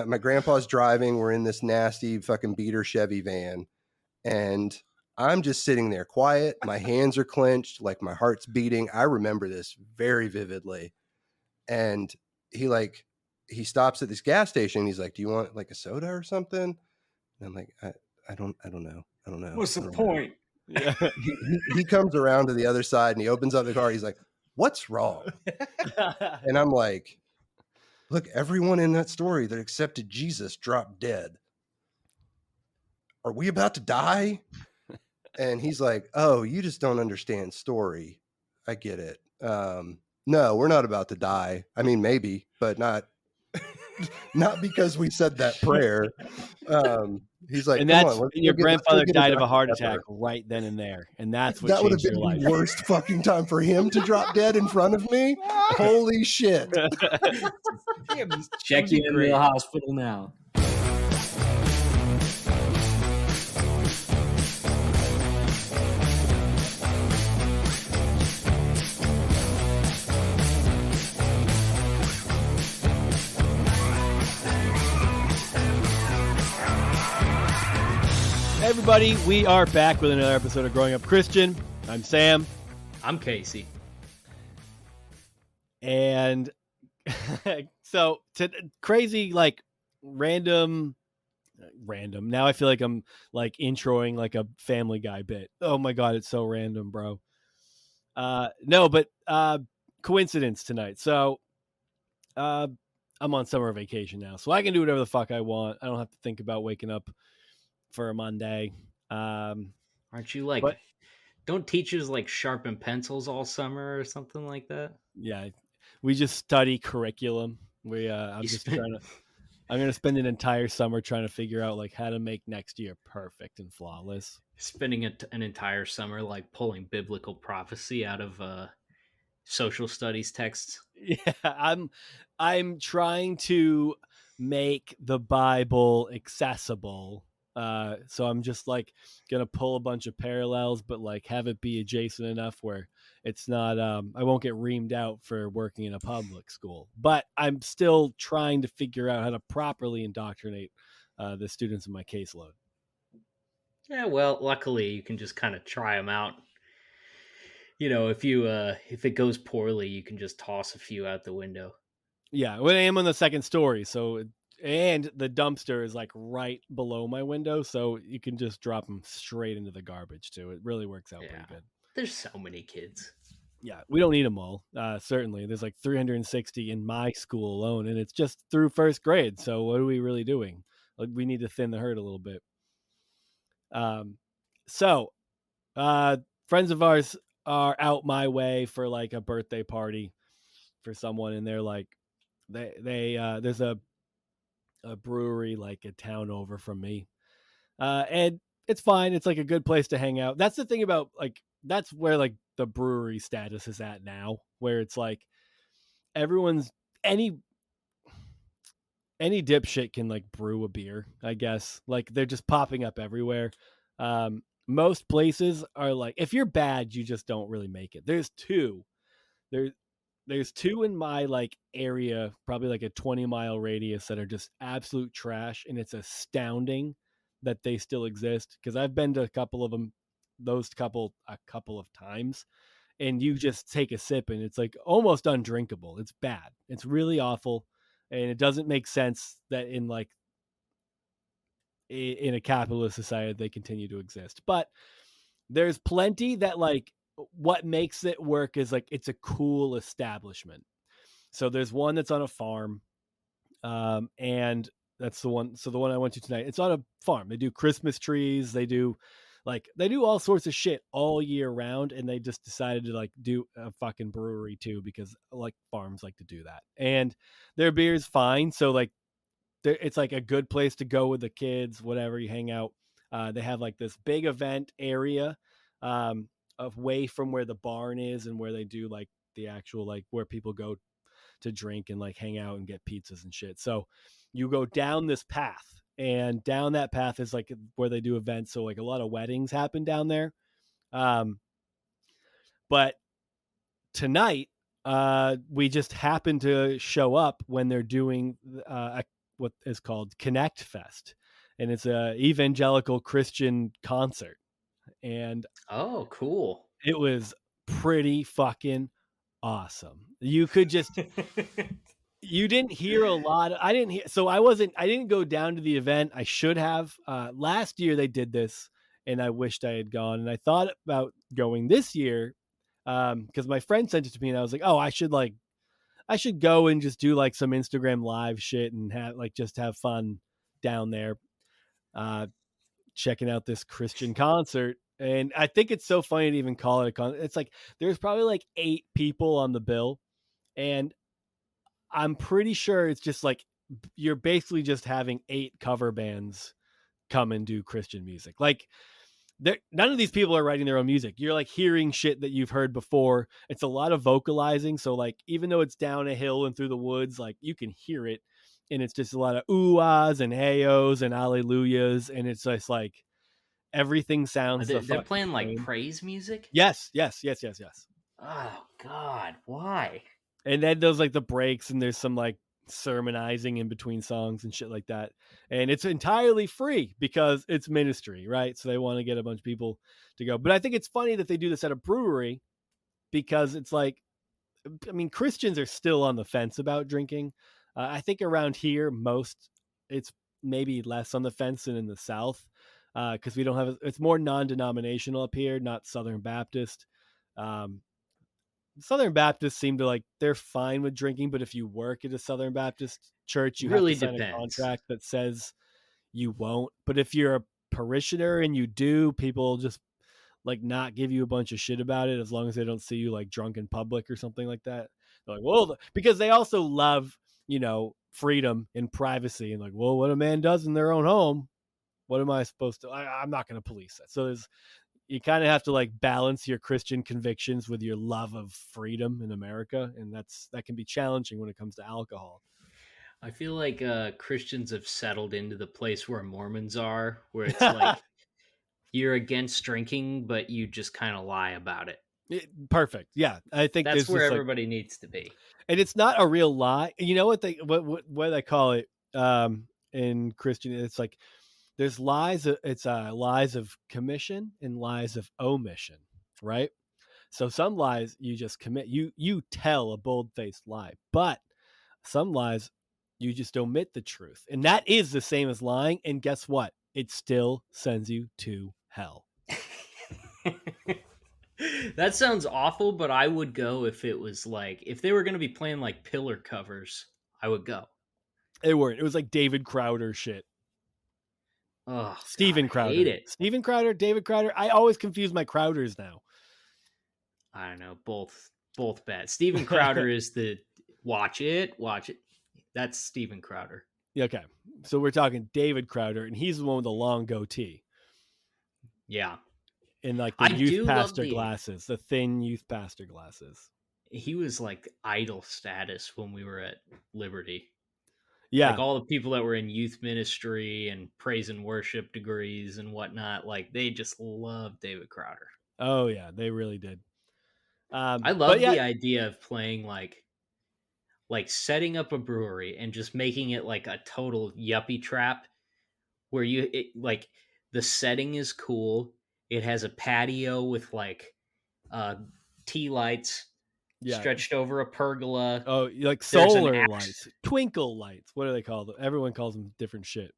my grandpa's driving. We're in this nasty fucking beater Chevy van, and I'm just sitting there quiet. My hands are clenched, like my heart's beating. I remember this very vividly. And he stops at this gas station. He's like, "Do you want like a soda or something?" And I'm like, I don't know. I don't know. What's the point? Yeah. He comes around to the other side and he opens up the car. He's like, "What's wrong?" And I'm like, "Look, everyone in that story that accepted Jesus dropped dead. Are we about to die?" And he's like, "Oh, you just don't understand story. I get it. No, we're not about to die. I mean, maybe, but not because we said that prayer." He's like, And "Come that's on, your grandfather died of a heart Dr. Pepper." attack right then and there, and that's what That would have changed been your the life. worst fucking time for him to drop dead in front of me. Holy shit. Check you into the hospital now. Everybody, we are back with another episode of Growing Up Christian. I'm Sam. I'm Casey. And so crazy, like random. Now I feel like I'm like introing like a Family Guy bit. Oh my God, it's so random, bro. No, but coincidence tonight. So I'm on summer vacation now, so I can do whatever the fuck I want. I don't have to think about waking up for a Monday. Aren't you like, don't teachers like sharpen pencils all summer or something like that? Yeah, we just study curriculum. I'm going to spend an entire summer trying to figure out like how to make next year perfect and flawless. Spending an entire summer like pulling biblical prophecy out of social studies texts. Yeah, I'm trying to make the Bible accessible. So I'm just like gonna pull a bunch of parallels, but like have it be adjacent enough where it's not. I won't get reamed out for working in a public school. But I'm still trying to figure out how to properly indoctrinate the students in my caseload. Yeah, well, luckily you can just kind of try them out. You know, if it goes poorly, you can just toss a few out the window. Yeah, well, I am on the second story, and the dumpster is like right below my window, so you can just drop them straight into the garbage too. It really works out pretty good. There's so many kids. Yeah, we don't need them all. Certainly, there's like 360 in my school alone, and it's just through first grade. So what are we really doing? Like, we need to thin the herd a little bit. So friends of ours are out my way for like a birthday party for someone, and they're like, there's a brewery like a town over from me, and it's fine. It's like a good place to hang out. That's the thing about like that's where like the brewery status is at now, where it's like everyone's any dipshit can like brew a beer, I guess. Like they're just popping up everywhere. Most places are like, if you're bad, you just don't really make it. There's two in my like area, probably like a 20-mile radius, that are just absolute trash, and it's astounding that they still exist, because I've been to a couple of them, a couple of times, and you just take a sip and it's like almost undrinkable. It's bad. It's really awful, and it doesn't make sense that in a capitalist society they continue to exist. But there's plenty that like, what makes it work is like it's a cool establishment. So there's one that's on a farm, and that's the one. So the one I went to tonight, it's on a farm. They do Christmas trees. They do all sorts of shit all year round, and they just decided to like do a fucking brewery too, because like farms like to do that, and their beer's fine. So like, it's like a good place to go with the kids, whatever, you hang out. They have like this big event area, away from where the barn is and where they do like the actual, like where people go to drink and like hang out and get pizzas and shit. So you go down this path, and down that path is like where they do events. So like a lot of weddings happen down there. But tonight, we just happened to show up when they're doing what is called Connect Fest, and it's a evangelical Christian concert, and Oh, cool. it was pretty fucking awesome. You could just you didn't hear a lot. I didn't hear, so I didn't go down to the event. I should have. Last year they did this, and I wished I had gone. And I thought about going this year, because my friend sent it to me, and I was like, oh, I should go and just do like some Instagram live shit and just have fun down there, uh, checking out this Christian concert. And I think it's so funny to even call it a concert. It's like there's probably like 8 people on the bill, and I'm pretty sure it's just like you're basically just having 8 cover bands come and do Christian music. Like none of these people are writing their own music. You're like hearing shit that you've heard before. It's a lot of vocalizing. So like even though it's down a hill and through the woods, like you can hear it, and it's just a lot of ooh-ahs and hey-ohs and alleluias, and it's just like everything sounds They're playing like same. praise music? Yes. Oh God, why? And then there's like the breaks, and there's some like sermonizing in between songs and shit like that. And it's entirely free because it's ministry, right? So they want to get a bunch of people to go. But I think it's funny that they do this at a brewery, because it's like, I mean, Christians are still on the fence about drinking. I think around here, it's maybe less on the fence than in the South, because we don't have, it's more non-denominational up here, not Southern Baptist. Southern Baptists seem to like, they're fine with drinking, but if you work at a Southern Baptist church, you Really have to sign depends. a contract that says you won't. But if you're a parishioner and you do, people just like not give you a bunch of shit about it as long as they don't see you like drunk in public or something like that. They're like, well, because they also love, freedom and privacy, and like, well, what a man does in their own home, what am I supposed to? I'm not going to police that. So you kind of have to like balance your Christian convictions with your love of freedom in America, and that can be challenging when it comes to alcohol. I feel like Christians have settled into the place where Mormons are, where it's like you're against drinking, but you just kind of lie about it. Perfect. Yeah, I think that's where this, everybody needs to be. And it's not a real lie. You know what they call it in Christian? It's like there's lies. It's lies of commission and lies of omission, right? So some lies you just commit. You tell a bold-faced lie, but some lies you just omit the truth, and that is the same as lying. And guess what? It still sends you to hell. That sounds awful, but I would go if it was like, if they were going to be playing like Pillar covers, I would go. They weren't. It was like David Crowder shit. Oh, Steven God, Crowder. I hate it. Steven Crowder, David Crowder. I always confuse my Crowders now. I don't know. Both bad. Steven Crowder is the watch it. That's Steven Crowder. Okay. So we're talking David Crowder, and he's the one with the long goatee. Yeah. And like the youth pastor glasses, the thin youth pastor glasses. He was like idol status when we were at Liberty. Yeah. Like all the people that were in youth ministry and praise and worship degrees and whatnot, like they just loved David Crowder. Oh yeah, they really did. I love the idea of playing like setting up a brewery and just making it like a total yuppie trap where like the setting is cool. It has a patio with like tea lights stretched over a pergola. Oh, like solar lights, twinkle lights. What do they call them? Everyone calls them different shit.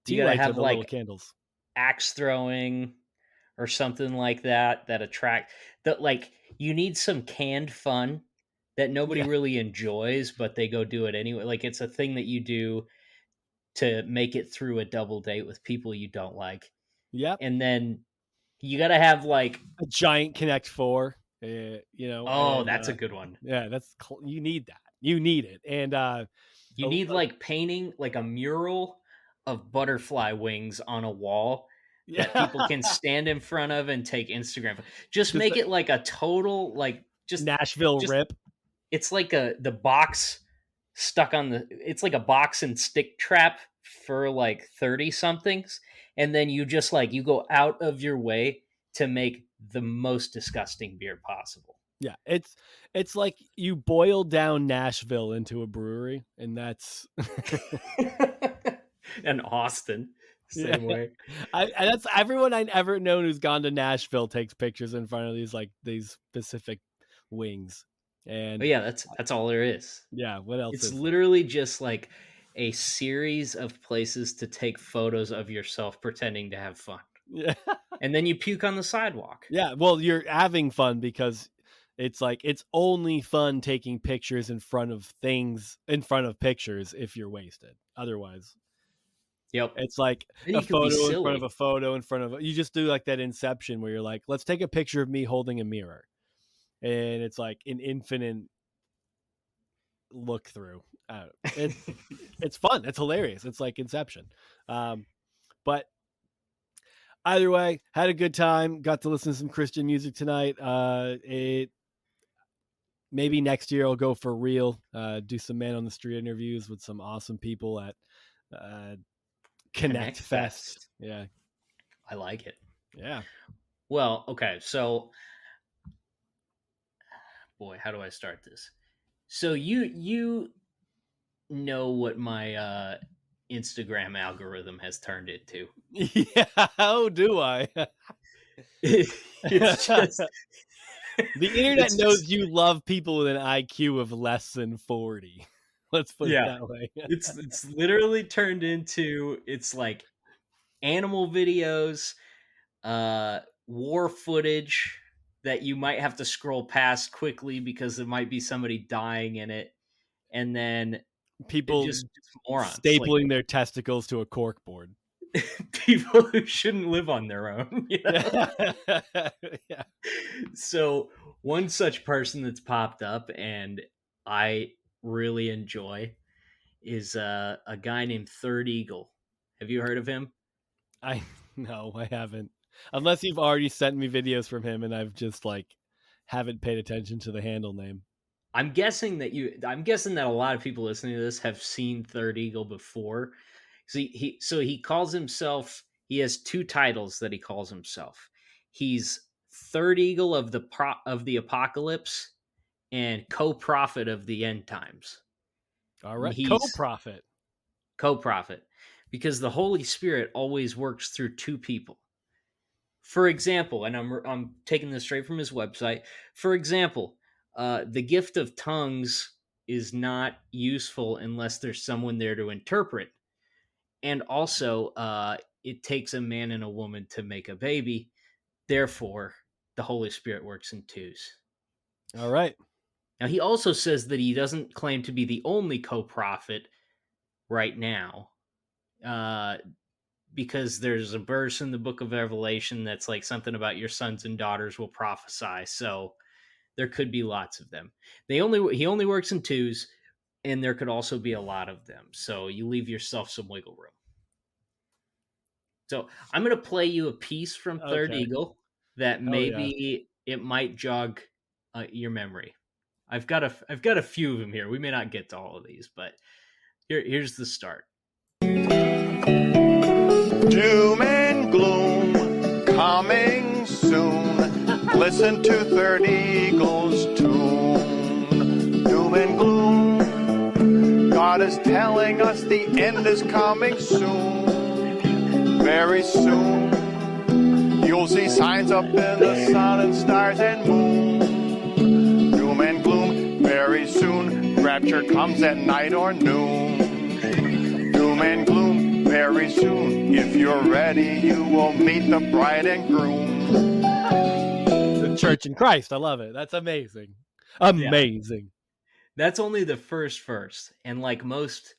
Tea lights are the little candles. Axe throwing or something like that attract that. Like you need some canned fun that nobody really enjoys, but they go do it anyway. Like it's a thing that you do to make it through a double date with people you don't like. Yep. And then you got to have like a giant Connect 4, Oh, that's a good one. Yeah, you need that. You need it. And you need like painting like a mural of butterfly wings on a wall that people can stand in front of and take Instagram. Just make it like a total like just Nashville rip. It's like the box stuck on it's like a box and stick trap for like 30 somethings, and then you just like you go out of your way to make the most disgusting beer possible. Yeah, it's like you boil down Nashville into a brewery, and that's and Austin, same way. That's everyone I ever known who's gone to Nashville takes pictures in front of these specific wings, and but yeah, that's all there is. Yeah, what else? It's literally just like a series of places to take photos of yourself pretending to have fun. Yeah, and then you puke on the sidewalk. Yeah, well, you're having fun because it's like it's only fun taking pictures in front of pictures if you're wasted. Otherwise, yep, it's like then a you could be photo in front silly. of a photo in front of you just do like that Inception where you're like, let's take a picture of me holding a mirror, and it's like an infinite look through. It's fun. It's hilarious. It's like Inception. But either way, had a good time. Got to listen to some Christian music tonight. Maybe next year I'll go for real. Do some man on the street interviews with some awesome people at Connect Fest. Yeah, I like it. Yeah. Well, okay, so boy, how do I start this? So you know what my Instagram algorithm has turned into. Yeah, how do I? It's just the internet knows you love people with an IQ of less than 40. Let's put it that way. it's literally turned into it's like animal videos, war footage that you might have to scroll past quickly because there might be somebody dying in it, and then people just morons stapling their testicles to a cork board. People who shouldn't live on their own. You know? Yeah. So one such person that's popped up and I really enjoy is a guy named Third Eagle. Have you heard of him? No, I haven't. Unless you've already sent me videos from him and I've just like haven't paid attention to the handle name. I'm guessing that a lot of people listening to this have seen Third Eagle before. So he calls himself, he has two titles that he calls himself. He's Third Eagle of the Apocalypse and co-prophet of the end times. All right. He's co-prophet. Because the Holy Spirit always works through two people. For example, and I'm taking this straight from his website. For example, the gift of tongues is not useful unless there's someone there to interpret. And also, it takes a man and a woman to make a baby. Therefore, the Holy Spirit works in twos. All right. Now, he also says that he doesn't claim to be the only co-prophet right now, because there's a verse in the book of Revelation that's like something about your sons and daughters will prophesy. So there could be lots of them. He only works in twos, and there could also be a lot of them. So you leave yourself some wiggle room. So I'm going to play you a piece from Third Eagle that maybe it might jog your memory. I've got a few of them here. We may not get to all of these, but here's the start. Doom and gloom coming soon. Listen to Third Eagle's tune. Doom and gloom. God is telling us the end is coming soon. Very soon. You'll see signs up in the sun and stars and moon. Doom and gloom. Very soon. Rapture comes at night or noon. Doom and gloom. Very soon, if you're ready, you will meet the bride and groom. The Church in Christ. I love it. That's amazing. Amazing. Yeah. That's only the first verse. And like most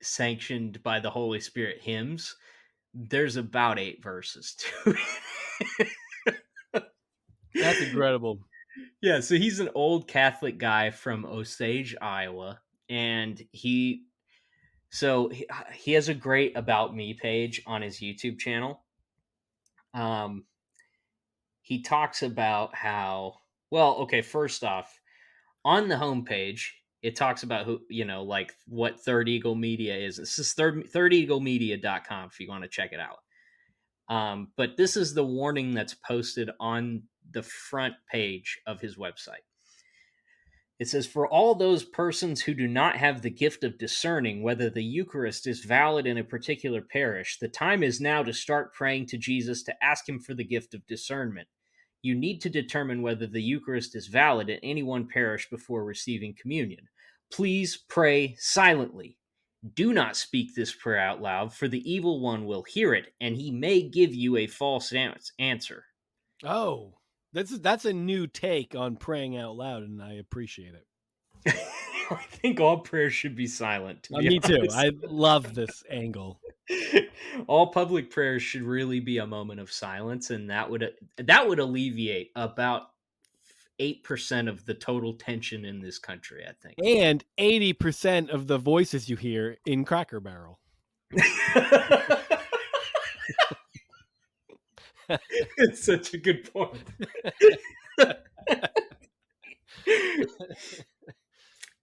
sanctioned by the Holy Spirit hymns, there's about 8 verses to it. That's incredible. Yeah, so he's an old Catholic guy from Osage, Iowa. And he has a great About Me page on his YouTube channel. He talks about how, first off, on the homepage, it talks about who, like what Third Eagle Media is. This is thirdeaglemedia.com if you want to check it out. But this is the warning that's posted on the front page of his website. It says, for all those persons who do not have the gift of discerning whether the Eucharist is valid in a particular parish, the time is now to start praying to Jesus to ask him for the gift of discernment. You need to determine whether the Eucharist is valid in any one parish before receiving communion. Please pray silently. Do not speak this prayer out loud, for the evil one will hear it, and he may give you a false answer. Oh, that's a new take on praying out loud, and I appreciate it. I think all prayers should be silent. Me too. I love this angle. All public prayers should really be a moment of silence, and that would alleviate about 8% of the total tension in this country, I think. And 80% of the voices you hear in Cracker Barrel. It's such a good point.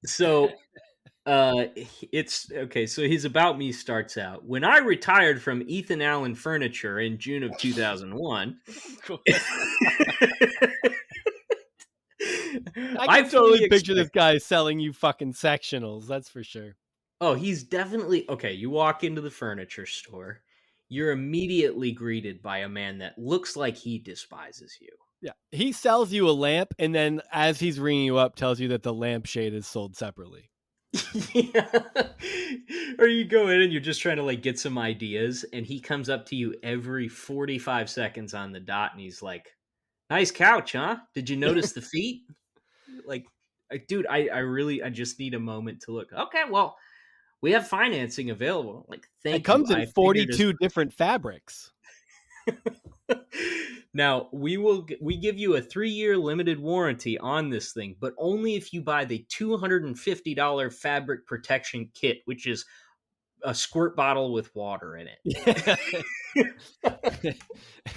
So it's okay. So his About Me starts out, when I retired from Ethan Allen Furniture in June of 2001. I can totally picture this guy selling you fucking sectionals. That's for sure. Oh, he's definitely okay. You walk into the furniture store, you're immediately greeted by a man that looks like he despises you. Yeah, he sells you a lamp, and then as he's ringing you up, tells you that the lampshade is sold separately. Yeah. Or you go in and you're just trying to like get some ideas, and he comes up to you every 45 seconds on the dot, and he's like, "Nice couch, huh? Did you notice the feet?" Like, dude, I just need a moment to look. Okay, well, we have financing available. Like, thank you. It comes in 42 different fabrics. Now, we give you a 3-year limited warranty on this thing, but only if you buy the $250 fabric protection kit, which is a squirt bottle with water in it.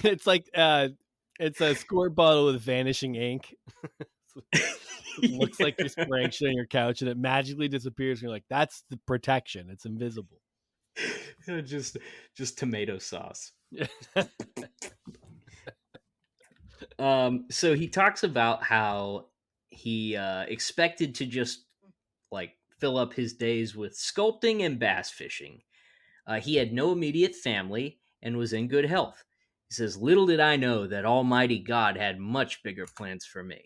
It's like it's a squirt bottle with vanishing ink. It looks like you're spraying shit on your couch, and it magically disappears. And you're like, that's the protection. It's invisible. just tomato sauce. So he talks about how he expected to just like fill up his days with sculpting and bass fishing. He had no immediate family and was in good health. He says, little did I know that Almighty God had much bigger plans for me.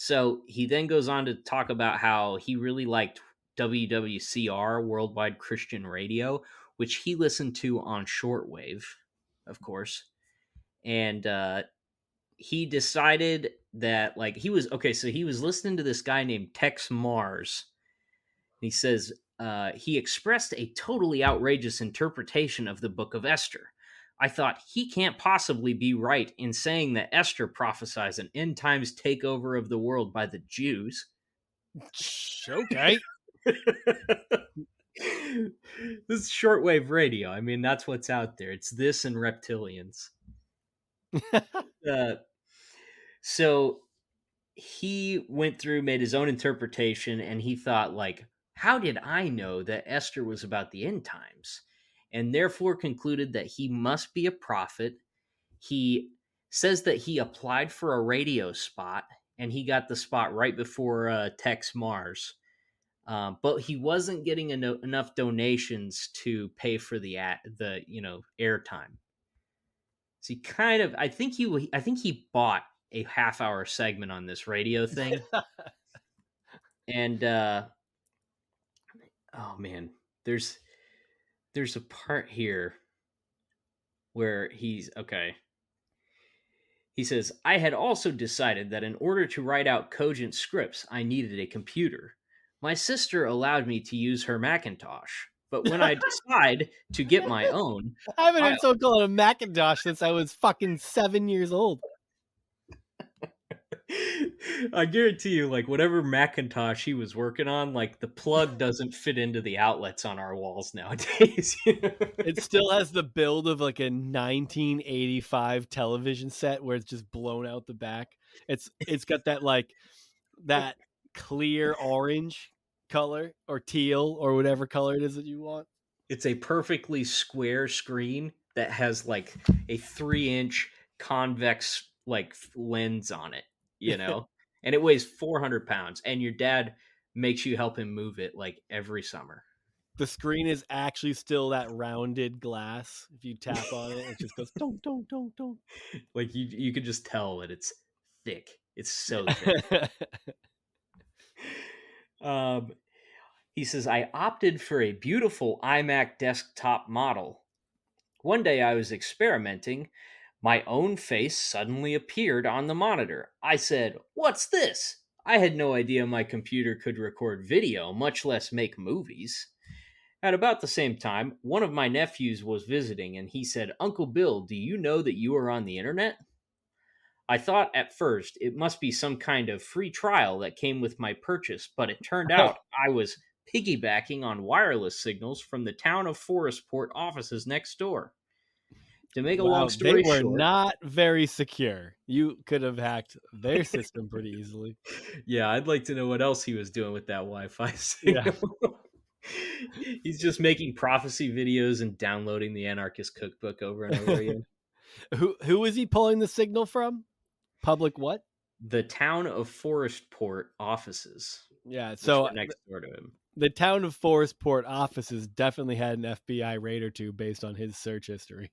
So he then goes on to talk about how he really liked WWCR, Worldwide Christian Radio, which he listened to on shortwave, of course. And he decided that like he was listening to this guy named Tex Mars. He says he expressed a totally outrageous interpretation of the Book of Esther. I thought, he can't possibly be right in saying that Esther prophesies an end times takeover of the world by the Jews. Okay. This is shortwave radio. I mean, that's what's out there. It's this and reptilians. So he went through, made his own interpretation, and he thought, like, how did I know that Esther was about the end times? And therefore concluded that he must be a prophet. He says that he applied for a radio spot, and he got the spot right before Tex Mars. But he wasn't getting enough donations to pay for the airtime. So he kind of, I think he bought a half-hour segment on this radio thing. And oh man, there's a part here where he's okay. He says, I had also decided that in order to write out cogent scripts, I needed a computer. My sister allowed me to use her Macintosh, but when I decide to get my own... I haven't heard someone call it a Macintosh since I was fucking 7 years old. I guarantee you, like, whatever Macintosh he was working on, like, the plug doesn't fit into the outlets on our walls nowadays. It still has the build of, like, a 1985 television set where it's just blown out the back. It's got that, like, that clear orange color or teal or whatever color it is that you want. It's a perfectly square screen that has, like, a 3-inch convex like lens on it, and it weighs 400 pounds, and your dad makes you help him move it like every summer. The screen is actually still that rounded glass. If you tap on it, it just goes don't. Like you could just tell that it's thick. It's so thick. He says, I opted for a beautiful iMac desktop model. One day I was experimenting. My own face suddenly appeared on the monitor. I said, "What's this?" I had no idea my computer could record video, much less make movies. At about the same time, one of my nephews was visiting, and he said, "Uncle Bill, do you know that you are on the internet?" I thought at first it must be some kind of free trial that came with my purchase, but it turned out I was piggybacking on wireless signals from the town of Forestport offices next door. To make a long story short, they were short, not very secure. You could have hacked their system pretty easily. Yeah, I'd like to know what else he was doing with that Wi-Fi signal. Yeah. He's just making prophecy videos and downloading the Anarchist Cookbook over and over again. Who is he pulling the signal from? Public what? The town of Forestport offices. Yeah, so next door to him. The town of Forestport offices definitely had an FBI raid or two based on his search history.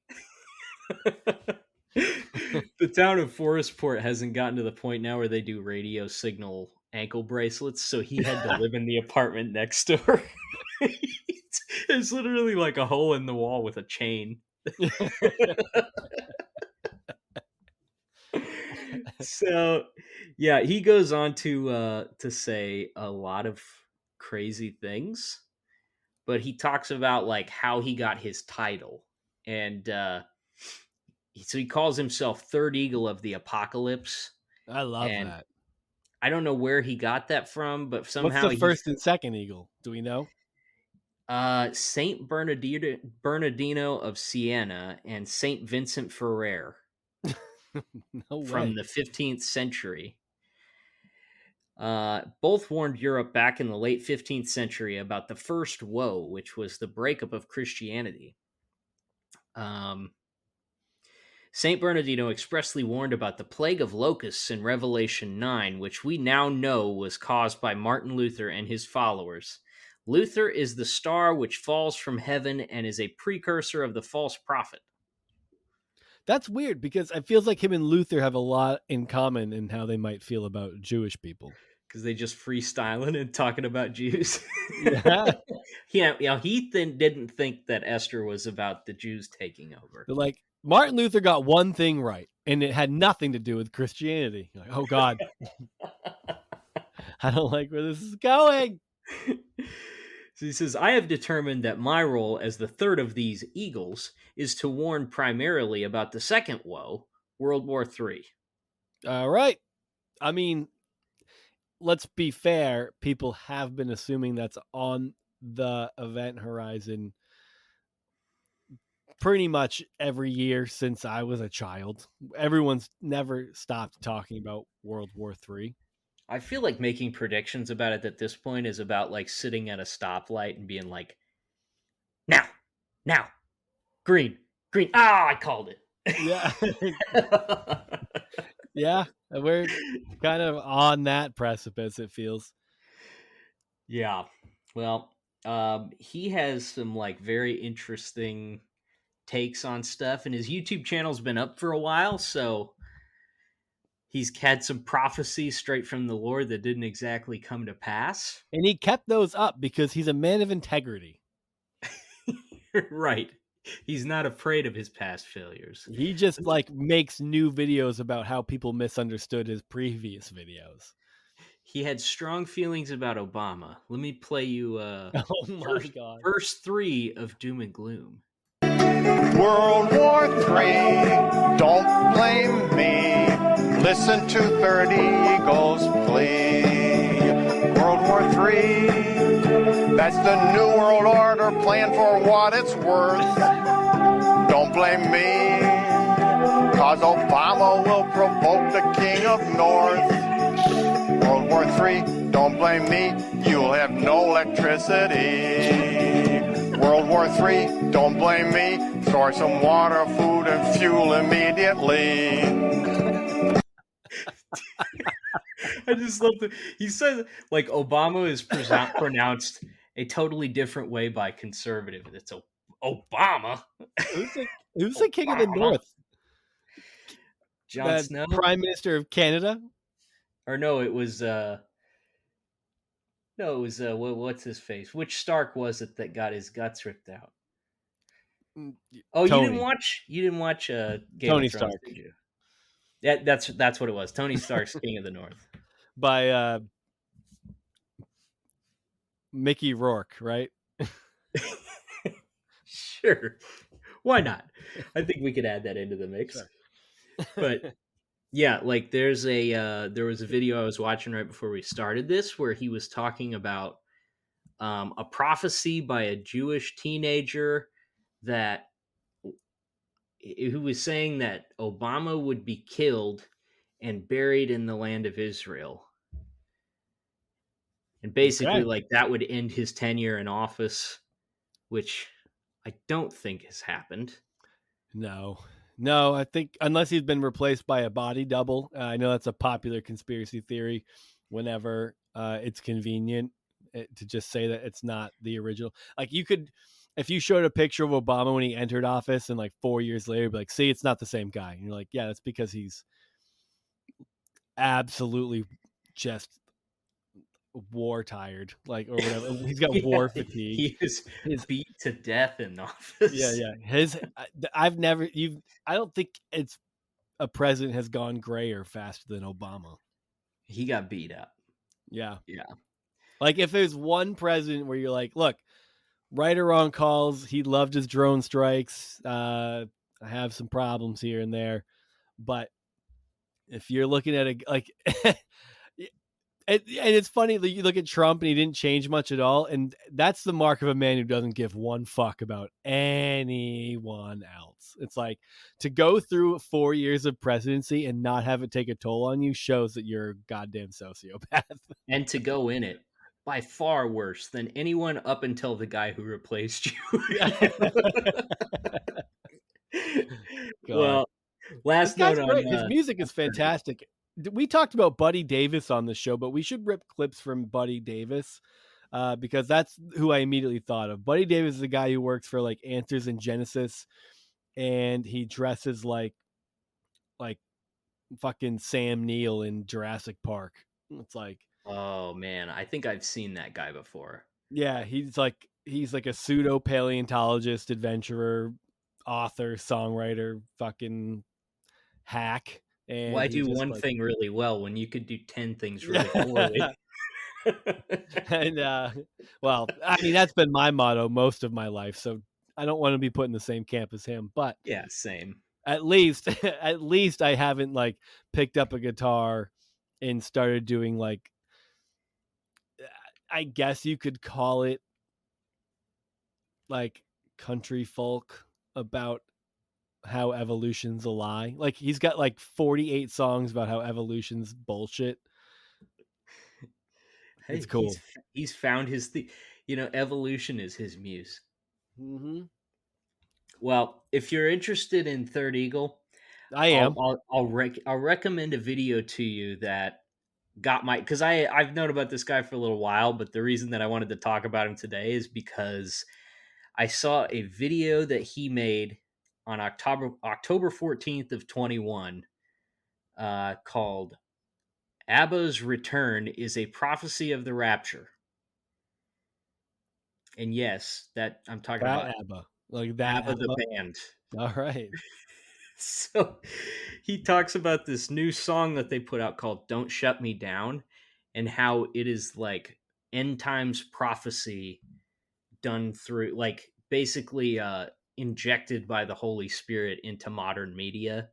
The town of Forestport hasn't gotten to the point now where they do radio signal ankle bracelets, so he had to live in the apartment next door. It's literally like a hole in the wall with a chain. So, yeah, he goes on to say a lot of crazy things, but he talks about like how he got his title, and so he calls himself Third Eagle of the Apocalypse. I love that. I don't know where he got that from, but somehow what's the first and second eagle? Do we know? Saint Bernardino of Siena and Saint Vincent Ferrer. No way. From the 15th century. Both warned Europe back in the late 15th century about the first woe, which was the breakup of Christianity. St. Bernardino expressly warned about the plague of locusts in Revelation 9, which we now know was caused by Martin Luther and his followers. Luther is the star which falls from heaven and is a precursor of the false prophet. That's weird because it feels like him and Luther have a lot in common in how they might feel about Jewish people. Because they just freestyling and talking about Jews. Yeah. He didn't think that Esther was about the Jews taking over. They're like, Martin Luther got one thing right, and it had nothing to do with Christianity. Like, oh, God. I don't like where this is going. So he says, I have determined that my role as the third of these eagles is to warn primarily about the second woe, World War III. All right. I mean, let's be fair. People have been assuming that's on the event horizon pretty much every year since I was a child. Everyone's never stopped talking about World War III. I feel like making predictions about it at this point is about like sitting at a stoplight and being like, now, green. I called it. Yeah. Yeah. We're kind of on that precipice, it feels. Yeah. Well, he has some like very interesting takes on stuff, and his YouTube channel's been up for a while, so he's had some prophecies straight from the Lord that didn't exactly come to pass. And he kept those up because he's a man of integrity. Right. He's not afraid of his past failures. He just like makes new videos about how people misunderstood his previous videos. He had strong feelings about Obama. Let me play you verse 3 of Doom and Gloom. World War III, don't blame me. Listen to 30 Eagles plea. World War III, that's the New World Order plan for what it's worth. Don't blame me, cause Obama will provoke the King of North. World War III, don't blame me, you'll have no electricity. World War III, don't blame me, store some water, food, and fuel immediately. I just love that he says like Obama is pronounced a totally different way by conservative. It's Obama. Who's the king of the North? Jon The Snow, Prime Minister of Canada? or no, it was what's his face? Which Stark was it that got his guts ripped out? Oh, Tony. You didn't watch Game Tony of Thrones, Stark. did you? Yeah, that's what it was. Tony Stark's King of the North by Mickey Rourke, right? Sure, why not? I think we could add that into the mix. Sure. But yeah, like there was a video I was watching right before we started this where he was talking about a prophecy by a Jewish teenager that who was saying that Obama would be killed and buried in the land of Israel. And basically, like that would end his tenure in office, which I don't think has happened. No, I think unless he's been replaced by a body double. I know that's a popular conspiracy theory whenever it's convenient to just say that it's not the original. Like you could, if you showed a picture of Obama when he entered office and like 4 years later, be like, see, it's not the same guy. And you're like, yeah, that's because he's absolutely just war tired, like, or whatever. He's got war fatigue. He is beat to death in office. Yeah. I don't think it's a president has gone grayer faster than Obama. He got beat up. Yeah. Yeah. Like if there's one president where you're like, look, right or wrong calls, he loved his drone strikes. I have some problems here and there, but if you're looking at and it's funny that you look at Trump and he didn't change much at all, and that's the mark of a man who doesn't give one fuck about anyone else. It's like to go through 4 years of presidency and not have it take a toll on you shows that you're a goddamn sociopath. And to go in it by far worse than anyone up until the guy who replaced you. Well, last note on his music is fantastic. We talked about Buddy Davis on the show, but we should rip clips from Buddy Davis because that's who I immediately thought of. Buddy Davis is a guy who works for like Answers in Genesis, and he dresses like fucking Sam Neill in Jurassic Park. It's like, oh man, I think I've seen that guy before. Yeah, he's like a pseudo paleontologist, adventurer, author, songwriter, fucking hack. And why do one thing really well when you could do 10 things really poorly? And well, I mean, that's been my motto most of my life, so I don't want to be put in the same camp as him. But yeah, same. At least I haven't like picked up a guitar and started doing like, I guess you could call it like country folk about how evolution's a lie. Like he's got like 48 songs about how evolution's bullshit. Hey, it's cool. He's found his evolution is his muse. Mm-hmm. Well, if you're interested in Third Eagle, I am. I'll recommend a video to you that got because I've known about this guy for a little while, but the reason that I wanted to talk about him today is because I saw a video that he made on October 14th of 21 called ABBA's Return is a Prophecy of the Rapture. And yes, that I'm talking about ABBA. Like that ABBA the band. All right. So he talks about this new song that they put out called Don't Shut Me Down and how it is like end times prophecy done through like basically injected by the Holy Spirit into modern media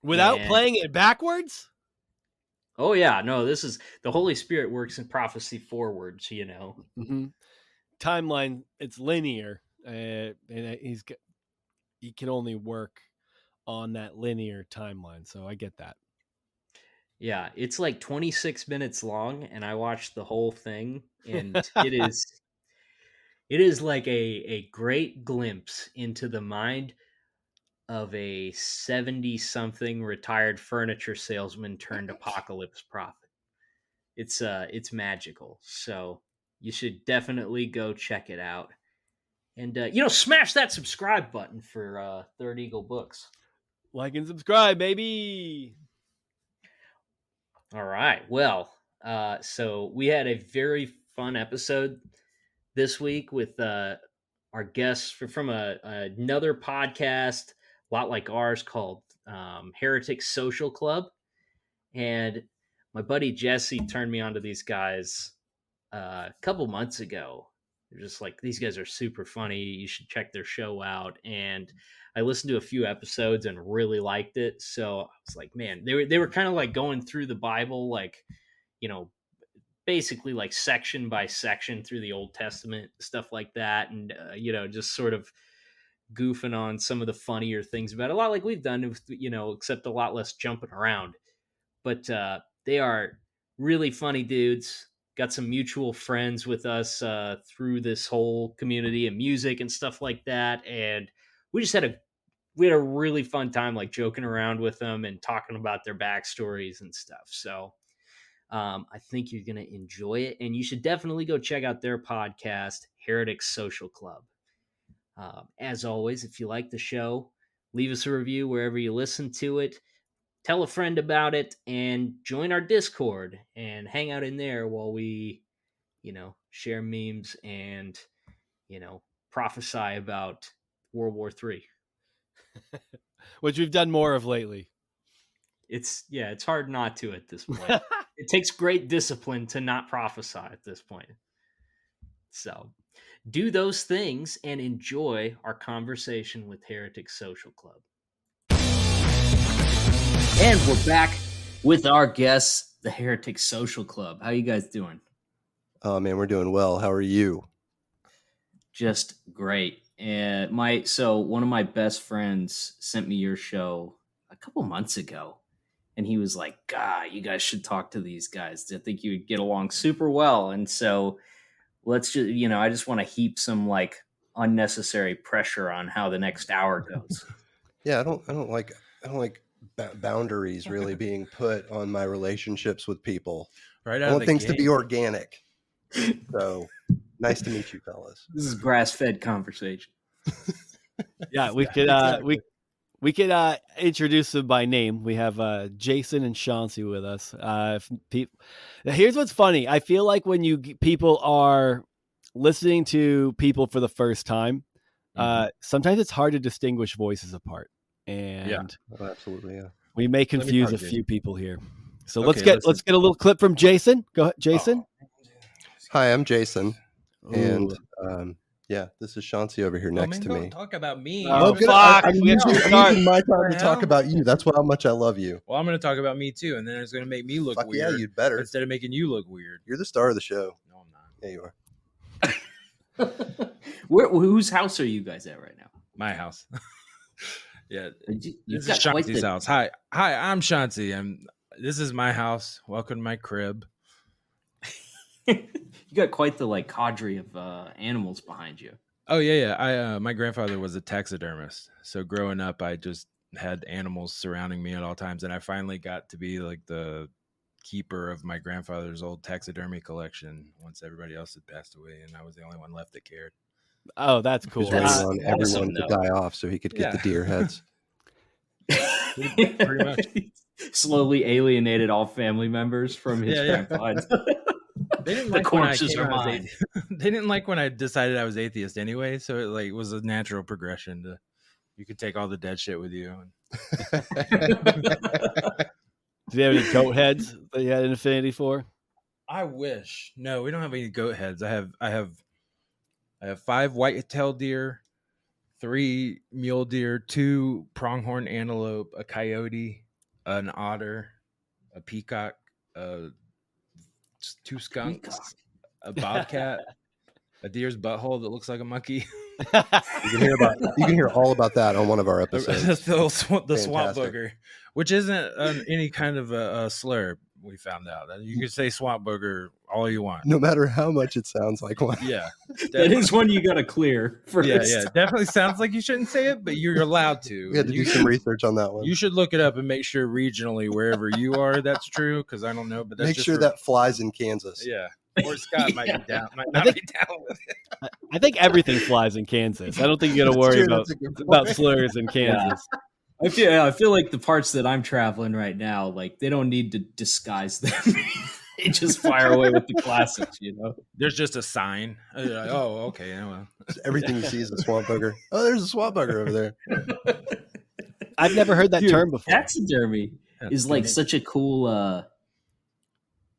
without playing it backwards. Oh yeah, no, this is the Holy Spirit works in prophecy forwards, Mm-hmm. Timeline, it's linear, and he can only work on that linear timeline, so I get that. Yeah, it's like 26 minutes long, and I watched the whole thing, and it is like a great glimpse into the mind of a 70-something retired furniture salesman turned apocalypse prophet. It's magical. So you should definitely go check it out. And smash that subscribe button for Third Eagle Books. Like and subscribe, baby. All right. Well, so we had a very fun episode this week with our guests from another podcast, a lot like ours, called Heretics Social Club. And my buddy Jesse turned me on to these guys a couple months ago. They're just like, these guys are super funny. You should check their show out. And I listened to a few episodes and really liked it. So I was like, man, they were kind of like going through the Bible, like, basically like section by section through the Old Testament, stuff like that. And, just sort of goofing on some of the funnier things about it. A lot like we've done, except a lot less jumping around. But they are really funny dudes. Got some mutual friends with us through this whole community and music and stuff like that. And we just had a really fun time, like joking around with them and talking about their backstories and stuff. So I think you're going to enjoy it. And you should definitely go check out their podcast, Heretics Social Club. As always, if you like the show, leave us a review wherever you listen to it. Tell a friend about it and join our Discord and hang out in there while we, share memes and, prophesy about World War III. Which we've done more of lately. It's hard not to at this point. It takes great discipline to not prophesy at this point. So do those things and enjoy our conversation with Heretics Social Club. And we're back with our guests, the Heretics Social Club. How you guys doing? Oh man, we're doing well. How are you? Just great. And one of my best friends sent me your show a couple months ago, and he was like, "God, you guys should talk to these guys. I think you would get along super well." And so let's just, I just want to heap some like unnecessary pressure on how the next hour goes. Yeah, I don't like boundaries really being put on my relationships with people. Right. I want things to be organic. So nice to meet you, fellas. This is grass-fed conversation. Yeah, we could introduce them by name. We have Jason and Chauncey with us. Here's what's funny. I feel like when people are listening to people for the first time, sometimes it's hard to distinguish voices apart. And absolutely, yeah. We may confuse a few people here. So let's get a little clip from Jason. Go ahead, Jason. Hi, I'm Jason. And this is Chauncey over here next to me. Don't talk about me. Oh, fuck. I'm using my time to talk about you. That's how much I love you. Well, I'm going to talk about me too, and then it's going to make me look weird. Yeah, you'd better. Instead of making you look weird. You're the star of the show. No, I'm not. Yeah, you are. Whose house are you guys at right now? My house. Yeah, You've this is Chauncey's house. Hi, I'm Chauncey. This is my house. Welcome to my crib. You got quite the cadre of animals behind you. Oh yeah. My grandfather was a taxidermist, so growing up, I just had animals surrounding me at all times, and I finally got to be like the keeper of my grandfather's old taxidermy collection once everybody else had passed away, and I was the only one left that cared. Oh, that's cool. He's waiting on everyone to die off so he could get the deer heads. Pretty much. Slowly alienated all family members from his grandpa. They didn't like corpses are mine. They didn't like when I decided I was atheist anyway, so it was a natural progression you could take all the dead shit with you. Do you have any goat heads that you had an affinity for? I wish. No, we don't have any goat heads. I have 5 white-tailed deer, 3 mule deer, 2 pronghorn antelope, a coyote, an otter, a peacock, 2 skunks, a bobcat, a deer's butthole that looks like a monkey. You can hear all about that on one of our episodes. the swamp booger, which isn't any kind of a slur. We found out that you could say swamp booger all you want. No matter how much it sounds like one. Yeah. That is one you got to clear first. Yeah. Definitely sounds like you shouldn't say it, but you're allowed to. We had to do some research on that one. You should look it up and make sure regionally, wherever you are, that's true, because I don't know. But that's make just sure that flies in Kansas. Yeah. Or Scott might be down. Might not be down with it. I think everything flies in Kansas. I don't think you got to worry about slurs in Kansas. Yeah. I feel like the parts that I'm traveling right now, like they don't need to disguise them. They just fire away with the classics, you know. There's just a sign. Oh, okay. Yeah, well. Everything you see is a swamp bugger. Oh, there's a swamp bugger over there. I've never heard that term before. Taxidermy is like such a cool.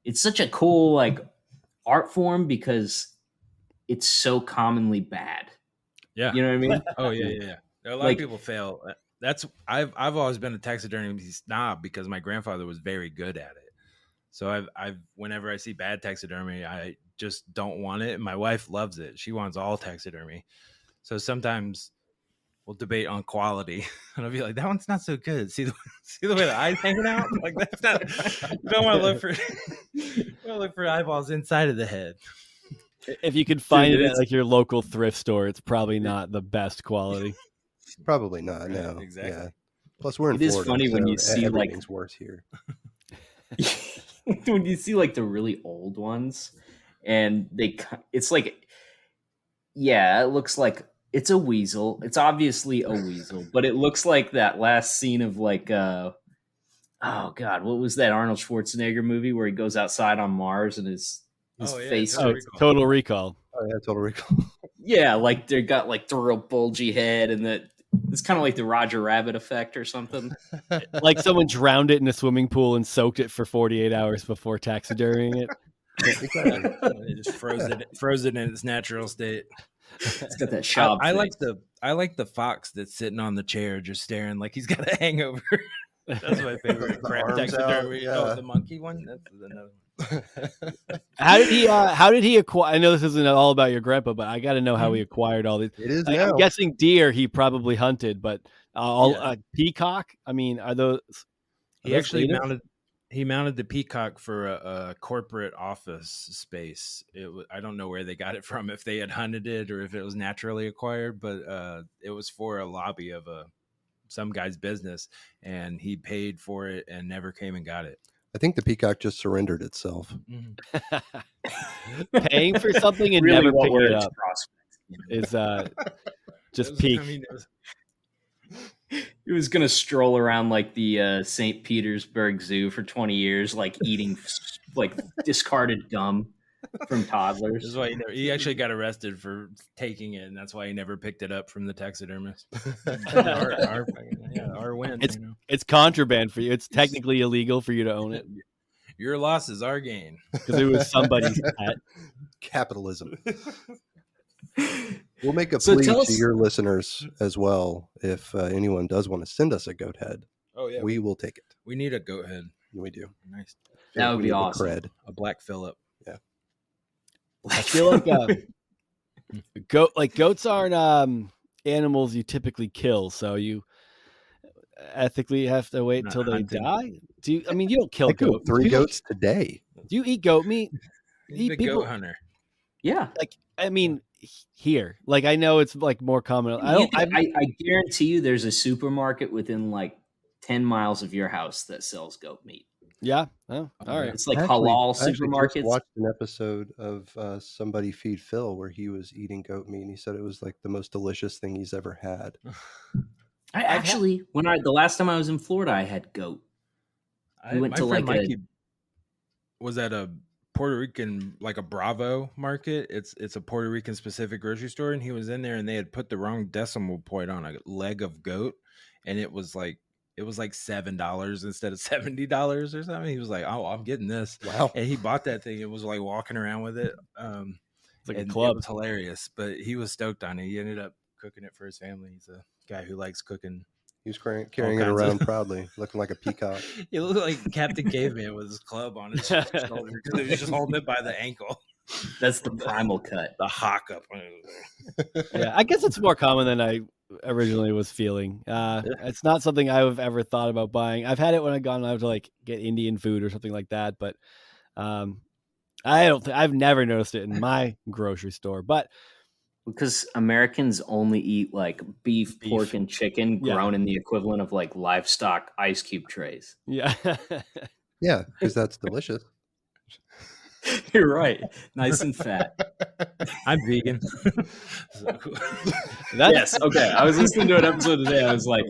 It's such a cool like art form because it's so commonly bad. Yeah, you know what I mean. Oh yeah. A lot of people fail. That's I've always been a taxidermy snob because my grandfather was very good at it. So I've whenever I see bad taxidermy, I just don't want it. And my wife loves it. She wants all taxidermy. So sometimes we'll debate on quality, and I'll be like, "That one's not so good. See the way the eyes hanging out? Like that's not. You don't want to look for eyeballs inside of the head." If you could find it at like your local thrift store, it's probably not the best quality. Probably not. Right, no, exactly. Yeah. Plus, we're in Florida. It is funny when you see everything's worse here. When you see like the really old ones, and it's like, yeah, it looks like it's a weasel. It's obviously a weasel, but it looks like that last scene of like, oh God, what was that Arnold Schwarzenegger movie where he goes outside on Mars and his face? Total Recall. Oh yeah, Total Recall. Yeah, like they got like the real bulgy head, and it's kind of like the Roger Rabbit effect or something. Like someone drowned it in a swimming pool and soaked it for 48 hours before taxidermying it. They just froze it in its natural state. It's got that shop. I like the fox that's sitting on the chair just staring like he's got a hangover. That's my favorite crap taxidermy. Yeah. Oh, the monkey one. That's another one. How did he acquire? I know this isn't all about your grandpa, but I got to know how he acquired all these. It is now. I'm guessing deer he probably hunted, but peacock. I mean, are those? He actually mounted the peacock for a corporate office space. I don't know where they got it from, if they had hunted it or if it was naturally acquired, but it was for a lobby of some guy's business, and he paid for it and never came and got it. I think the peacock just surrendered itself. Paying for something and really never picking it up is just peak. He was going to stroll around like the St. Petersburg Zoo for 20 years, like eating like discarded gum from toddlers. That's why he actually got arrested for taking it, and that's why he never picked it up from the taxidermist. our win. It's contraband for you. It's technically illegal for you to own it. Your loss is our gain because it was somebody's pet. Capitalism. We'll make a plea to your listeners as well. If anyone does want to send us a goat head, we will take it. We need a goat head. We do. Nice. That would be awesome. A black Phillip. Yeah. I feel like goats aren't animals you typically kill, so you ethically have to wait until they die. You don't kill goats. 3 goats today. Do you eat goat meat? He's a goat hunter. Yeah. Here, I know it's like more common. I guarantee you there's a supermarket within like 10 miles of your house that sells goat meat. Yeah. Oh, all right. It's like halal supermarkets. I just watched an episode of Somebody Feed Phil where he was eating goat meat, and he said it was like the most delicious thing he's ever had. The last time I was in Florida, I had goat. We went to Mikey was at a Puerto Rican, like a Bravo market. It's a Puerto Rican specific grocery store, and he was in there, and they had put the wrong decimal point on a leg of goat, and it was like $7 instead of $70 or something. He was like, "Oh, I'm getting this!" Wow! And he bought that thing. It was like walking around with it. It's like a club. It was hilarious, but he was stoked on it. He ended up cooking it for his family. He's a guy who likes cooking. He was carrying it around proudly, looking like a peacock. He looked like Captain Caveman with his club on his shoulder because he was just holding it by the ankle. That's the primal cut. The hock up. Yeah, I guess it's more common than I originally was feeling. It's not something I've ever thought about buying. I've had it when I've gone out to like get Indian food or something like that, but I've never noticed it in my grocery store, but because Americans only eat like beef, pork, and chicken grown in the equivalent of like livestock ice cube trays. Yeah. Yeah, because that's delicious. You're right. Nice and fat. I'm vegan. Yes. Okay. I was listening to an episode today. I was like,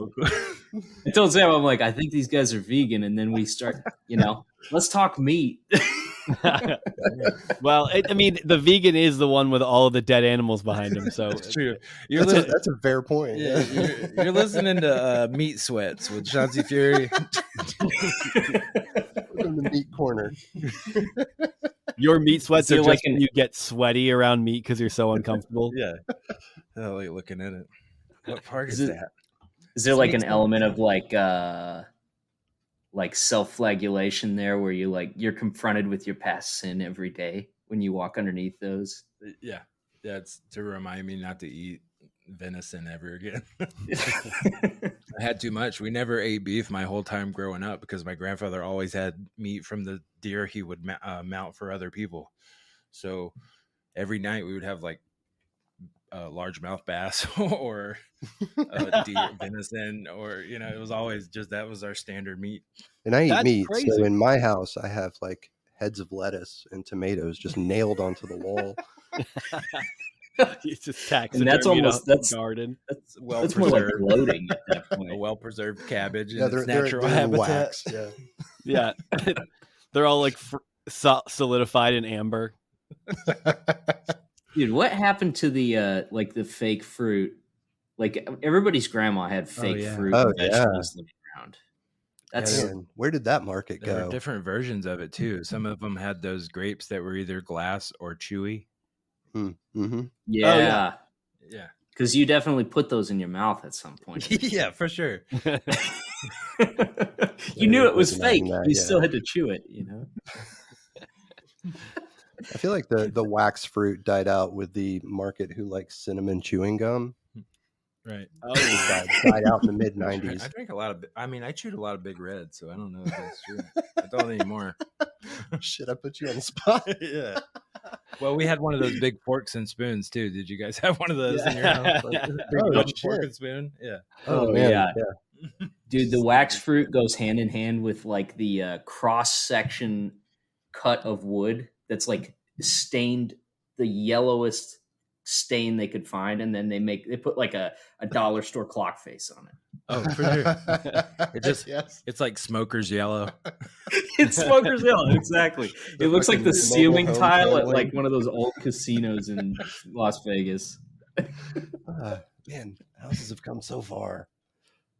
I told Sam, I'm like, I think these guys are vegan. And then we start, let's talk meat. Well, I mean, the vegan is the one with all of the dead animals behind him. So it's true. That's a fair point. Yeah, you're listening to Meat Sweats with Chauncey Fury. From the meat corner. Your meat sweats are just like you get sweaty around meat because you're so uncomfortable. Yeah. Oh, like looking at it. What part is that? Is there like an element of like self-flagellation there where you're confronted with your past sin every day when you walk underneath those? Yeah. That's to remind me not to eat venison ever again. I had too much. We never ate beef my whole time growing up because my grandfather always had meat from the deer he would mount for other people. So every night we would have like largemouth bass or deer venison, or it was always just that was our standard meat. And I eat meat, crazy. So in my house I have like heads of lettuce and tomatoes just nailed onto the wall. You just taxidermy, and that's almost garden. That's well preserved. More like loading at that point. A well preserved cabbage. Yeah, in its natural habitat. Yeah. They're all like solidified in amber. Dude, what happened to the like the fake fruit? Like everybody's grandma had fake fruit and vegetables living around. That's where did that market go? There were different versions of it too. Some of them had those grapes that were either glass or chewy. Mm-hmm. Yeah. Yeah. Because you definitely put those in your mouth at some point. Yeah, for sure. You knew it was fake. You still had to chew it, I feel like the wax fruit died out with the market who likes cinnamon chewing gum. Right. Oh, died out in the mid 90s. I drank a lot of. I chewed a lot of Big Red, so I don't know if that's true. I don't anymore. Shit, I put you on the spot. Yeah. Well, we had one of those big forks and spoons too. Did you guys have one of those in your house? Like, fork and spoon. Yeah. Oh man. Yeah. Dude, the wax fruit goes hand in hand with like the cross section cut of wood that's like stained the yellowest stain they could find, and then they put like a dollar store clock face on it. Oh, for sure. It's like smoker's yellow. It's smoker's yellow, exactly. It looks like the ceiling tile at like one of those old casinos in Las Vegas. Man, houses have come so far.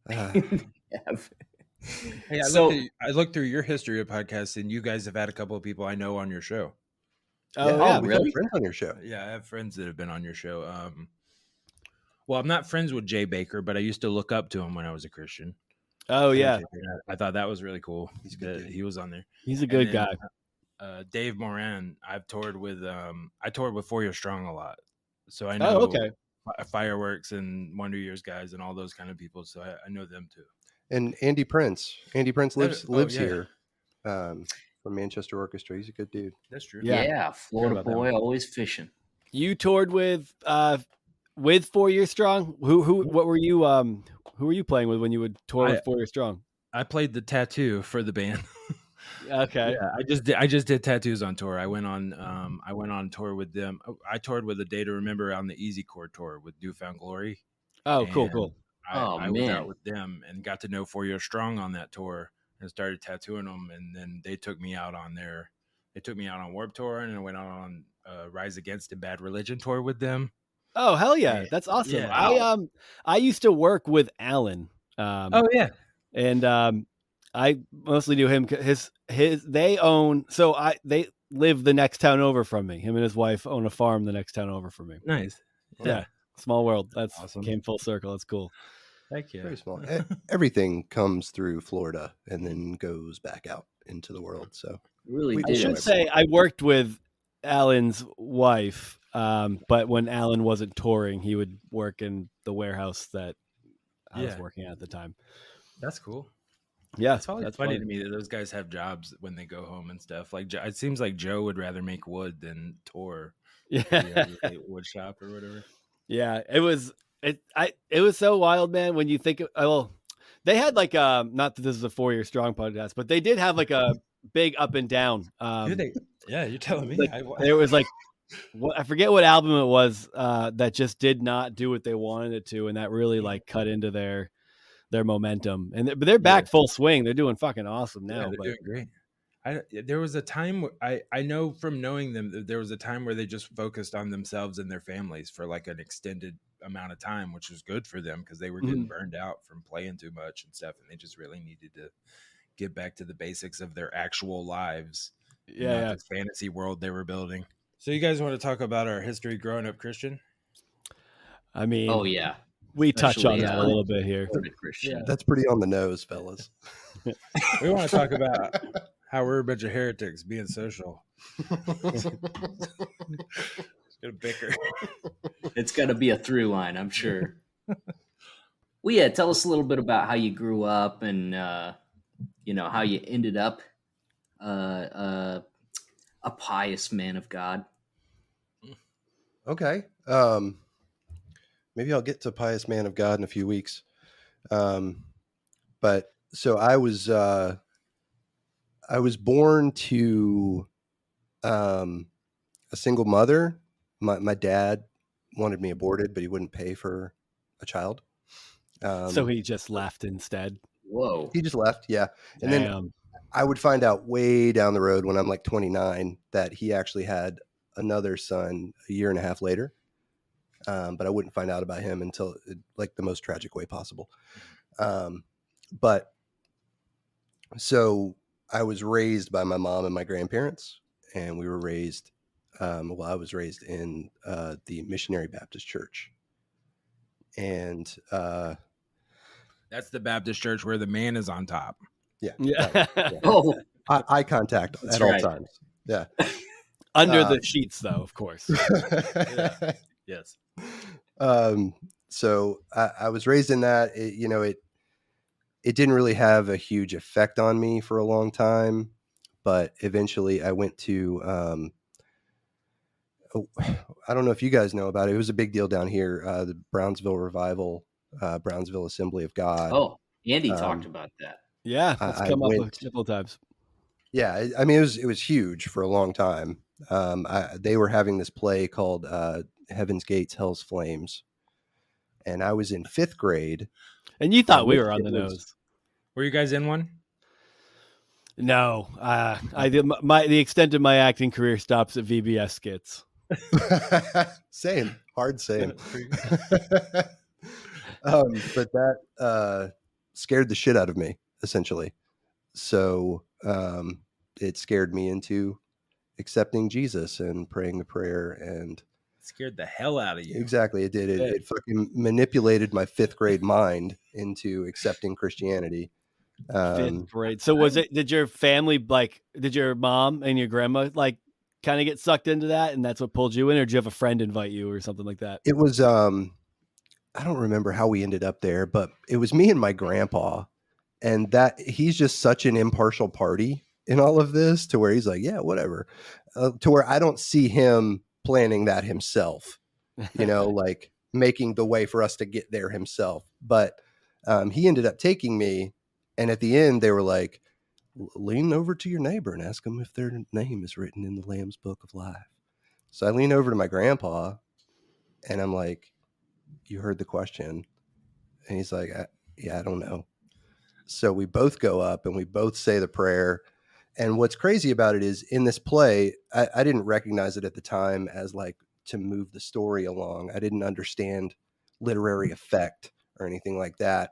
Hey, I looked through your history of podcasts, and you guys have had a couple of people I know on your show. Oh, really? Have friends on your show? Yeah, I have friends that have been on your show. Well, I'm not friends with Jay Baker, but I used to look up to him when I was a Christian. Oh, yeah. I thought that was really cool. He was on there. He's a good guy. Dave Moran, I've toured with. I toured with 4 Year Strong a lot, so I know Fireworks and Wonder Years guys and all those kind of people. So I know them too. And Andy Prince. Andy Prince lives here. From Manchester Orchestra. He's a good dude. That's true. Yeah, Florida boy, always fishing. You toured with 4 Year Strong. What were you who were you playing with when you would tour with 4 Year Strong? I played the tattoo for the band. Okay. Yeah, I just did tattoos on tour. I went on tour with them. I toured with A Day to Remember on the Easy Chord tour with Newfound Glory. Oh, cool. I was out with them and got to know 4 Year Strong on that tour. And started tattooing them, and then they took me out on Warped Tour, and I went out on Rise Against and Bad Religion tour with them. Oh, hell yeah. That's awesome. Yeah. I used to work with Alan. And I mostly knew him. They live the next town over from me. Him and his wife own a farm the next town over from me. Nice. Yeah. Small world. That's awesome. Came full circle. That's cool. Thank you. Very small. Everything comes through Florida and then goes back out into the world. So I should say I worked with Alan's wife, but when Alan wasn't touring, he would work in the warehouse that I was working at the time. That's cool. Yeah, it's always funny to me that those guys have jobs when they go home and stuff. Like it seems like Joe would rather make wood than tour. Yeah, he has a wood shop or whatever. Yeah, it was so wild, man. When you think well, they had like not that this is a 4-year strong podcast, but they did have like a big up and down. Yeah, you're telling me. Like, there was like I forget what album it was that just did not do what they wanted it to, and that really like cut into their momentum. But they're back full swing. They're doing fucking awesome now. Yeah, they're doing great. There was a time I know from knowing them that there was a time where they just focused on themselves and their families for like an extended amount of time, which was good for them because they were getting burned out from playing too much and stuff, and they just really needed to get back to the basics of their actual lives, not the fantasy world they were building. So you guys want to talk about our history growing up Christian? I mean, oh yeah, we touch on that a little bit here. Christian. That's pretty on the nose, fellas. We want to talk about how we're a bunch of heretics being social. It's gonna bicker. It's gonna be a through line, I'm sure. Well, yeah, tell us a little bit about how you grew up and how you ended up a pious man of God. Okay. Maybe I'll get to pious man of God in a few weeks. But so I was born to a single mother. My dad wanted me aborted, but he wouldn't pay for a child. So he just left instead. Whoa. He just left, yeah. And then I would find out way down the road when I'm like 29 that he actually had another son a year and a half later. But I wouldn't find out about him until like the most tragic way possible. But so I was raised by my mom and my grandparents, and we were raised, I was raised in the Missionary Baptist Church. And that's the Baptist church where the man is on top. Yeah. Oh, eye contact at all times. Yeah. Under the sheets, though, of course. Yeah. Yes. So I was raised in that. It didn't really have a huge effect on me for a long time, but eventually I went to, I don't know if you guys know about it. It was a big deal down here, the Brownsville Revival, Brownsville Assembly of God. Oh, Andy talked about that. Yeah, it's come up a couple of times. Yeah, I mean, it was huge for a long time. They were having this play called Heaven's Gates, Hell's Flames, and I was in 5th grade. And you thought we were on the nose. Were you guys in one? No, I did. The extent of my acting career stops at VBS skits. Same. But that scared the shit out of me, essentially. So it scared me into accepting Jesus and praying the prayer, and scared the hell out of you. Exactly, it did. It fucking manipulated my 5th grade mind into accepting Christianity. 5th grade. So did your family, did your mom and your grandma kind of get sucked into that, and that's what pulled you in, or did you have a friend invite you or something like that? It was I don't remember how we ended up there, but it was me and my grandpa, and that he's just such an impartial party in all of this, to where he's like, yeah, whatever, to where I don't see him planning that himself, like making the way for us to get there himself. But he ended up taking me, and at the end they were like, lean over to your neighbor and ask them if their name is written in the Lamb's Book of Life. So I lean over to my grandpa and I'm like, you heard the question? And he's like, yeah, I don't know. So we both go up and we both say the prayer. And what's crazy about it is, in this play, I didn't recognize it at the time as like to move the story along. I didn't understand literary effect or anything like that.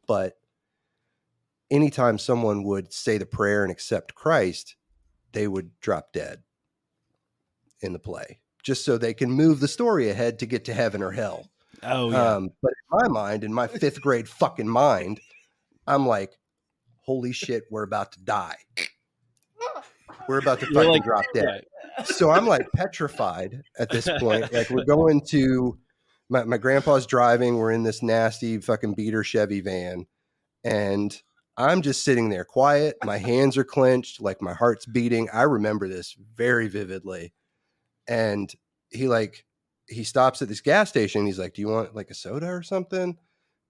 But anytime someone would say the prayer and accept Christ, they would drop dead in the play, just so they can move the story ahead to get to heaven or hell. Oh, yeah. But in my mind, in my 5th grade fucking mind, I'm like, holy shit, we're about to die. We're about to fucking drop dead. Right. So I'm like petrified at this point. Like, we're going to my grandpa's driving. We're in this nasty fucking beater Chevy van, and I'm just sitting there quiet. My hands are clenched, like my heart's beating. I remember this very vividly. And he stops at this gas station. He's like, "Do you want like a soda or something?"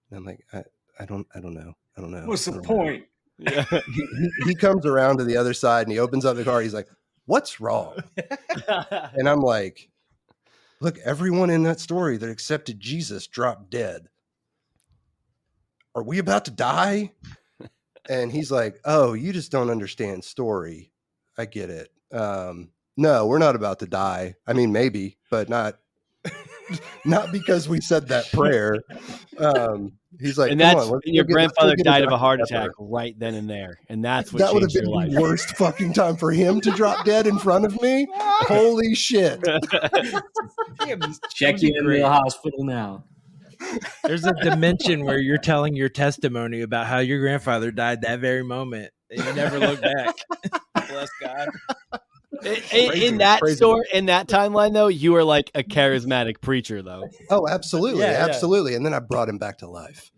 And I'm like, I don't know. I don't know. What's the point? Yeah. He comes around to the other side and he opens up the car. He's like, "What's wrong?" And I'm like, "Look, everyone in that story that accepted Jesus dropped dead. Are we about to die?" And he's like, "Oh, you just don't understand story. I get it. No, we're not about to die. I mean, maybe, but not because we said that prayer." He's like, And "Come that's on, your let's go grandfather get a died of a Dr. heart Pepper." attack right then and there, and that's what That would have changed been your the life. worst fucking time for him to drop dead in front of me. Holy shit. Check you into the hospital now. There's a dimension where you're telling your testimony about how your grandfather died that very moment, and you never look back. Bless God. In that story, in that timeline, though, you were like a charismatic preacher, though. Oh, absolutely, Yeah, yeah. absolutely. And then I brought him back to life.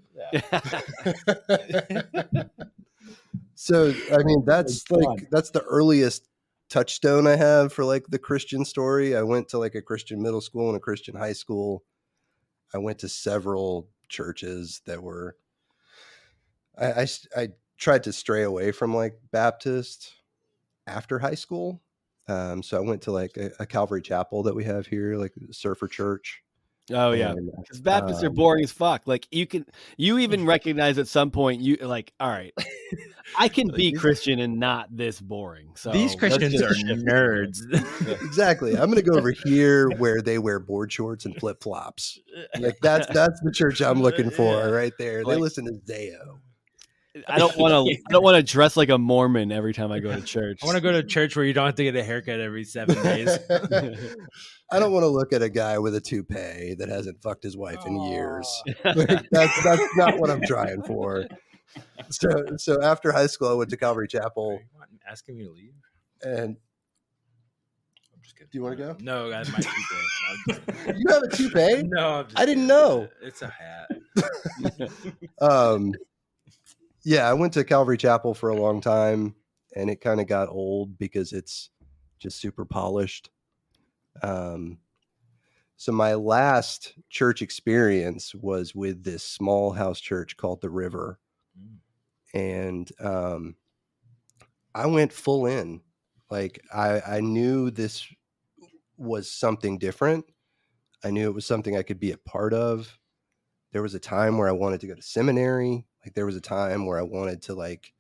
So, I mean, that's the earliest touchstone I have for like the Christian story. I went to like a Christian middle school and a Christian high school. I went to several churches that were. I tried to stray away from like Baptist after high school. So I went to like a Calvary Chapel that we have here, like Surfer Church. Oh yeah, because Baptists are boring as fuck. Like you even recognize at some point you like, all right, I can be Christian and not this boring. So these Christians are nerds. Exactly. I'm gonna go over here where they wear board shorts and flip flops. Like that's the church I'm looking for right there. They listen to Zayo. I don't want to dress like a Mormon every time I go to church. I want to go to church where you don't have to get a haircut every 7 days. I don't want to look at a guy with a toupee that hasn't fucked his wife in years. Like, that's not what I'm trying for. So after high school, I went to Calvary Chapel. Asking me to leave? And I'm just kidding. Do you want to go? No, I might be. You have a toupee? No, I didn't know. It's a hat. Yeah, I went to Calvary Chapel for a long time, and it kind of got old because it's just super polished. So my last church experience was with this small house church called The River. And I went full in. Like I knew this was something different. I knew it was something I could be a part of. There was a time where I wanted to go to seminary. Like there was a time where I wanted to like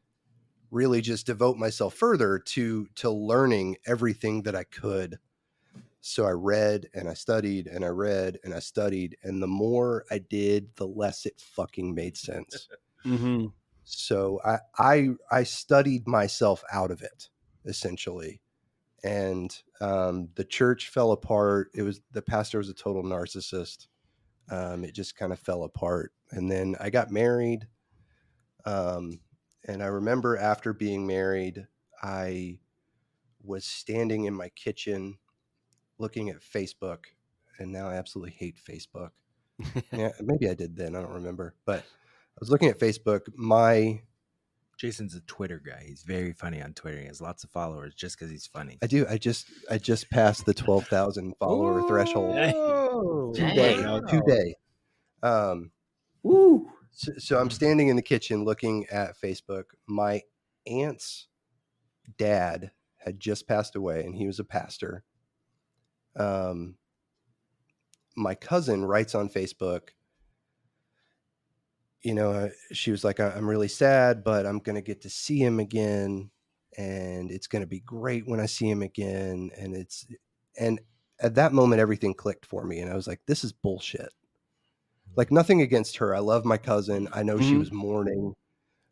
really just devote myself further to learning everything that I could. So I read and I studied and I read and I studied. And the more I did, the less it fucking made sense. Mm-hmm. So I studied myself out of it, essentially. And the church fell apart. The pastor was a total narcissist. It just kind of fell apart. And then I got married. And I remember after being married, I was standing in my kitchen looking at Facebook, and now I absolutely hate Facebook. Yeah, maybe I did then. I don't remember. But I was looking at Facebook. Jason's a Twitter guy. He's very funny on Twitter. He has lots of followers just because he's funny. I do. I just passed the 12,000 follower threshold today. Woo. So I'm standing in the kitchen looking at Facebook. My aunt's dad had just passed away, and he was a pastor. My cousin writes on Facebook, she was like, "I'm really sad, but I'm going to get to see him again. And it's going to be great when I see him again." And at that moment, everything clicked for me. And I was like, this is bullshit. Like nothing against her. I love my cousin. I know she was mourning,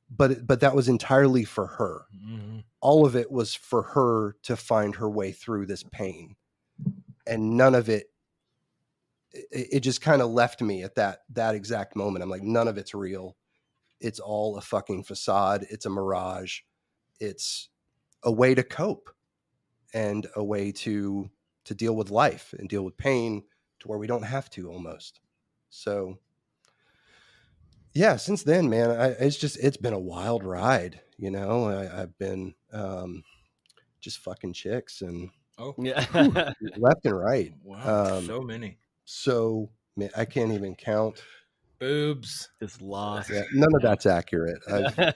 but that was entirely for her. Mm-hmm. All of it was for her to find her way through this pain. And none of it just kind of left me at that exact moment. I'm like, none of it's real. It's all a fucking facade. It's a mirage. It's a way to cope and a way to deal with life and deal with pain to where we don't have to almost. So yeah, since then, man, it's been a wild ride. You know, I've been just fucking chicks and Yeah. left and right. Wow, so many. So man, I can't even count. Boobs. Just lost. Yeah, none of that's accurate. Yeah.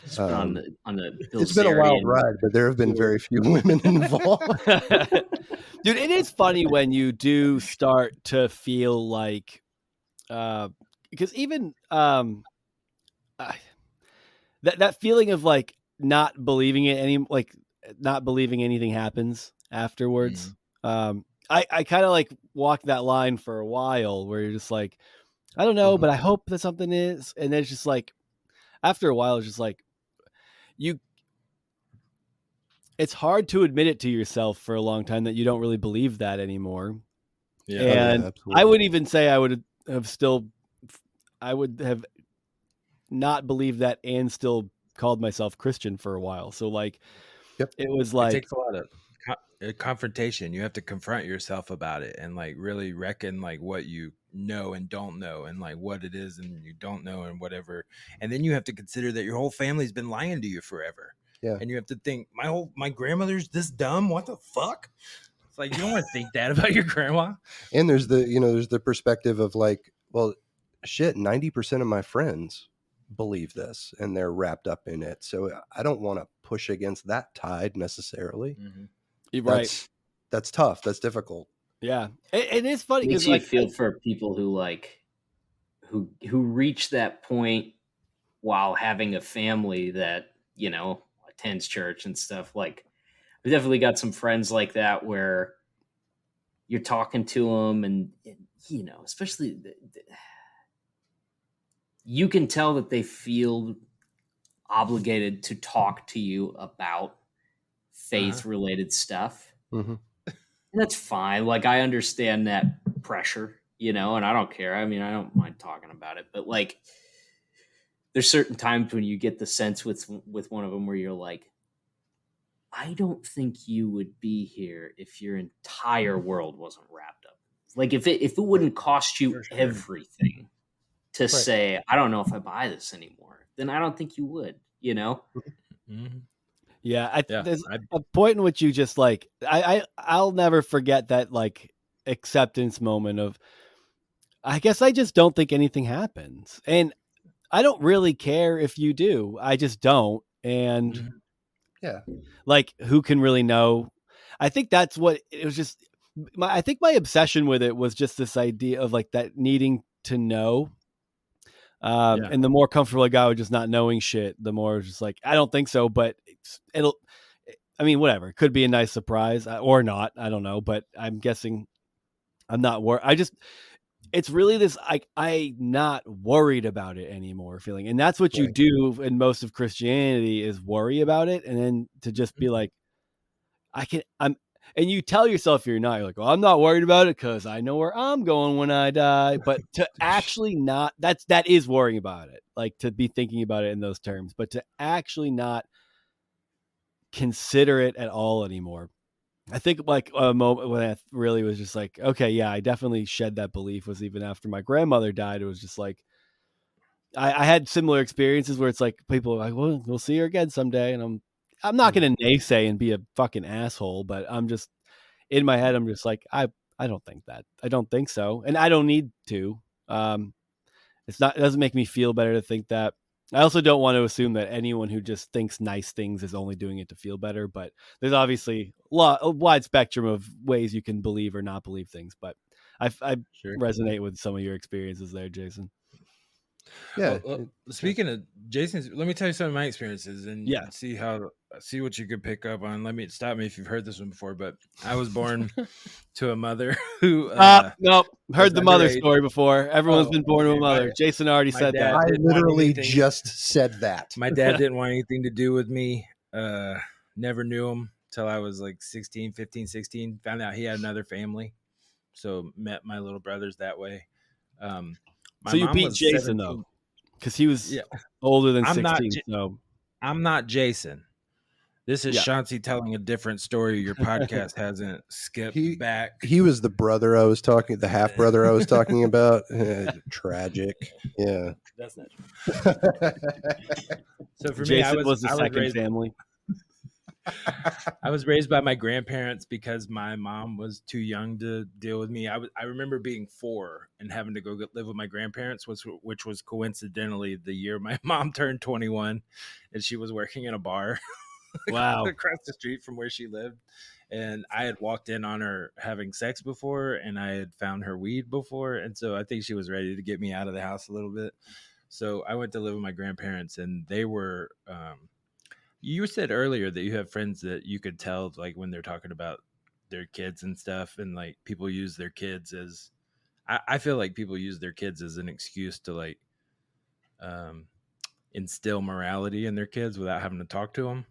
It's been on the It's been a wild Bilzerian ride, but there have been tour. very few women involved. Dude, it is funny when you do start to feel like, because even that feeling of like not believing not believing anything happens afterwards. I kind of like walk that line for a while where you're just like, I don't know, but I hope that something is, and then it's just like after a while, it's just like it's hard to admit it to yourself for a long time that you don't really believe that anymore. Yeah. And I would even say I would have not believed that and still called myself Christian for a while. So like, it was like, it takes a lot of confrontation. You have to confront yourself about it and like really reckon like what you know and don't know and like what it is and you don't know and whatever. And then you have to consider that your whole family's been lying to you forever. Yeah. And you have to think, my grandmother's this dumb. What the fuck? It's like, you don't want to think that about your grandma. And there's the perspective of like, well, shit, 90% of my friends believe this and they're wrapped up in it. So I don't want to push against that tide necessarily. Right. That's tough. That's difficult. Yeah. It is funny Makes because you like, feel for people who like who reach that point while having a family that, you know, attends church and stuff. Like, we definitely got some friends like that where you're talking to them and you know, especially you can tell that they feel obligated to talk to you about faith related stuff. And that's fine. Like, I understand that pressure, you know, and I don't care. I mean, I don't mind talking about it, but like, there's certain times when you get the sense with one of them where you're like, I don't think you would be here if your entire world wasn't wrapped up. Like, if it wouldn't cost you everything to say, I don't know if I buy this anymore, then I don't think you would, you know? Yeah, there's a point in which you just like, I'll never forget that like acceptance moment of, I guess I just don't think anything happens. And I don't really care if you do. I just don't. And yeah, like, who can really know? I think that's what it was. Just I think my obsession with it was just this idea of like that needing to know. And the more comfortable I got with just not knowing shit, the more just like, I don't think so, but I mean, whatever. It could be a nice surprise or not. I don't know, but I'm guessing I'm not worried. It's really this, I'm not worried about it anymore feeling. And that's what you do in most of Christianity is worry about it. And then to just be like, and you tell yourself you're not, you're like, well, I'm not worried about it because I know where I'm going when I die. But to actually not, that is worrying about it. Like, to be thinking about it in those terms, but to actually not consider it at all anymore. I think like a moment when I really was just like, okay, yeah, I definitely shed that belief was even after my grandmother died. It was just like, I had similar experiences where it's like people are like, well, we'll see her again someday. And I'm not going to naysay and be a fucking asshole, but I'm just in my head. I'm just like, I don't think that. I don't think so. And I don't need to. It doesn't make me feel better to think that. I also don't want to assume that anyone who just thinks nice things is only doing it to feel better, but there's obviously a wide spectrum of ways you can believe or not believe things. But I resonate with some of your experiences there, Jason. Yeah. Well, speaking of Jason's, let me tell you some of my experiences and see what you could pick up on. Stop me if you've heard this one before, but I was born to a mother who nope, heard the mother story before. Everyone's been born to a mother. Jason already said that. I literally just said that. My dad didn't want anything to do with me. Never knew him till I was like 15, 16. Found out he had another family. So met my little brothers that way. So you beat Jason 17. Though, because he was older than 16. So I'm not Jason. This is Chauncey telling a different story. Your podcast hasn't skipped back. He was the brother I was talking, the half brother I was talking about. Tragic. Yeah. That's not true. So for Jason me, was the second family. I was raised by my grandparents because my mom was too young to deal with me. I remember being 4 and having to go live with my grandparents, which was coincidentally the year my mom turned 21, and she was working in a bar. Wow. Across the street from where she lived. And I had walked in on her having sex before, and I had found her weed before. And so I think she was ready to get me out of the house a little bit. So I went to live with my grandparents, and they were, you said earlier that you have friends that you could tell, like when they're talking about their kids and stuff, and like people use their kids as, I feel like people use their kids as an excuse to like instill morality in their kids without having to talk to them.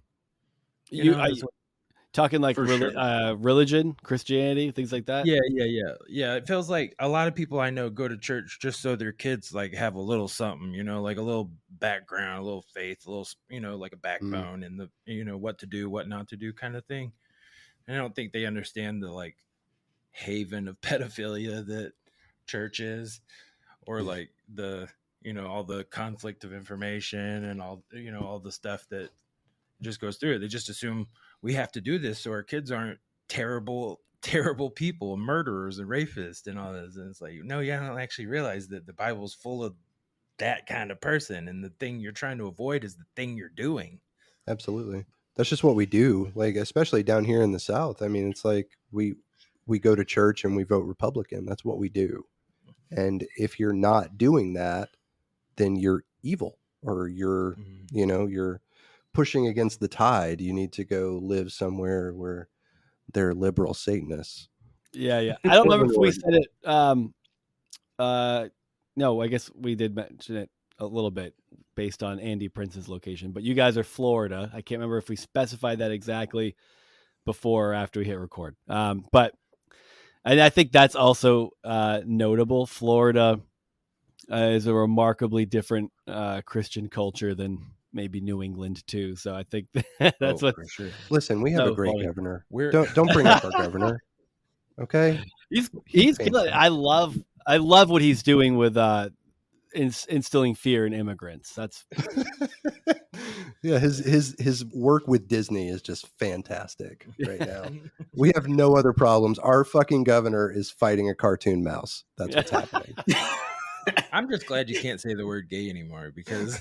Talking like religion, Christianity, things like that. Yeah. It feels like a lot of people I know go to church just so their kids like have a little something, like a little background, a little faith, a little, like a backbone and the, what to do, what not to do kind of thing. And I don't think they understand the like haven of pedophilia that church is, or like the, all the conflict of information and all, all the stuff that just goes through it. They just assume we have to do this so our kids aren't terrible people, murderers and rapists and all this. And it's like, no, you don't actually realize that the Bible's full of that kind of person, and the thing you're trying to avoid is the thing you're doing. Absolutely. That's just what we do. Like, especially down here in the South. I mean, it's like we go to church and we vote Republican. That's what we do. And if you're not doing that, then you're evil, or you're, you're pushing against the tide. You need to go live somewhere where they're liberal Satanists. Yeah. I don't remember if we said it. No, I guess we did mention it a little bit based on Andy Prince's location, but you guys are Florida. I can't remember if we specified that exactly before or after we hit record. And I think that's also notable. Florida is a remarkably different Christian culture than maybe New England too. So I think that's what. For sure. Listen, we have a great governor. Don't bring up our governor. Okay, he's good. I love what he's doing with instilling fear in immigrants. That's yeah. His work with Disney is just fantastic right now. We have no other problems. Our fucking governor is fighting a cartoon mouse. That's what's happening. I'm just glad you can't say the word gay anymore, because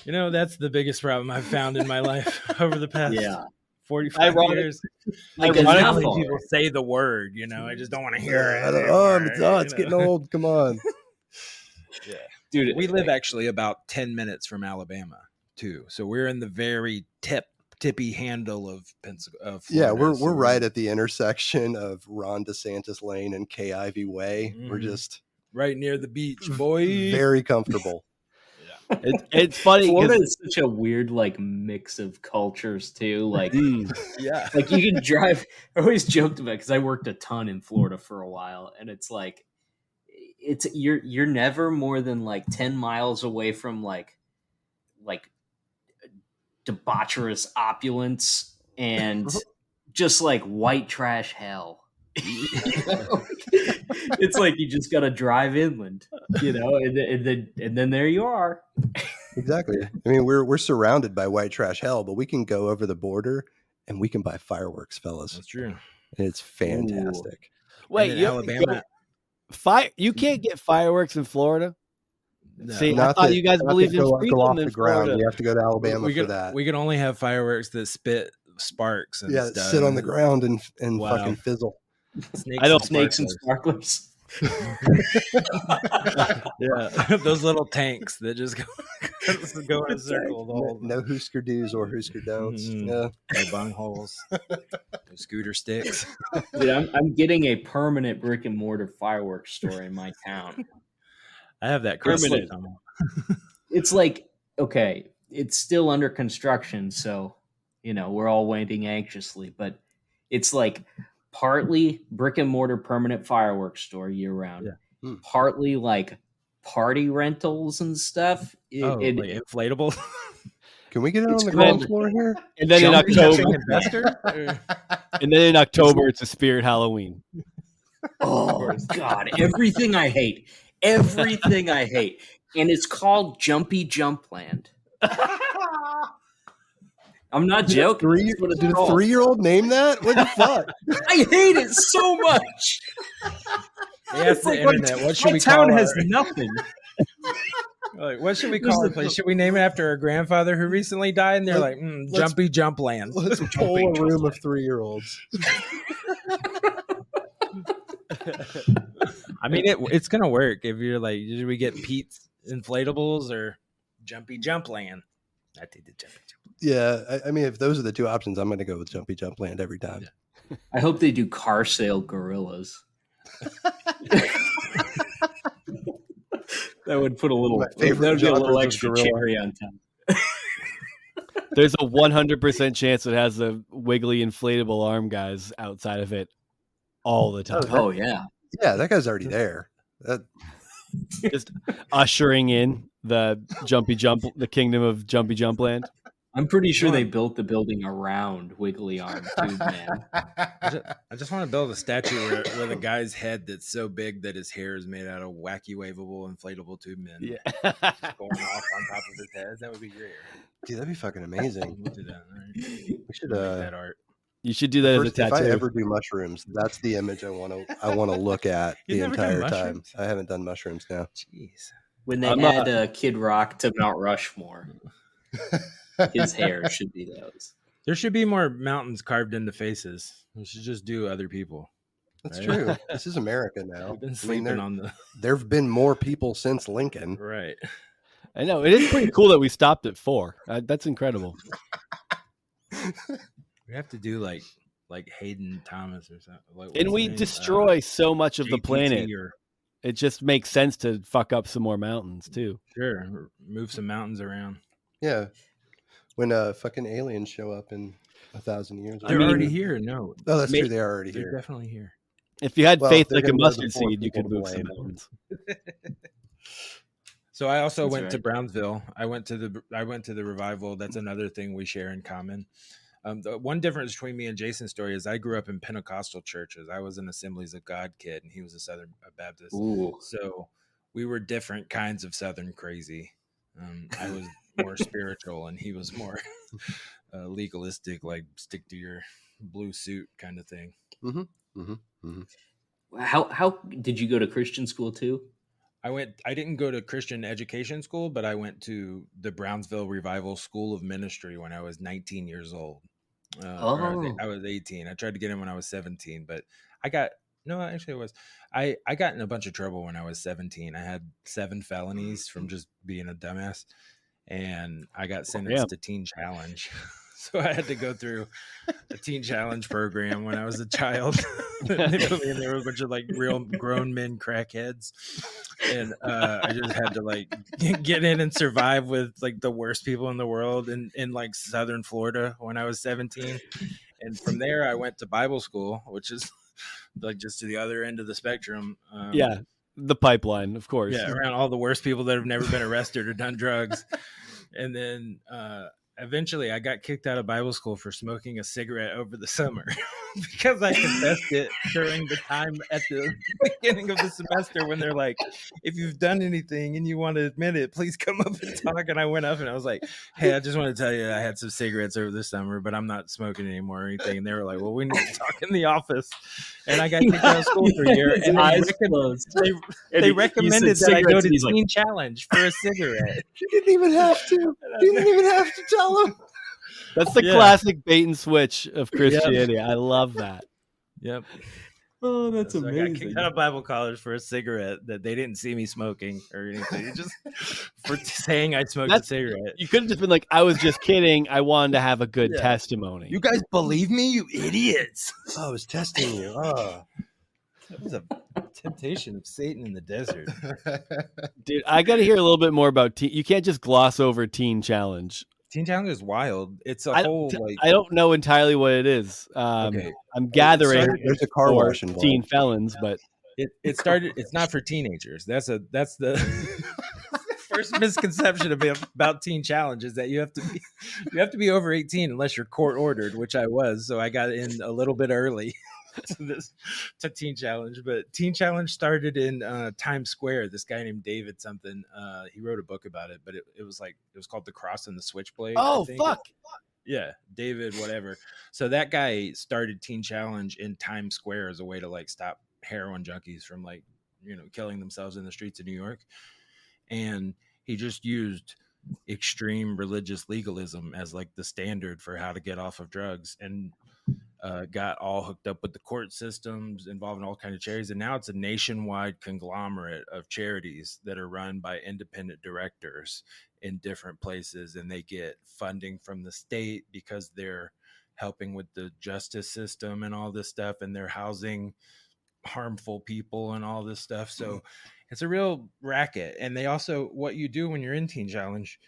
that's the biggest problem I've found in my life over the past 45 years. Like, people say the word, I just don't want to hear it. It's getting old. Come on. Yeah. Dude, we live actually about 10 minutes from Alabama too. So we're in the very tippy handle of Florida. Yeah, we're right at the intersection of Ron DeSantis Lane and Kay Ivey Way. We're just right near the beach, boy. Very comfortable. It's funny. Florida is such a weird like mix of cultures too. Like, like you can drive. I always joked about it because I worked a ton in Florida for a while, and it's like, you're never more than like 10 miles away from like debaucherous opulence and just like white trash hell. It's like you just gotta drive inland, and then there you are. Exactly. I mean, we're surrounded by white trash hell, but we can go over the border and we can buy fireworks, fellas. That's true. And it's fantastic. Ooh. Wait, Alabama, you can't get fireworks in Florida? No. See, I thought you guys believed in freedom off in the ground. Florida. We have to go to Alabama for that. We can only have fireworks that spit sparks and stuff. Sit on the ground and fucking fizzle. Snakes and sparklers. Yeah, those little tanks that just go in a circle. No Husker do's or Husker don'ts. Yeah, no bung holes, no scooter sticks. Dude, I'm getting a permanent brick and mortar fireworks store in my town. I have that permanent. It's like, okay, it's still under construction, so we're all waiting anxiously, but it's like partly brick and mortar permanent fireworks store year round, partly like party rentals and stuff. Like inflatable. Can we get it It's on the called- ground floor here? And then in October, Investor? it's a Spirit Halloween. Oh God! Everything I hate. Everything I hate. And it's called Jumpy Jump Land. I'm not joking. That's what it's Did a called. 3-year-old name that? What the fuck? I hate it so much. It's the internet. What should my we town call has our, nothing. like, what should we call our place? Should we name it after our grandfather who recently died? And they're like, Jumpy Jump Land. Let's pull a room of 3-year-olds. I mean, it's gonna work if you're like, should we get Pete's Inflatables or Jumpy Jump Land? I think the Jumpy Jump. Yeah, I mean, if those are the two options, I'm going to go with Jumpy Jump Land every time. I hope they do car sale gorillas. That would put a little. That would be a little extra gorilla. cherry on top. There's a 100% chance it has the wiggly inflatable arm guys outside of it all the time. Oh yeah. Yeah, that guy's already there. Just ushering in the the kingdom of Jumpy Jump Land. I'm pretty sure they built the building around Wiggly Arm Tube Man. I just want to build a statue where the guy's head that's so big that his hair is made out of wacky, waveable, inflatable tube men. Yeah. Going off on top of his head. That would be great. Dude, that'd be fucking amazing. We'll do that. All right. We should that art. You should do that as a if tattoo. I ever do mushrooms, that's the image I want to look at the You've never done entire time. mushrooms? I haven't done mushrooms now. Jeez. When they add Kid Rock to Mount Rushmore, his hair should be those. There should be more mountains carved into faces. We should just do other people. That's right? true. This is America now. We've been sleeping on there have been more people since Lincoln. Right. I know. It is pretty cool that we stopped at 4. That's incredible. We have to do like Hayden Thomas or something. Like, And we destroy so much of the JPT planet. or- It just makes sense to fuck up some more mountains too. Sure. Move some mountains around. Yeah. When fucking aliens show up in 1,000 years. They're already here. No. Oh, that's true. They are already They're here. definitely here. If you had Well, faith they're like a gonna know the mustard poor seed, you people could to move some blame. mountains. So I also That's went right. to Brownsville. I went to the revival. That's another thing we share in common. The one difference between me and Jason's story is I grew up in Pentecostal churches. I was an Assemblies of God kid, and he was a Southern Baptist. Ooh. So we were different kinds of Southern crazy. I was more spiritual, and he was more legalistic, like stick to your blue suit kind of thing. How did you go to Christian school too? I didn't go to Christian education school, but I went to the Brownsville Revival School of Ministry when I was 19 years old. I was 18. I tried to get in when I was 17, but I got in a bunch of trouble when I was 17. I had 7 felonies from just being a dumbass, and I got sentenced to Teen Challenge. So I had to go through a Teen Challenge program when I was a child. They put me in there with a bunch of like real grown men crackheads. And I just had to like get in and survive with like the worst people in the world in like Southern Florida when I was 17. And from there I went to Bible school, which is like just to the other end of the spectrum. The pipeline, of course. Yeah, around all the worst people that have never been arrested or done drugs. And then eventually I got kicked out of Bible school for smoking a cigarette over the summer because I confessed it during the time at the beginning of the semester when they're like, if you've done anything and you want to admit it, please come up and talk. And I went up and I was like, hey, I just want to tell you I had some cigarettes over the summer, but I'm not smoking anymore or anything. And they were like, well, we need to talk in the office. And I got kicked out of school for a year. And they recommended that I go to Teen Challenge for a cigarette. You didn't even have to. You didn't even have to tell them. That's the classic bait and switch of Christianity. I love that. Yep. Oh, that's amazing. I got kicked out of Bible college for a cigarette that they didn't see me smoking or anything. Just for saying I smoked a cigarette. You could have just been like, I was just kidding. I wanted to have a good testimony. You guys believe me, you idiots. Oh, I was testing you. Oh. That was a temptation of Satan in the desert. Dude, I got to hear a little bit more about you can't just gloss over Teen Challenge. Teen Challenge is wild. It's a whole like I don't know entirely what it is. Okay. I'm gathering there's a car for wash involved. teen felons, but it started. It's not for teenagers. That's the first misconception about Teen Challenge is that you have to be over 18 unless you're court ordered, which I was. So I got in a little bit early to Teen Challenge. But Teen Challenge started in Times Square. This guy named David something. He wrote a book about it, but it was called The Cross and the Switchblade. Oh, I think. fuck. Yeah, David, whatever. So that guy started Teen Challenge in Times Square as a way to like stop heroin junkies from like, killing themselves in the streets of New York. And he just used extreme religious legalism as like the standard for how to get off of drugs, and got all hooked up with the court systems, involving all kinds of charities. And now it's a nationwide conglomerate of charities that are run by independent directors in different places, and they get funding from the state because they're helping with the justice system and all this stuff, and they're housing harmful people and all this stuff. So it's a real racket. And they also, what you do when you're in Teen Challenge,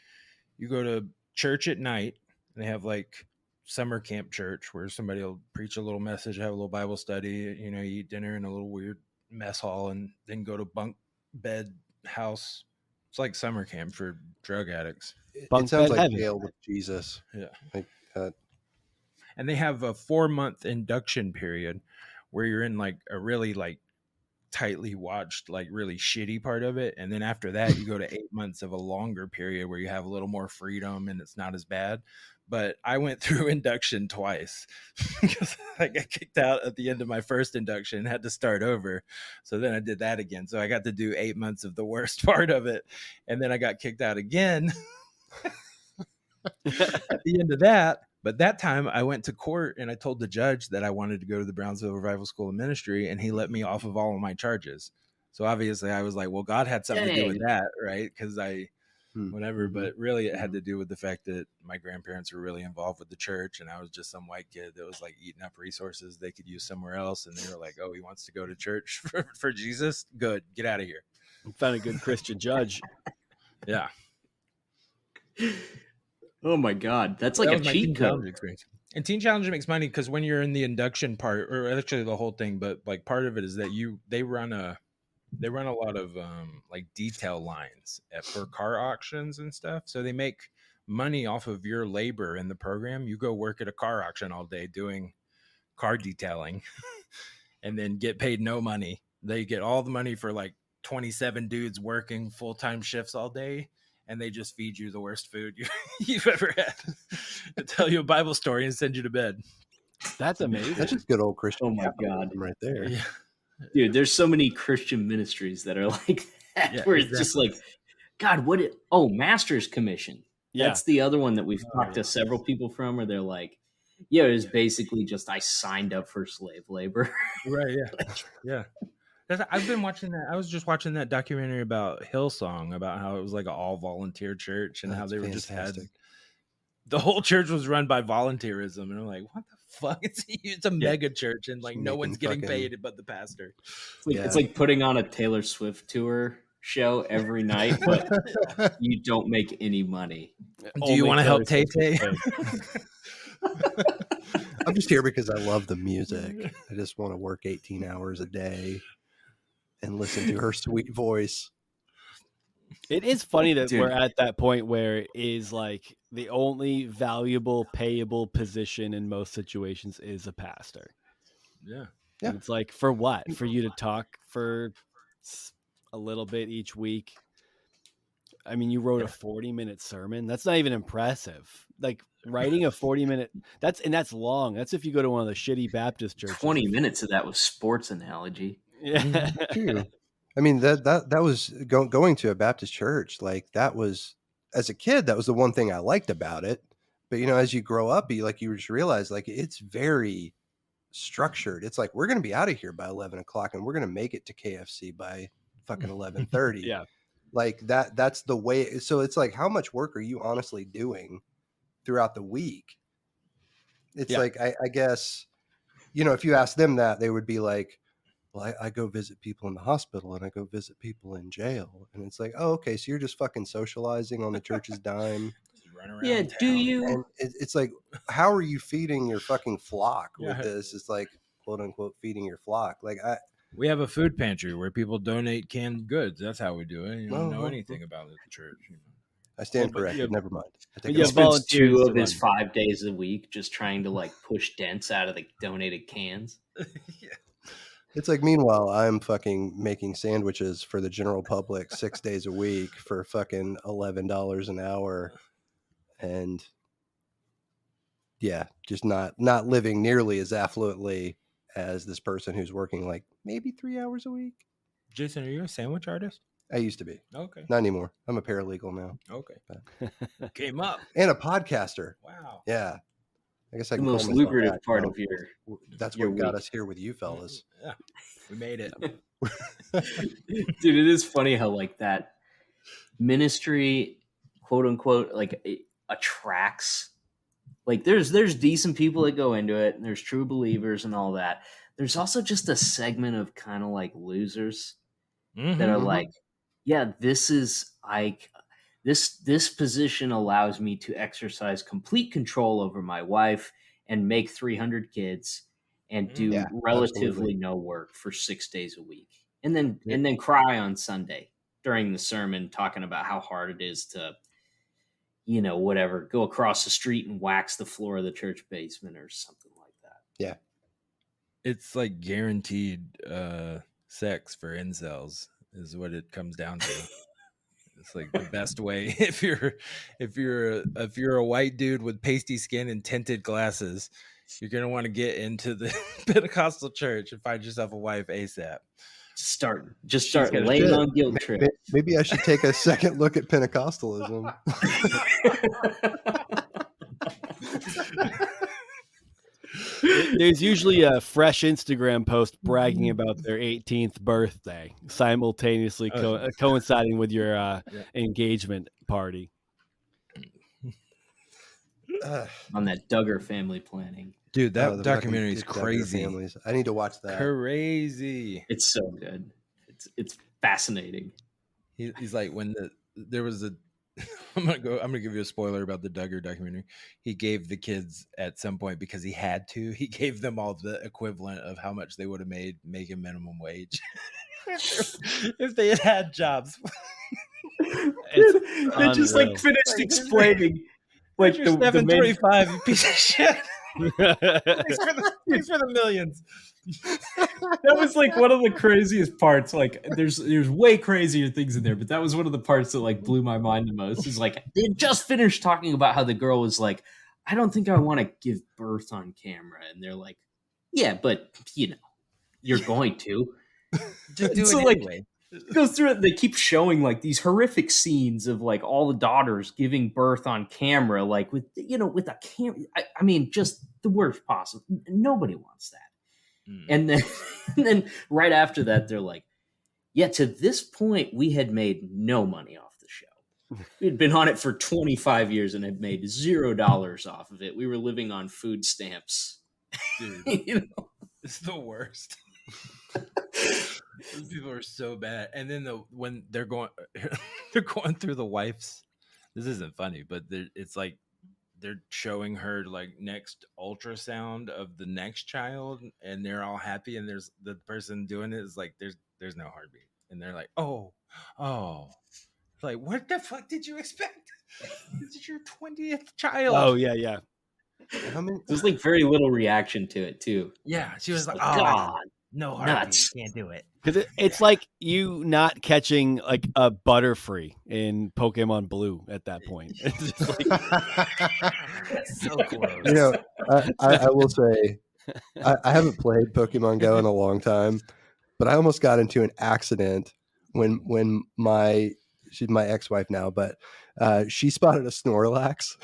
you go to church at night, and they have like summer camp church where somebody will preach a little message, have a little Bible study, you eat dinner in a little weird mess hall, and then go to bunk bed house. It's like summer camp for drug addicts. It sounds like jail with Jesus. Yeah. Like that. And they have a 4-month induction period where you're in like a really like tightly watched, like really shitty part of it. And then after that, you go to 8 months of a longer period where you have a little more freedom and it's not as bad. But I went through induction twice because I got kicked out at the end of my first induction and had to start over. So then I did that again. So I got to do 8 months of the worst part of it. And then I got kicked out again at the end of that. But that time I went to court and I told the judge that I wanted to go to the Brownsville Revival School of Ministry, and he let me off of all of my charges. So obviously I was like, well, God had something to do with that, right? Because whatever. But really it had to do with the fact that my grandparents were really involved with the church, and I was just some white kid that was like eating up resources they could use somewhere else. And they were like, oh, he wants to go to church for Jesus? Good. Get out of here. You found a good Christian judge. Yeah. Oh my God. That's like a cheat code experience. And Teen Challenge makes money because when you're in the induction part, or actually the whole thing, but like part of it is that they run a lot of like detail lines for car auctions and stuff. So they make money off of your labor in the program. You go work at a car auction all day doing car detailing and then get paid no money. They get all the money for like 27 dudes working full-time shifts all day, and they just feed you the worst food you've ever had to tell you a Bible story and send you to bed. That's amazing. That's just good old Christian. Oh my God. Right there. Yeah. Dude, there's so many Christian ministries that are like that, where it's just like, God, Master's Commission. Yeah. That's the other one that we've talked to several people from, where they're like, yeah, it was basically just I signed up for slave labor. Right, yeah. Yeah. I've been watching that. I was just watching that documentary about Hillsong, about how it was like an all volunteer church, and how they were fantastic. Just had the whole church was run by volunteerism. And I'm like, what the fuck? It's a mega church, and like no one's getting paid but the pastor. It's like putting on a Taylor Swift tour show every night, but you don't make any money. Do you want to help Tay-Tay? I'm just here because I love the music. I just want to work 18 hours a day and listen to her sweet voice. It is funny that we're at that point where it is like the only valuable, payable position in most situations is a pastor. Yeah. And it's like, for what? For you to talk for a little bit each week? I mean, you wrote a 40-minute sermon. That's not even impressive. Like writing a 40-minute, that's long. That's if you go to one of the shitty Baptist churches. 20 minutes of that was sports analogy. Yeah. True. I mean, that was going to a Baptist church. Like that was, as a kid, that was the one thing I liked about it. But as you grow up, you just realize like it's very structured. It's like, we're going to be out of here by 11 o'clock and we're going to make it to KFC by fucking 11:30. Yeah. Like that's the way. So it's like, how much work are you honestly doing throughout the week? It's like, I guess, if you ask them that, they would be like, well, I go visit people in the hospital and I go visit people in jail. And it's like, oh, okay. So you're just fucking socializing on the church's dime. Yeah. Do you? And it's like, how are you feeding your fucking flock with this? It's like, quote unquote, feeding your flock. Like We have a food pantry where people donate canned goods. That's how we do it. You don't know anything about the church. I stand corrected. Never mind. You spends 2 of his 5 days a week just trying to like push dents out of the donated cans. Yeah. It's like, meanwhile, I'm fucking making sandwiches for the general public 6 days a week for fucking $11 an hour. And yeah, just not living nearly as affluently as this person who's working like maybe 3 hours a week. Jason, are you a sandwich artist? I used to be. Okay. Not anymore. I'm a paralegal now. Okay. Came up. And a podcaster. Wow. Yeah. I guess I the can most lucrative part of your. That's what got us here with you fellas. Yeah, we made it. Dude, it is funny how like that ministry, quote unquote, like it attracts. Like there's decent people that go into it, and there's true believers and all that. There's also just a segment of kind of like losers that are like, yeah, this is like. This position allows me to exercise complete control over my wife and make 300 kids and do relatively no work for 6 days a week. And then cry on Sunday during the sermon talking about how hard it is to, whatever, go across the street and wax the floor of the church basement or something like that. Yeah. It's like guaranteed sex for incels is what it comes down to. It's like the best way if you're a white dude with pasty skin and tinted glasses, you're gonna want to get into the Pentecostal church and find yourself a wife ASAP. Just start laying on guilt trips. Maybe I should take a second look at Pentecostalism. There's usually a fresh Instagram post bragging about their 18th birthday, simultaneously coinciding with your engagement party. On that Duggar family planning. Dude, that documentary is crazy. I need to watch that. Crazy. It's so good. It's fascinating. He's like, when there was a I'm gonna give you a spoiler about the Duggar documentary. He gave the kids at some point, because he had to, he gave them all the equivalent of how much they would have made making minimum wage if they had jobs. They just like finished explaining like the 725, you piece of shit. Thanks for the millions. That was like one of the craziest parts. Like there's way crazier things in there, but that was one of the parts that like blew my mind the most. Is like they just finished talking about how the girl was like, I don't think I want to give birth on camera, and they're like, yeah, but you're going to just do so it anyway. Goes through it. They keep showing like these horrific scenes of like all the daughters giving birth on camera, like with a camera. I mean, just the worst possible. Nobody wants that. And then right after that, they're like, yeah, to this point, we had made no money off the show. We'd been on it for 25 years and had made $0 off of it. We were living on food stamps. Dude, it's the worst. Those people are so bad. And then when they're going through the wife's, this isn't funny, but it's like they're showing her like next ultrasound of the next child, and they're all happy, and there's the person doing it is like there's no heartbeat, and they're like, oh, it's like, what the fuck did you expect? This is your 20th child. Oh yeah. There's like very little reaction to it too. Yeah, she was like, oh God. No heartbeat, can't do it. Because it's like you not catching like a Butterfree in Pokemon Blue at that point. It's just like... That's so close. I will say, I haven't played Pokemon Go in a long time, but I almost got into an accident when she's my ex-wife now, but she spotted a Snorlax.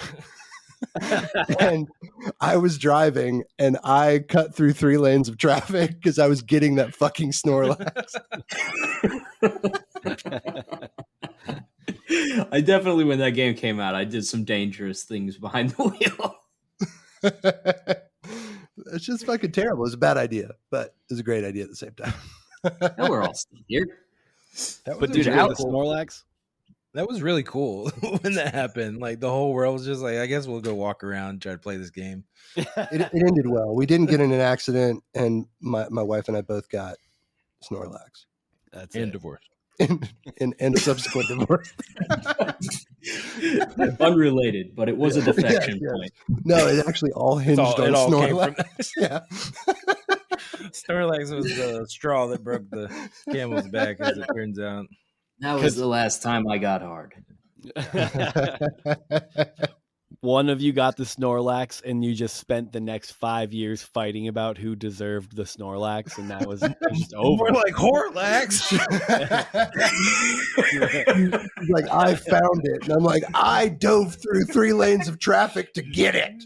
And I was driving and I cut through 3 lanes of traffic because I was getting that fucking Snorlax. I definitely, when that game came out, I did some dangerous things behind the wheel. It's just fucking terrible. It was a bad idea, but it was a great idea at the same time. Now we're all still here. But dude, how Snorlax? That was really cool when that happened. Like the whole world was just like, I guess we'll go walk around and try to play this game. It ended well. We didn't get in an accident, and my wife and I both got Snorlax. That's and it. divorce. And subsequent divorce. Unrelated, but it was a defection Yes. point. No, it actually all hinged on it all came from Snorlax. Yeah. Snorlax was the straw that broke the camel's back, as it turns out. That was the last time I got hard. One of you got the Snorlax, and you just spent the next 5 years fighting about who deserved the Snorlax, and that was just over. More like Horlax. Like, I found it, and I'm like, I dove through 3 lanes of traffic to get it.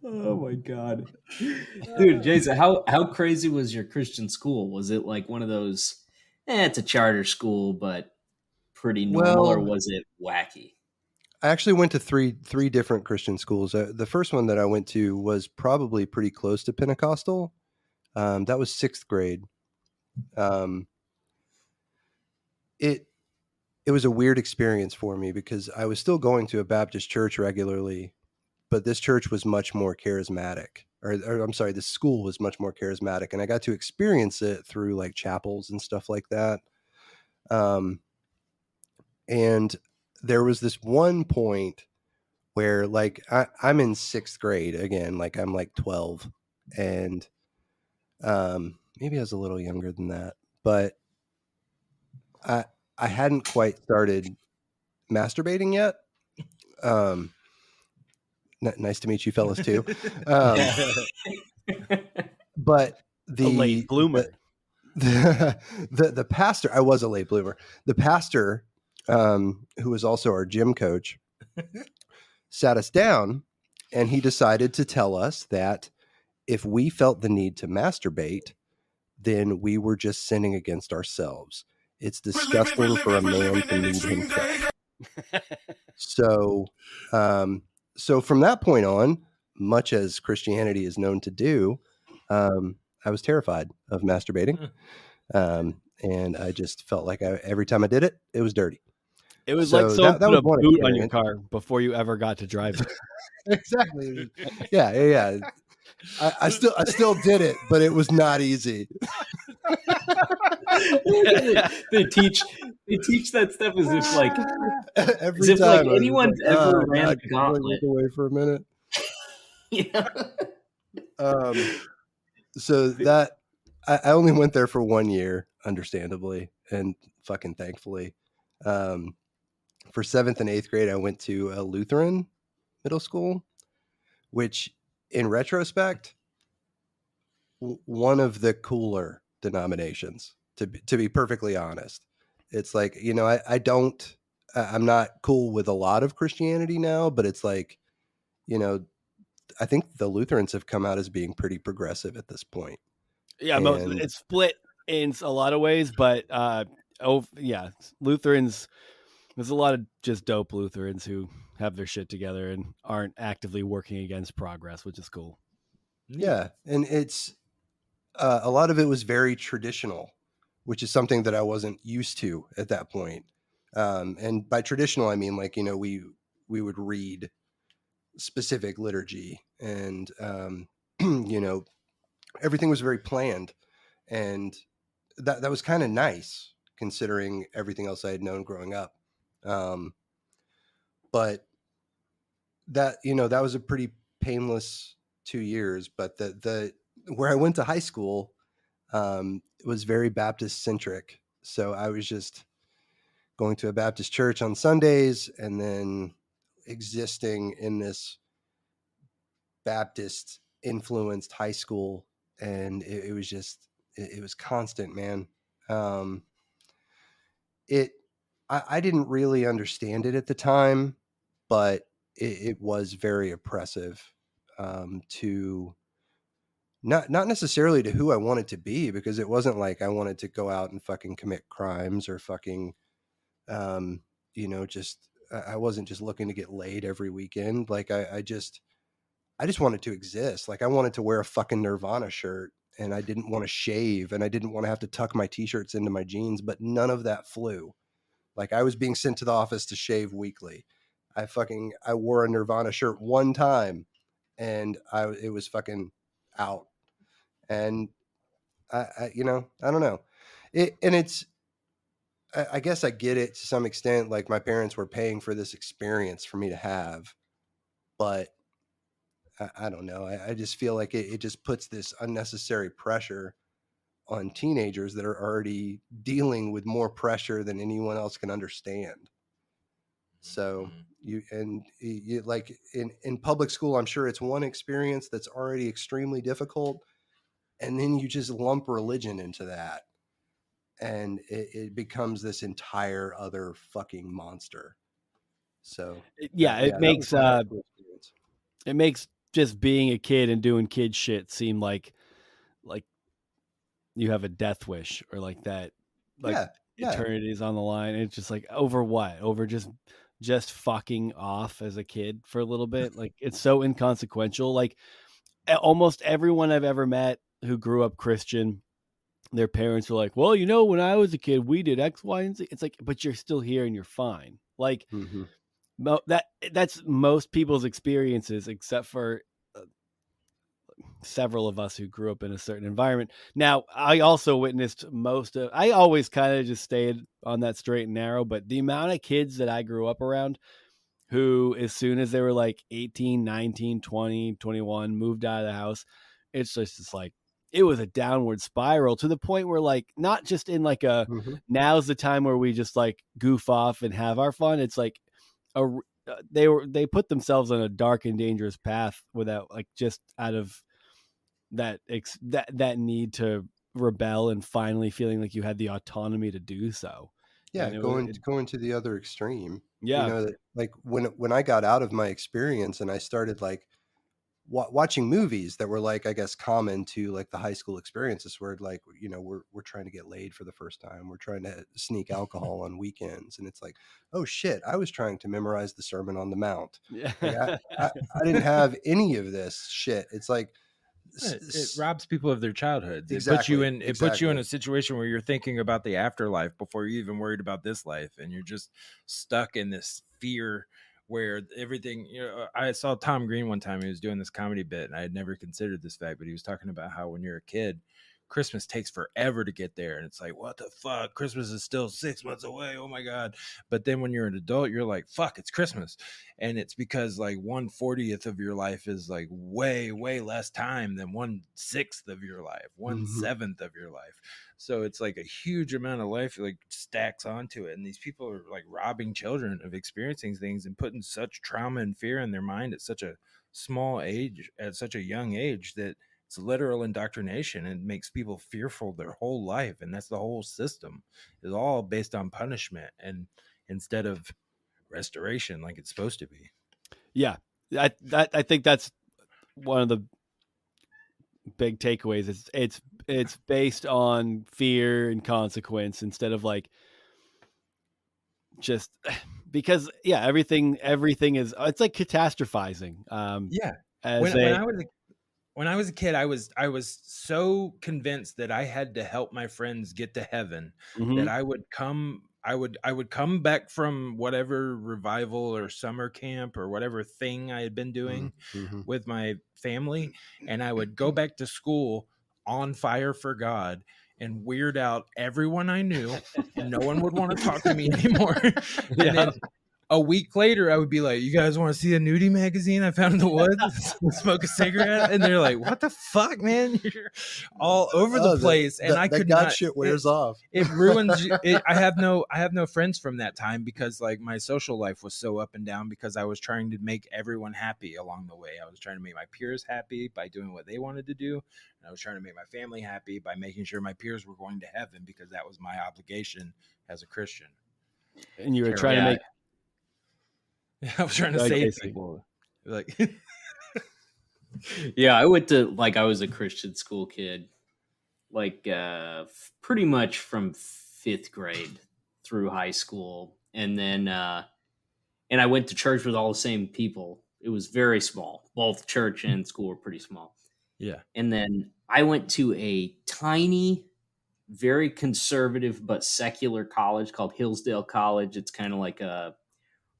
Oh my god, dude, Jason, how crazy was your Christian school? Was it like one of those? It's a charter school, but pretty normal, or was it wacky? I actually went to three different Christian schools. The first one that I went to was probably pretty close to Pentecostal. That was 6th grade. It was a weird experience for me because I was still going to a Baptist church regularly, but this church was much more charismatic. Or I'm sorry, the school was much more charismatic, and I got to experience it through like chapels and stuff like that. And there was this one point where, like, I'm in 6th grade again, like I'm like 12, and maybe I was a little younger than that, but I hadn't quite started masturbating yet. Nice to meet you fellas too. But a late bloomer. The pastor, I was a late bloomer. The pastor, who was also our gym coach, sat us down, and he decided to tell us that if we felt the need to masturbate, then we were just sinning against ourselves. It's disgusting for a man to need himself. So from that point on, much as Christianity is known to do, I was terrified of masturbating. And I just felt like every time I did it, it was dirty. It was like someone put a boot experience on your car before you ever got to drive it. Exactly. Yeah. I still did it, but it was not easy. they teach that stuff as if like every time anyone's ever ran a gauntlet. Away for a minute. Yeah. So that I only went there for 1 year, understandably, and fucking thankfully. For 7th and 8th grade, I went to a Lutheran middle school, which, in retrospect, one of the cooler denominations, to be perfectly honest. It's like, I'm not cool with a lot of Christianity now, but it's like, I think the Lutherans have come out as being pretty progressive at this point. Yeah, it's split in a lot of ways, but Lutherans, there's a lot of just dope Lutherans who have their shit together and aren't actively working against progress, which is cool. Yeah, and it's a lot of it was very traditional, which is something that I wasn't used to at that point. And by traditional, I mean, like, we would read specific liturgy, and everything was very planned, and that was kind of nice considering everything else I had known growing up. But that was a pretty painless 2 years. But the where I went to high school was very Baptist centric, so I was just going to a Baptist church on Sundays and then existing in this Baptist influenced high school, and it was just it was constant, man. I didn't really understand it at the time, but it was very oppressive to not necessarily to who I wanted to be, because it wasn't like I wanted to go out and fucking commit crimes or fucking just I wasn't just looking to get laid every weekend. Like I just wanted to exist. Like I wanted to wear a fucking Nirvana shirt, and I didn't want to shave, and I didn't want to have to tuck my t-shirts into my jeans, but none of that flew. Like I was being sent to the office to shave weekly. I wore a Nirvana shirt one time, and it was fucking out. And I don't know. I guess I get it to some extent. Like my parents were paying for this experience for me to have, but I don't know. I just feel like it just puts this unnecessary pressure on teenagers that are already dealing with more pressure than anyone else can understand. So you like in public school, I'm sure it's one experience that's already extremely difficult, and then you just lump religion into that, and it becomes this entire other fucking monster. So Yeah, yeah, that was my high school experience. it makes just being a kid and doing kid shit seem like you have a death wish, or like that, like Yeah, eternity is on the line. And it's just like, over what? Over just fucking off as a kid for a little bit. Like, it's so inconsequential. Like, almost everyone I've ever met who grew up Christian, their parents were like, well, when I was a kid, we did X, Y, and Z. It's like, but you're still here and you're fine. Like, mm-hmm. that's most people's experiences, except for several of us who grew up in a certain environment. Now, I also witnessed I always kind of just stayed on that straight and narrow, but the amount of kids that I grew up around who, as soon as they were like 18, 19, 20, 21, moved out of the house, it's like, it was a downward spiral to the point where, like, not just in like a, now's the time where we just like goof off and have our fun. It's like they put themselves on a dark and dangerous path without, like, just out of that need to rebel and finally feeling like you had the autonomy to do so. Yeah, And going to the other extreme. Yeah. That, like when I got out of my experience and I started like watching movies that were like, I guess, common to like the high school experiences, where like, we're trying to get laid for the first time, we're trying to sneak alcohol on weekends, and it's like, oh shit, I was trying to memorize the Sermon on the Mount. Yeah. Like I didn't have any of this shit. It's like it robs people of their childhoods. Exactly. It puts you in a situation where you're thinking about the afterlife before you're even worried about this life, and you're just stuck in this fear where everything, I saw Tom Green one time. He was doing this comedy bit, and I had never considered this fact, but he was talking about how when you're a kid, Christmas takes forever to get there, and it's like, what the fuck, Christmas is still 6 months away, oh my god. But then when you're an adult, you're like, fuck, it's Christmas. And it's because like 1/40th of your life is like way less time than 1/6 of your life, 1/7 of your life. So it's like a huge amount of life like stacks onto it, and these people are like robbing children of experiencing things and putting such trauma and fear in their mind at such a small age, at such a young age, that it's literal indoctrination, and makes people fearful their whole life. And that's the whole system, is all based on punishment, and instead of restoration like it's supposed to be. Yeah. I think that's one of the big takeaways. It's based on fear and consequence instead of like just because everything is, it's like catastrophizing. When I was a kid, I was so convinced that I had to help my friends get to heaven, that I would come back from whatever revival or summer camp or whatever thing I had been doing with my family, and I would go back to school on fire for God and weird out everyone I knew, and no one would want to talk to me anymore. And then a week later, I would be like, you guys want to see a nudie magazine I found in the woods? Smoke a cigarette? And they're like, what the fuck, man? You're all over the place. And I could not. Shit wears off. It ruins you. I have no friends from that time, because like my social life was so up and down, because I was trying to make everyone happy along the way. I was trying to make my peers happy by doing what they wanted to do. And I was trying to make my family happy by making sure my peers were going to heaven, because that was my obligation as a Christian. And you were trying to make. I was trying to save people. Like, yeah, I went to, like, I was a Christian school kid, like, pretty much from 5th grade through high school. And then, and I went to church with all the same people. It was very small. Both church and school were pretty small. Yeah. And then I went to a tiny, very conservative, but secular college called Hillsdale College. It's kind of like a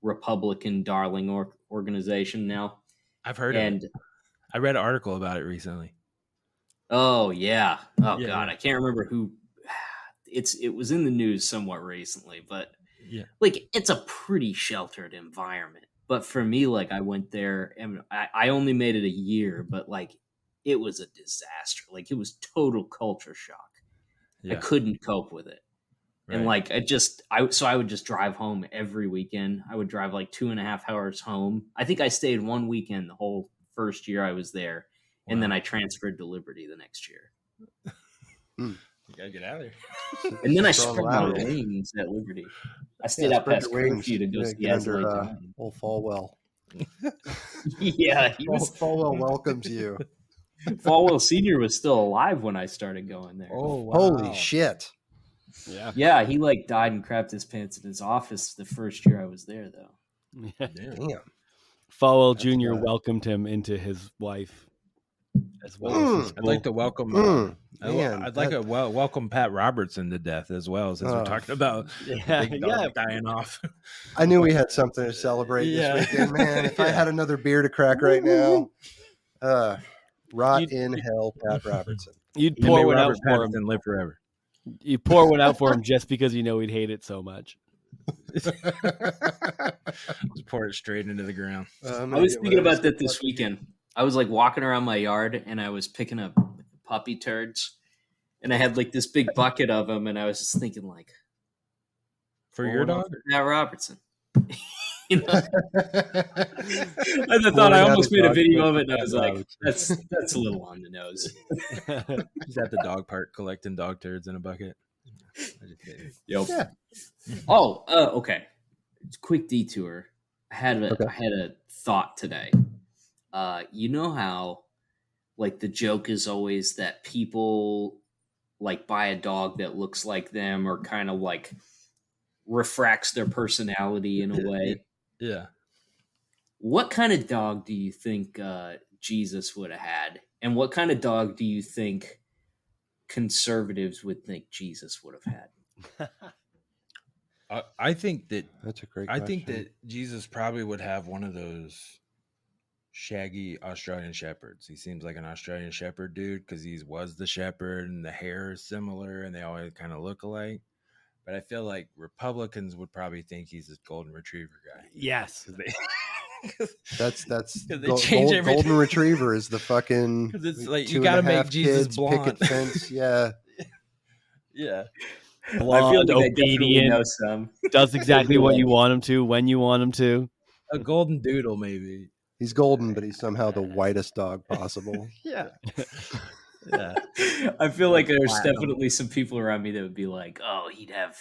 Republican darling organization now. I've heard of it. I read an article about it recently. Oh yeah. Oh Yeah, god, yeah. I can't remember who. It was in the news somewhat recently, but Yeah. like it's a pretty sheltered environment. But for me, like I went there and I only made it a year, but like it was a disaster. Like it was total culture shock. I Yeah. couldn't cope with it. And Right. like I would just drive home every weekend. I would drive like 2.5 hours home. I think I stayed one weekend the whole first year I was there, and then Wow. I transferred to Liberty the next year. You gotta get out of there. And then I Strong spread my lateral. wings at Liberty. I Yeah, stayed out spread past your wings. curfew to go Yeah, see get under Azalea Dawn. old Falwell. Yeah, he was. Falwell welcomes you. Falwell Senior was still alive when I started going there. Oh wow. Holy shit! Yeah. Yeah, he like died and crapped his pants in his office the first year I was there, though. Damn. Falwell That's Jr. bad. welcomed him into his wife as well as his I'd like to welcome. Man, I'd like to welcome Pat Robertson to death as well, since we're talking about big dog dying off. I knew we had something to celebrate this weekend, man. If I had another beer to crack right now, rot in hell, Pat Robertson. You'd And pour may one Robert out for him. Pattinson live forever. You pour one out for him just because you know he'd hate it so much. Just pour it straight into the ground. I was thinking about that this weekend. I was like walking around my yard and I was picking up puppy turds, and I had like this big bucket of them, and I was just thinking like, For your dog? Matt Robertson. You know? I thought I almost made a video of it, and I was like, that's a little on the nose. He's at the dog park collecting dog turds in a bucket. Yep. Yeah. Oh, okay. Quick detour. I had a thought today. You know how like the joke is always that people like buy a dog that looks like them or kind of like refracts their personality in a way. Yeah. What kind of dog do you think Jesus would have had? And what kind of dog do you think conservatives would think Jesus would have had? I think that that's a great I question. think that Jesus probably would have one of those shaggy Australian shepherds. He seems like an Australian shepherd dude because he was the shepherd and the hair is similar and they all kind of look alike. But I feel like Republicans would probably think he's a golden retriever guy. Yes. That's change golden retriever is the fucking because it's like you got to make Jesus blonde. Picket fence, yeah. Yeah. Blonde, I feel like obedient, I know some. does exactly what you want him to when you want him to. A golden doodle, maybe. He's golden, but he's somehow the whitest dog possible. Yeah. Yeah. I feel like there's definitely some people around me that would be like, "Oh, he'd have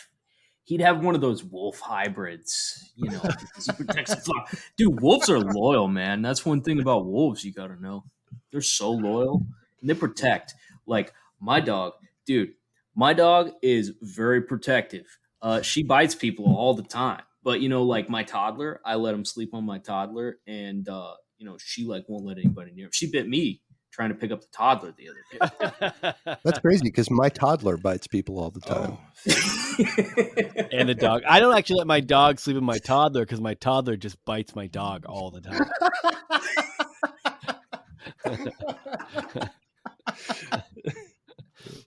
one of those wolf hybrids, you know, because he protects the flock." Dude, wolves are loyal, man. That's one thing about wolves you got to know. They're so loyal and they protect. Like my dog, dude. My dog is very protective. She bites people all the time. But, you know, like my toddler, I let him sleep on my toddler. And, you know, she like won't let anybody near him. She bit me trying to pick up the toddler the other day. That's crazy because my toddler bites people all the time. Oh. And the dog. I don't actually let my dog sleep with my toddler because my toddler just bites my dog all the time.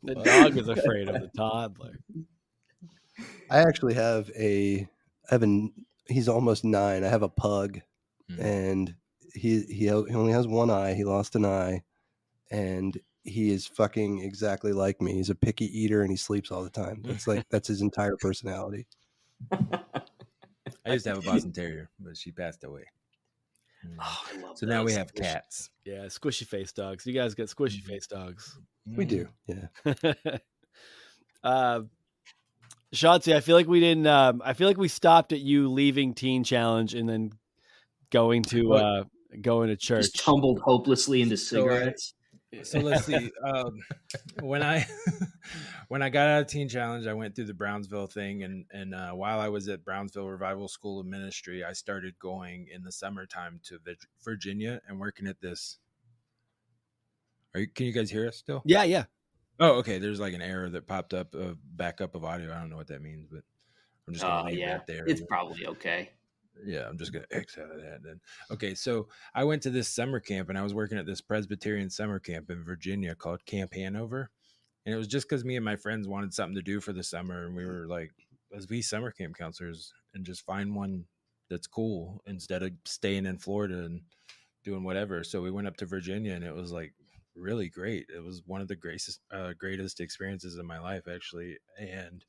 The dog is afraid of the toddler. I actually have he's almost 9. I have a pug, and he only has one eye. He lost an eye, and he is fucking exactly like me. He's a picky eater, and he sleeps all the time. It's like that's his entire personality. I used to have a Boston Terrier, but she passed away. Oh, I love so now we have cats. Yeah, squishy face dogs. You guys get squishy face dogs. We do, yeah. Shotzi, I feel like we didn't. I feel like we stopped at you leaving Teen Challenge and then going to church. Just tumbled hopelessly into cigarettes. So let's see. When I got out of Teen Challenge, I went through the Brownsville thing, and while I was at Brownsville Revival School of Ministry, I started going in the summertime to Virginia and working at this. Can you guys hear us still? Yeah. Oh, okay. There's like an error that popped up, backup of audio. I don't know what that means, but I'm just gonna leave it right there. It's probably okay. Yeah, I'm just gonna X out of that then. Okay, so I went to this summer camp and I was working at this Presbyterian summer camp in Virginia called Camp Hanover. And it was just because me and my friends wanted something to do for the summer, and we were like, let's be summer camp counselors and just find one that's cool instead of staying in Florida and doing whatever. So we went up to Virginia, and it was like really great. It was one of the greatest experiences of my life, actually. And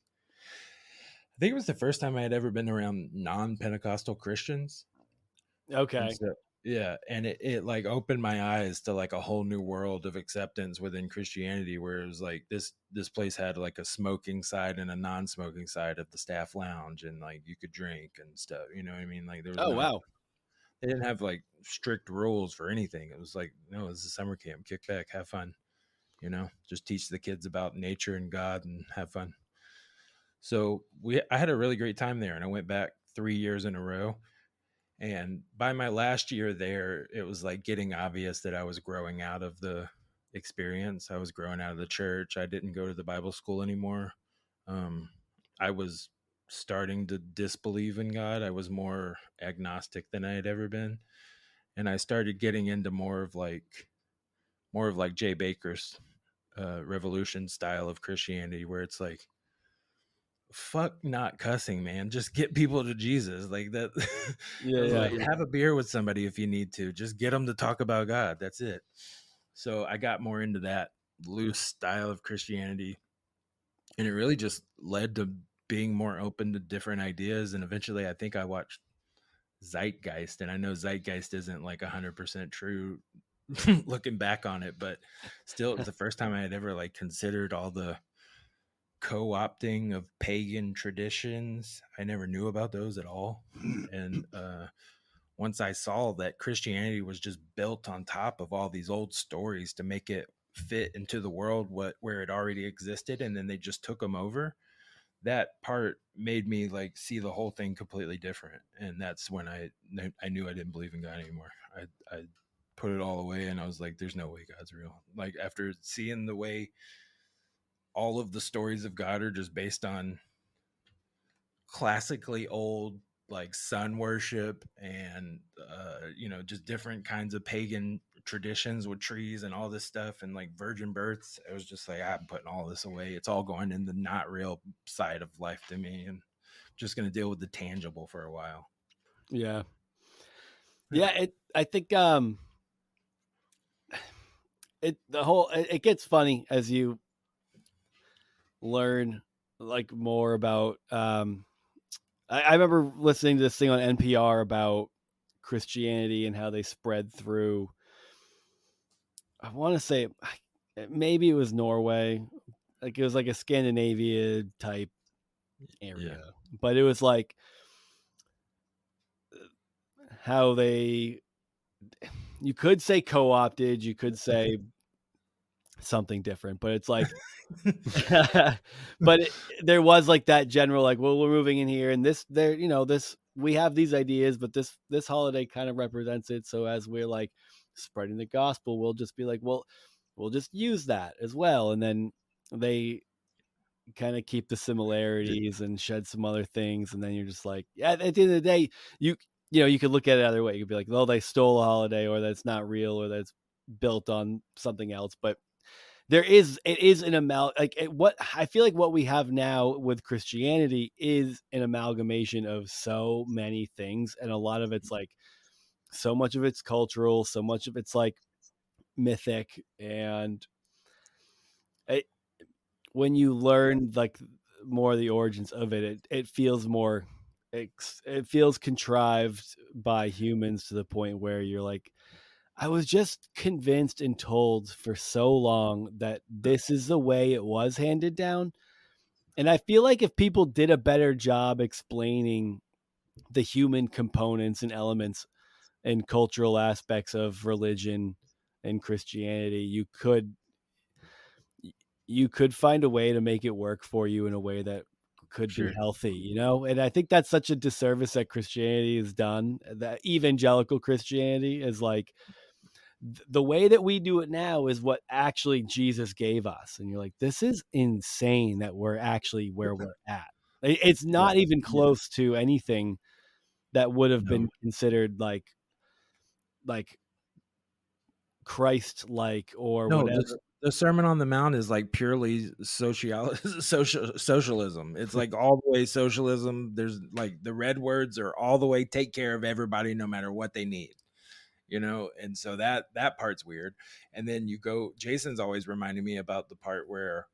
I think it was the first time I had ever been around non-Pentecostal Christians. Okay. And so, yeah, and it like opened my eyes to like a whole new world of acceptance within Christianity, where it was like this place had like a smoking side and a non-smoking side of the staff lounge, and like you could drink and stuff. You know what I mean? Like there was Wow. they didn't have like strict rules for anything. It was like, no, this is a summer camp, kick back, have fun. You know, just teach the kids about nature and God and have fun. So I had a really great time there, and I went back 3 years in a row. And by my last year there, it was like getting obvious that I was growing out of the experience. I was growing out of the church. I didn't go to the Bible school anymore. I was starting to disbelieve in God. I was more agnostic than I had ever been. And I started getting into more of like Jay Baker's revolution style of Christianity, where it's like, fuck not cussing, man, just get people to Jesus like that. Like, have a beer with somebody if you need to, just get them to talk about God, that's it. So I got more into that loose style of Christianity, and it really just led to being more open to different ideas. And eventually I think I watched Zeitgeist, and I know Zeitgeist isn't like 100% true looking back on it, but still it was the first time I had ever like considered all the co-opting of pagan traditions. I never knew about those at all. And once I saw that Christianity was just built on top of all these old stories to make it fit into the world where it already existed, and then they just took them over, that part made me like see the whole thing completely different. And that's when I knew I didn't believe in God anymore. I put it all away, and I was like, there's no way God's real. Like after seeing the way all of the stories of God are just based on classically old like sun worship and just different kinds of pagan traditions with trees and all this stuff and like virgin births, it was just like, I'm putting all this away. It's all going in the not real side of life to me, and just going to deal with the tangible for a while. Yeah. I think it gets funny as you learn like more about I remember listening to this thing on NPR about Christianity and how they spread through, I want to say maybe it was Norway, like it was like a Scandinavia type area, but it was like how you could say co-opted, you could say something different, but it's like but there was like that general like, well, we're moving in here and this there, this, we have these ideas, but this holiday kind of represents it. So as we're like spreading the gospel, we'll just be like, well, we'll just use that as well. And then they kind of keep the similarities and shed some other things. And then you're just like, yeah, at the end of the day, you could look at it either way. You could be like, well, they stole a holiday, or that's not real, or that's built on something else. But it is an what I feel like what we have now with Christianity is an amalgamation of so many things. And a lot of it's like, so much of it's cultural, so much of it's like mythic. And when you learn like more of the origins of it feels more, it feels contrived by humans to the point where you're like, I was just convinced and told for so long that this is the way it was handed down. And I feel like if people did a better job explaining the human components and elements and cultural aspects of religion and Christianity, you could find a way to make it work for you in a way that could be healthy, And I think that's such a disservice that Christianity has done, that evangelical Christianity is like, the way that we do it now is what actually Jesus gave us. And you're like, this is insane that we're actually where we're at. It's not even close to anything that would have been considered like Christ-like or whatever. The Sermon on the Mount is like purely socialism. It's like all the way socialism. There's like the red words are all the way take care of everybody no matter what they need, and so that part's weird. And then Jason's always reminding me about the part where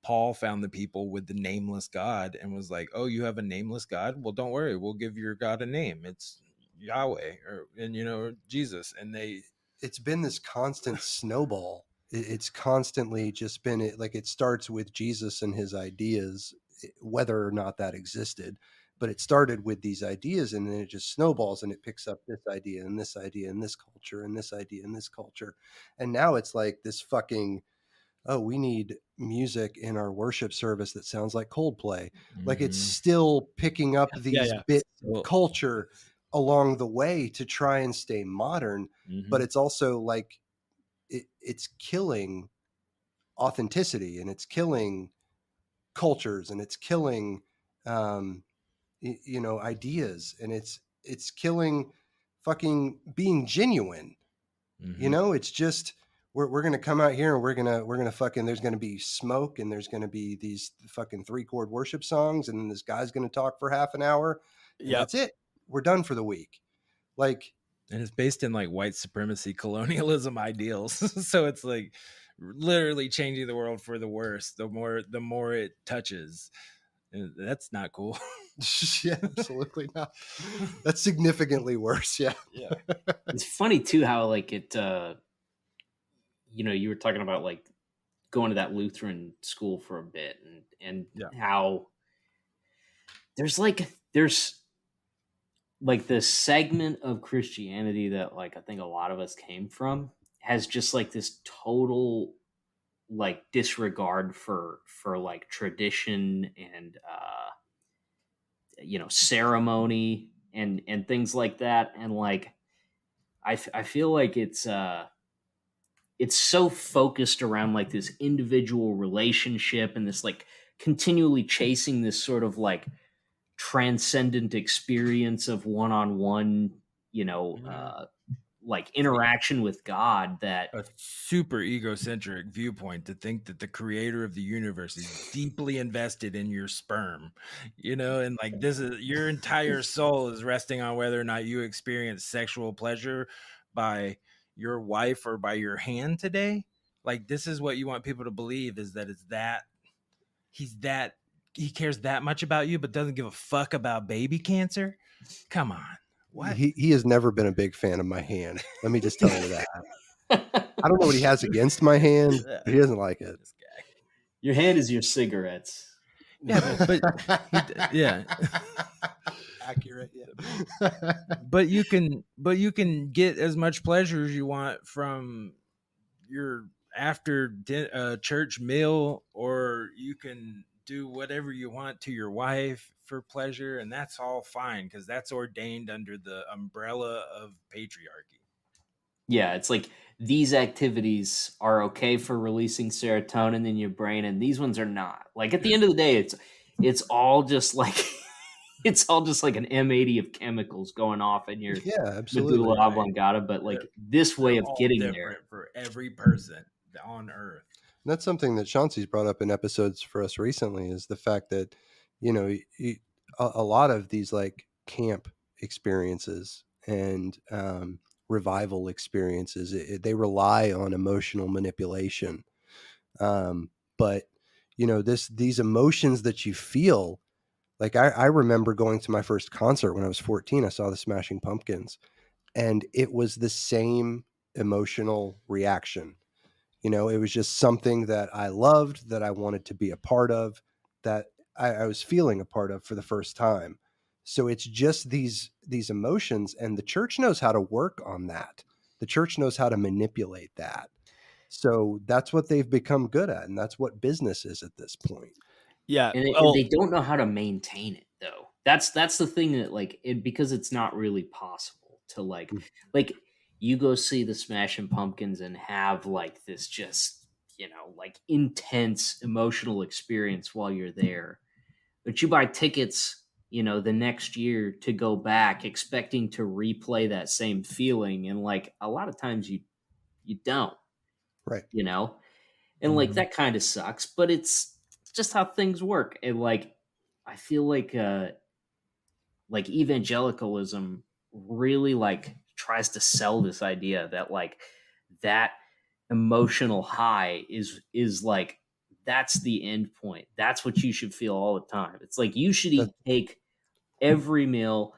Paul found the people with the nameless God and was like, oh, you have a nameless God? Well, don't worry, we'll give your God a name. It's Yahweh or Jesus. And it's been this constant snowball. It's constantly just been it starts with Jesus and his ideas, whether or not that existed, but it started with these ideas and then it just snowballs and it picks up this idea and this idea and this culture and this idea and this culture. And now it's like this fucking, oh, we need music in our worship service that sounds like Coldplay. Like it's still picking up these bits of culture along the way to try and stay modern, but it's also like it's killing authenticity and it's killing cultures and it's killing ideas and it's killing fucking being genuine. It's just we're gonna come out here and we're gonna fucking, there's gonna be smoke and there's gonna be these fucking 3-chord worship songs and then this guy's gonna talk for half an hour and that's it, we're done for the week. Like, and it's based in like white supremacy colonialism ideals. So it's like literally changing the world for the worse the more it touches. And that's not cool. Yeah, absolutely not. That's significantly worse. Yeah. It's funny too how like it you were talking about like going to that Lutheran school for a bit and how there's like this segment of Christianity that like I think a lot of us came from has just like this total like disregard for like tradition and ceremony and things like that. And like I feel like it's so focused around like this individual relationship and this like continually chasing this sort of like transcendent experience of one-on-one, like interaction with God, that a super egocentric viewpoint to think that the creator of the universe is deeply invested in your sperm, and like this is your entire soul is resting on whether or not you experience sexual pleasure by your wife or by your hand today. Like this is what you want people to believe, is that he cares that much about you but doesn't give a fuck about baby cancer. Come on. What? He has never been a big fan of my hand. Let me just tell you that. I don't know what he has against my hand, but he doesn't like it. This guy. Your hand is your cigarettes. Yeah, but accurate. Yeah. but you can get as much pleasure as you want from your after church meal, or you can do whatever you want to your wife for pleasure, and that's all fine because that's ordained under the umbrella of patriarchy. Yeah, it's like these activities are okay for releasing serotonin in your brain, and these ones are not. Like at the end of the day, it's all just like it's all just like an M80 of chemicals going off in your medulla oblongata. But like this way of getting there for every person on Earth. And that's something that Chauncey's brought up in episodes for us recently, is the fact that, a lot of these like camp experiences and revival experiences, they rely on emotional manipulation. But, these emotions that you feel, like I remember going to my first concert when I was 14, I saw the Smashing Pumpkins, and it was the same emotional reaction. It was just something that I loved, that I wanted to be a part of, that I was feeling a part of for the first time. So it's just these emotions, and the church knows how to work on that. The church knows how to manipulate that. So that's what they've become good at, and that's what business is at this point. Yeah, and they don't know how to maintain it though. That's the thing that like because it's not really possible to like you go see the Smashing Pumpkins and have like this just, like intense emotional experience while you're there. But you buy tickets the next year to go back expecting to replay that same feeling. And like a lot of times you don't, Right. and like that kind of sucks, but it's just how things work. And like, I feel like evangelicalism really like tries to sell this idea that like that emotional high is like that's the end point. That's what you should feel all the time. It's like you should eat cake every meal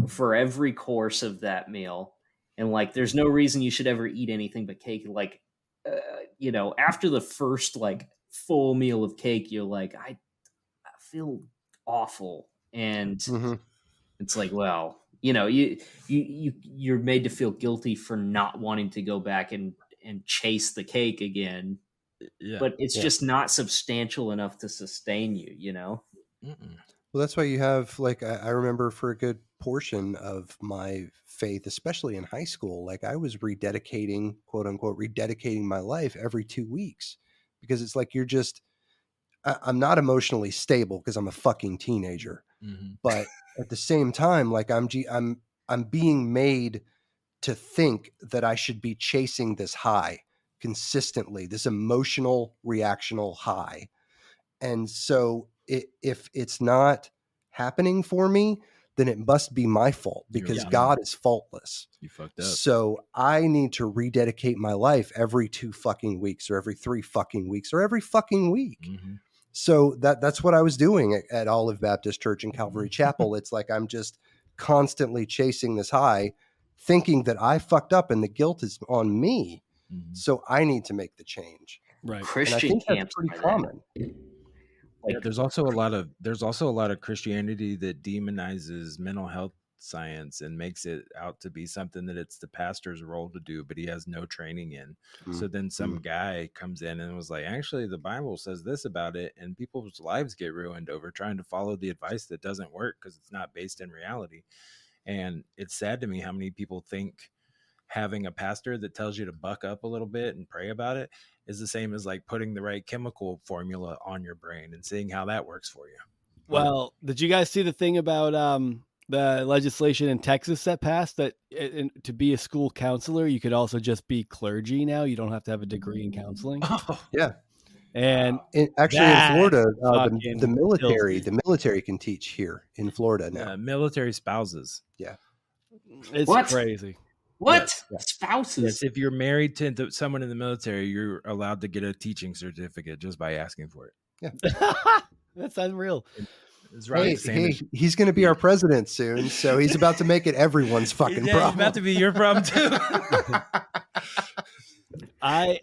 for every course of that meal, and like there's no reason you should ever eat anything but cake. Like after the first like full meal of cake, you're like I feel awful, and Mm-hmm. it's like, well, you're made to feel guilty for not wanting to go back and chase the cake again. Yeah. But it's just not substantial enough to sustain you, Mm-mm. Well, that's why you have like I remember for a good portion of my faith, especially in high school, like I was rededicating, quote unquote, rededicating my life every 2 weeks, because it's like I'm not emotionally stable because I'm a fucking teenager, Mm-hmm. but at the same time, like I'm being made to think that I should be chasing this high consistently, this emotional reactional high. And so if it's not happening for me, then it must be my fault, because God is faultless. You fucked up. So I need to rededicate my life every 2 fucking weeks, or every 3 fucking weeks, or every fucking week. Mm-hmm. So that's what I was doing at Olive Baptist Church and Calvary Chapel. It's like I'm just constantly chasing this high, thinking that I fucked up and the guilt is on me. Mm-hmm. So I need to make the change. Right. Christian and I think camps that's pretty are common. Like, there's also a lot of Christianity that demonizes mental health science and makes it out to be something that it's the pastor's role to do, but he has no training in. Mm-hmm. So then some guy comes in and was like, actually, the Bible says this about it, and people's lives get ruined over trying to follow the advice that doesn't work because it's not based in reality. And it's sad to me how many people think having a pastor that tells you to buck up a little bit and pray about it is the same as like putting the right chemical formula on your brain and seeing how that works for you. Well, did you guys see the thing about the legislation in Texas that passed that to be a school counselor, you could also just be clergy now? You don't have to have a degree in counseling. Oh, yeah. And actually in Florida, the military can teach here in Florida now. Military spouses. Yeah. It's crazy. What? Yes. Spouses? Yes, if you're married to someone in the military, you're allowed to get a teaching certificate just by asking for it. Yeah. That's unreal. Hey, he's going to be our president soon, so he's about to make it everyone's fucking problem. He's about to be your problem too. I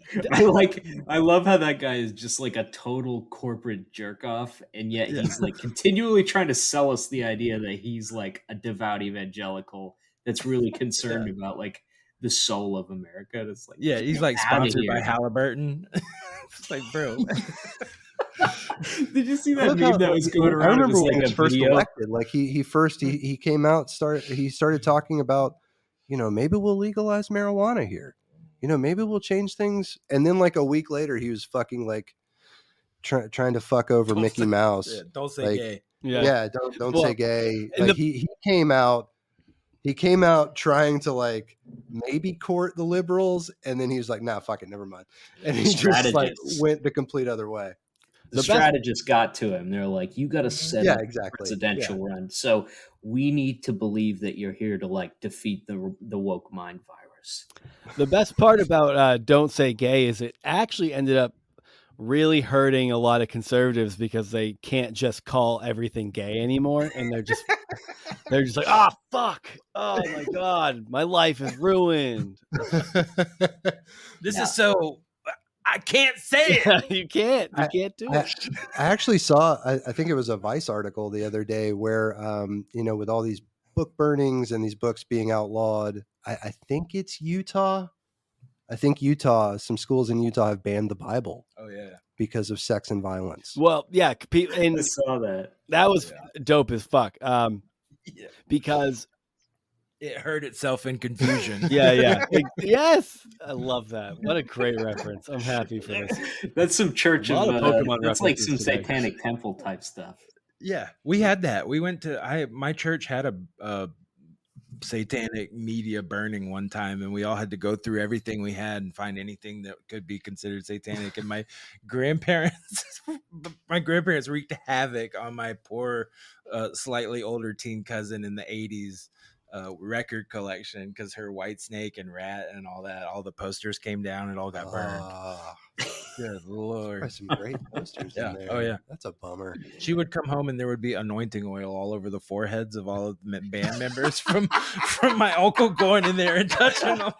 love how that guy is just like a total corporate jerk off, and yet he's like continually trying to sell us the idea that he's like a devout evangelical that's really concerned about like the soul of America. It's like, he's like sponsored by Halliburton. It's like, bro. Did you see that meme that was going around? I remember when he was first elected. Like he came out, started talking about, maybe we'll legalize marijuana here. Maybe we'll change things. And then like a week later, he was fucking like trying to fuck over Mickey Mouse. Yeah, don't say gay. Yeah, don't say gay. Like he came out. He came out trying to like maybe court the liberals, and then he was like, "Nah, fuck it, never mind." And he just like went the complete other way. The strategists got to him. They're like, "You got to set up a presidential run, so we need to believe that you're here to like defeat the woke mind virus." The best part about "Don't Say Gay" is it actually ended up really hurting a lot of conservatives because they can't just call everything gay anymore, and they're just like, "Oh fuck! Oh my god, my life is ruined." This is so. I can't say it. You can't do it. I actually saw, I think it was a Vice article the other day where, with all these book burnings and these books being outlawed, I think it's Utah. I think some schools in Utah have banned the Bible. Oh yeah. Because of sex and violence. Well, yeah. And I saw that. That was dope as fuck. Because it heard itself in confusion. Yeah. Yes. I love that. What a great reference. I'm happy for this. That's some church of Pokemon that's like some today. Satanic Temple type stuff. Yeah, we had that. We went to my church had a satanic media burning one time, and we all had to go through everything we had and find anything that could be considered satanic. And my grandparents wreaked havoc on my poor slightly older teen cousin in the 80s record collection, because her White Snake and Rat and all the posters came down and all got burned. Good Lord. There's some great posters in there. Oh yeah, that's a bummer. She would come home and there would be anointing oil all over the foreheads of all of the band members from my uncle going in there and touching them.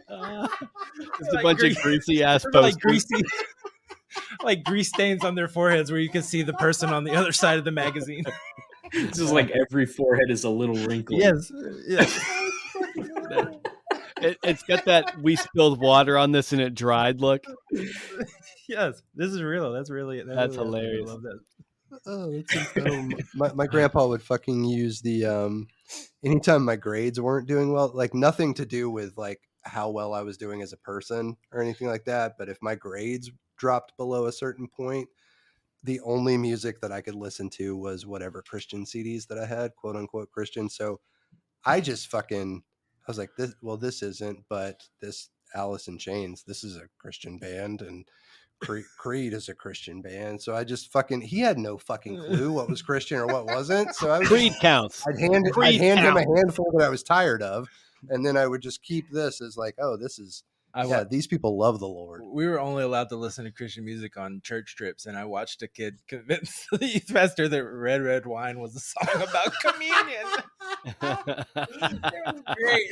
Just a bunch of greasy ass posters. Like grease stains on their foreheads where you can see the person on the other side of the magazine. It's just like every forehead is a little wrinkle. Yes. It's got that we spilled water on this and it dried look. Yes, this is real. That's hilarious. I love that. Oh, that's incredible. my grandpa would fucking use the anytime my grades weren't doing well, like nothing to do with like how well I was doing as a person or anything like that, but if my grades dropped below a certain point, the only music that I could listen to was whatever Christian CDs that I had, quote unquote Christian. So I just I was like, this isn't, but this Alice in Chains, this is a Christian band, and Creed is a Christian band. So I just he had no fucking clue what was Christian or what wasn't. So I was Creed counts. I'd hand him a handful that I was tired of, and then I would just keep this as like, oh, this is these people love the Lord. We were only allowed to listen to Christian music on church trips, and I watched a kid convince the youth pastor that Red Red Wine was a song about communion. It was great.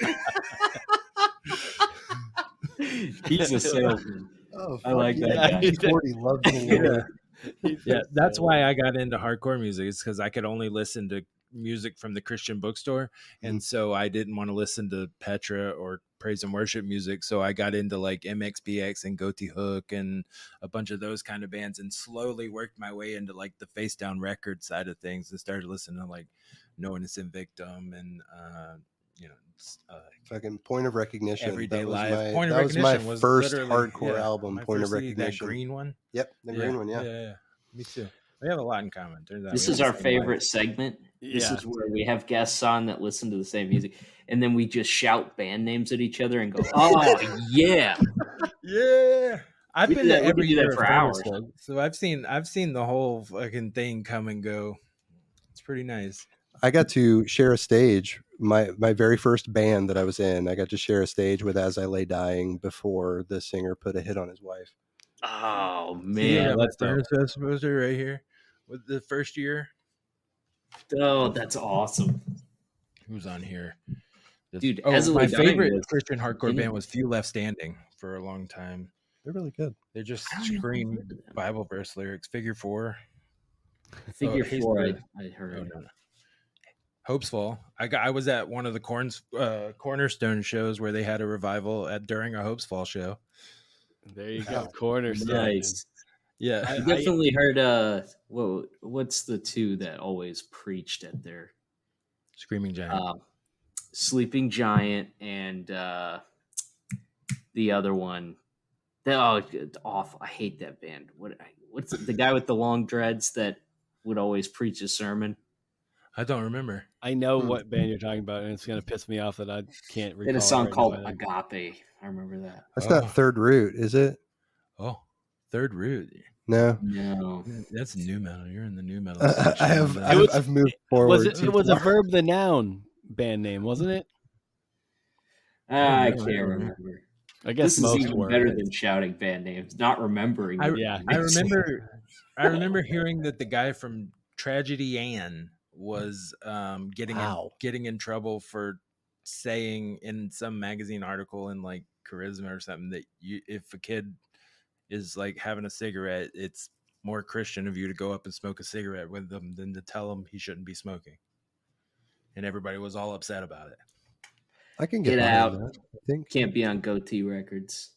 He's a salesman. Oh, I like that guy. He loves the Lord. Yeah, that's why I got into hardcore music, is because I could only listen to music from the Christian bookstore, and so I didn't want to listen to Petra or praise and worship music. So I got into like MXPX and Goatee Hook and a bunch of those kind of bands, and slowly worked my way into like the Face Down record side of things, and started listening to like No Innocent Victim and fucking Point of Recognition. Everyday Life. That was my first hardcore album. Point of Recognition. That green one. Yep, the green one. Yeah. Me too. We have a lot in common. This is our favorite segment. This is where we have guests on that listen to the same music, and then we just shout band names at each other and go, "Oh yeah, yeah." I've been to every year for hours. So I've seen the whole fucking thing come and go. It's pretty nice. I got to share a stage. My very first band that I was in, I got to share a stage with As I Lay Dying before the singer put a hit on his wife. Oh man, that's the poster right here with the first year. Oh, that's awesome. Who's on here? Dude, my favorite Christian hardcore band was Few Left Standing for a long time. They're really good. They just scream Bible verse lyrics. Figure 4. Figure 4. I heard it. No. Hope's Fall. I was at one of the Cornerstone shows where they had a revival during a Hope's Fall show. There you go, Cornerstone. Nice. Yeah, I definitely heard. What's the two that always preached at their Screaming Giant, Sleeping Giant, and the other one? It's awful. I hate that band. What's the guy with the long dreads that would always preach a sermon? I don't remember. I know what band you're talking about, and it's going to piss me off that I can't recall. They had a song called Agape. I remember that. That's not Third Root, is it? Oh, Third Root. No, that's new metal. You're in the new metal. I've moved forward. It was a Verb the Noun band name, wasn't it? I can't remember. I guess this is even better than shouting band names, not remembering. I remember hearing that the guy from Tragedy Ann was getting in trouble for saying in some magazine article in like Charisma or something that if a kid is like having a cigarette, it's more Christian of you to go up and smoke a cigarette with them than to tell him he shouldn't be smoking. And everybody was all upset about it. I can get out. That, I think. Can't be on Goatee Records.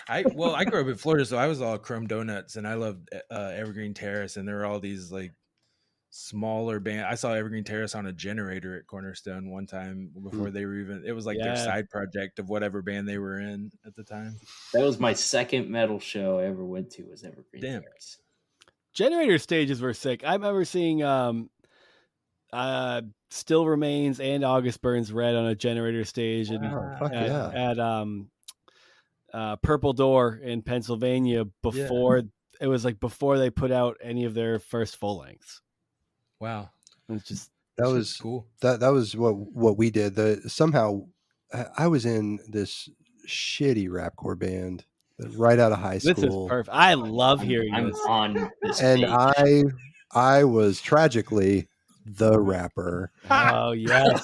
I grew up in Florida, so I was all Chrome Donuts, and I loved Evergreen Terrace, and there were all these like smaller band. I saw Evergreen Terrace on a generator at Cornerstone one time before they were even. It was like their side project of whatever band they were in at the time. That was my second metal show I ever went to. Was Evergreen Terrace. Generator stages were sick. I remember seeing Still Remains and August Burns Red on a Generator stage at Purple Door in Pennsylvania before it was like before they put out any of their first full lengths. Wow. It's just that was cool. That was what we did. Somehow I was in this shitty rapcore band right out of high school. This is perfect. I love hearing I'm this. on this And page. I was tragically the rapper. Oh yes.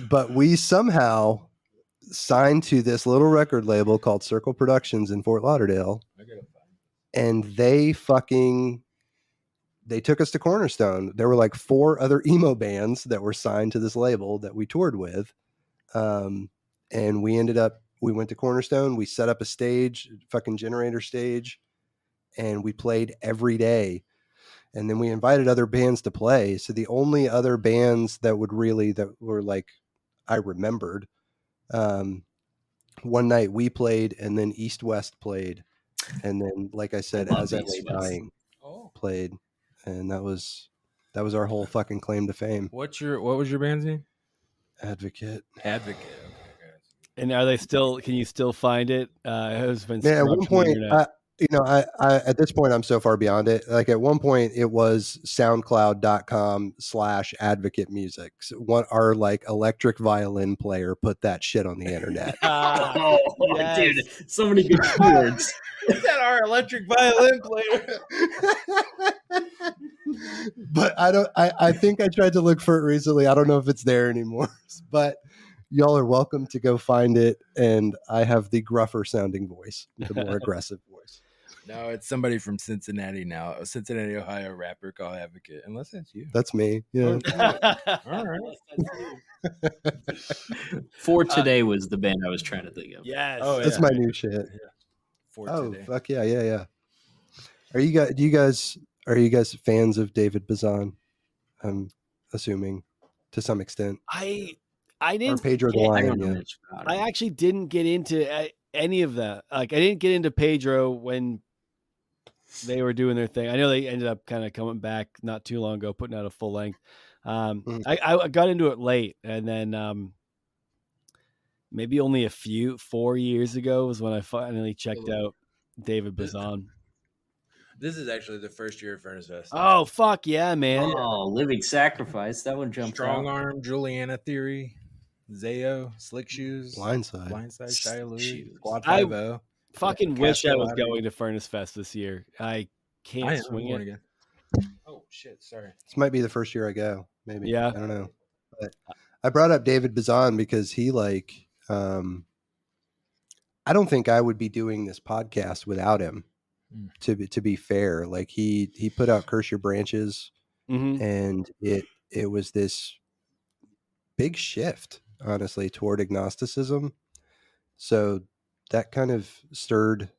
But we somehow signed to this little record label called Circle Productions in Fort Lauderdale, and they took us to Cornerstone. There were like 4 other emo bands that were signed to this label that we toured with, and we went to Cornerstone. We set up a stage, fucking Generator stage, and we played every day. And then we invited other bands to play. So the only other bands that were like I remembered, one night we played, and then East West played, and then, like I said, As I Lay Dying played, and that was our whole fucking claim to fame. What was your band's name? Advocate. And are they still? Can you still find it? It has been at one point. I at this point I'm so far beyond it. Like at one point it was soundcloud.com/advocate music. So our like electric violin player put that shit on the internet. Yes. Dude, so many good keywords. Is that our electric violin player? But I think I tried to look for it recently. I don't know if it's there anymore, but y'all are welcome to go find it. And I have the gruffer sounding voice, the more aggressive voice. No, it's somebody from Cincinnati now. A Cincinnati, Ohio rapper called Advocate. Unless that's you. That's me. Yeah. All right. For Today was the band I was trying to think of. Yes. Oh, that's my new shit. For Today. Fuck yeah. Are you guys fans of David Bazan? I'm assuming to some extent. I didn't. Or Pedro the Lion. I actually didn't get into any of that. Like I didn't get into Pedro when they were doing their thing. I know they ended up kind of coming back not too long ago, putting out a full length. I got into it late, and then maybe only 4 years ago was when I finally checked out David Bazan. This is actually the first year of Furnace Fest. Oh fuck yeah, man! Oh, Living Sacrifice, that one jumps Strong out. Arm, Juliana Theory, Zayo, Slick Shoes, Blindside, Shia Louie, Squad 5-0. Fucking wish I was going to Furnace Fest this year. I can't swing it again. Oh shit! Sorry. This might be the first year I go. Maybe. Yeah. I don't know. But I brought up David Bazan because he I don't think I would be doing this podcast without him. To be fair, like he put out Curse Your Branches, and it was this big shift, honestly, toward agnosticism. So that kind of stirred,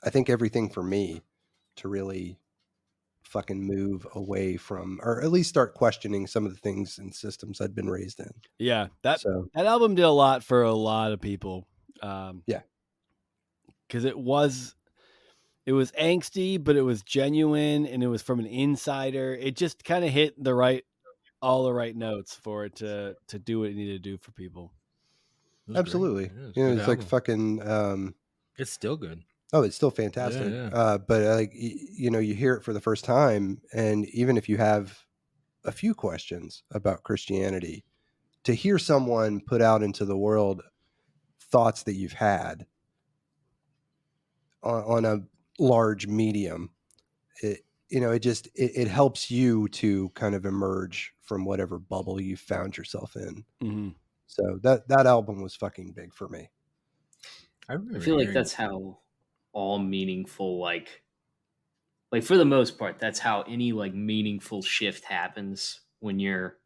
I think, everything for me to really fucking move away from, or at least start questioning some of the things and systems I'd been raised in. Yeah, that album did a lot for a lot of people. Yeah, because it was angsty, but it was genuine, and it was from an insider. It just kind of hit all the right notes for it to do what it needed to do for people. Absolutely. It's like fucking. It's still good. Oh, it's still fantastic. Yeah. But like you hear it for the first time, and even if you have a few questions about Christianity, to hear someone put out into the world thoughts that you've had on a large medium, it helps you to kind of emerge from whatever bubble you found yourself in. Mm-hmm. So that album was fucking big for me. I feel like that's how all meaningful, like for the most part, that's how any like meaningful shift happens when you're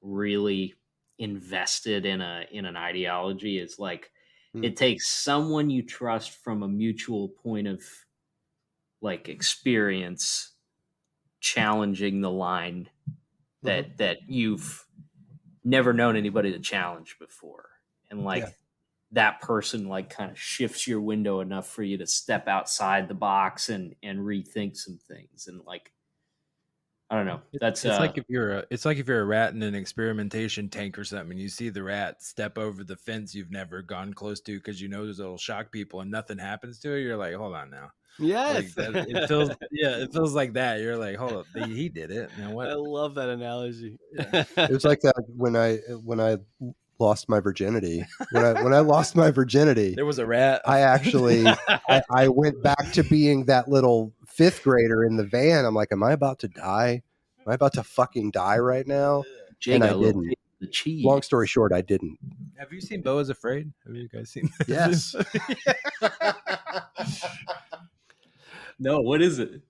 really invested in an ideology. It's like it takes someone you trust from a mutual point of like experience challenging the line that you've never known anybody to challenge before. And like that person like kind of shifts your window enough for you to step outside the box and rethink some things. And like, I don't know. That's it's like if you're a rat in an experimentation tank or something, and you see the rat step over the fence you've never gone close to because you know it'll shock people, and nothing happens to it. You're like, hold on now. Yes, Like that, it feels like that. You're like, hold up, he did it. Now what? I love that analogy. Yeah. It was like that when I lost my virginity. When I lost my virginity, There was a rat. I actually I went back to being that little fifth grader in the van. I'm like, am I about to die? Am I about to fucking die right now? Jay And got I a little didn't. taste of the cheese. Long story short, I didn't. Have you seen Beau is Afraid? Have you guys seen that? Yes. No, what is it?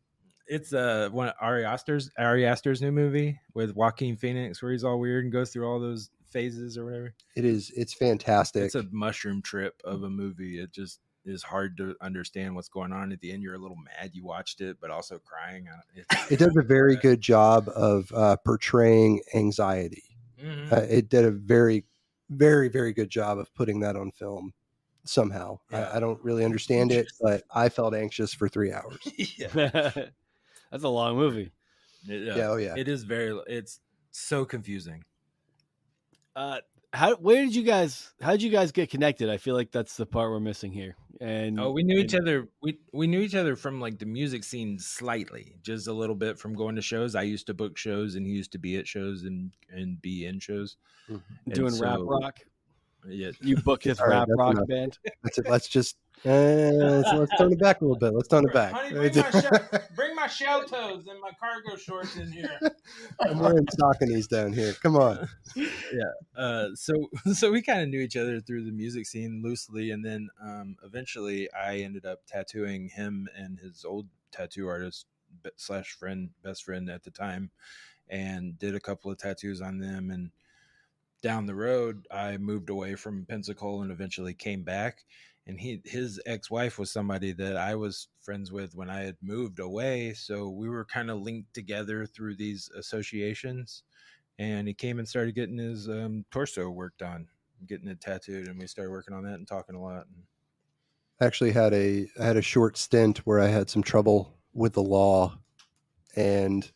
It's one of Ari Aster's new movie with Joaquin Phoenix, where he's all weird and goes through all those phases or whatever. It is. It's fantastic. It's a mushroom trip of a movie. It just is hard to understand what's going on. At the end, you're a little mad you watched it, but also crying. It does a very good job of portraying anxiety. Mm-hmm. It did a very, very, very good job of putting that on film somehow. Yeah. I don't really understand it, but I felt anxious for 3 hours. That's a long movie. Oh yeah. It is it's so confusing. How did you guys get connected? I feel like that's the part we're missing here. And we knew each other. We knew each other from like the music scene slightly, just a little bit from going to shows. I used to book shows, and he used to be at shows and be in shows, doing rap rock. Yeah, you booked his rap rock band. That's it. Let's just let's turn it back a little bit. Let's turn it back. Honey, bring my shell toes and my cargo shorts in here. I'm wearing Sauconys down here. Come on. Yeah. So we kind of knew each other through the music scene loosely, and then eventually I ended up tattooing him and his old tattoo artist / best friend at the time, and did a couple of tattoos on them. And down the road, I moved away from Pensacola and eventually came back. And his ex-wife was somebody that I was friends with when I had moved away. So we were kind of linked together through these associations. And he came and started getting his torso worked on, getting it tattooed. And we started working on that and talking a lot. I actually had a short stint where I had some trouble with the law. And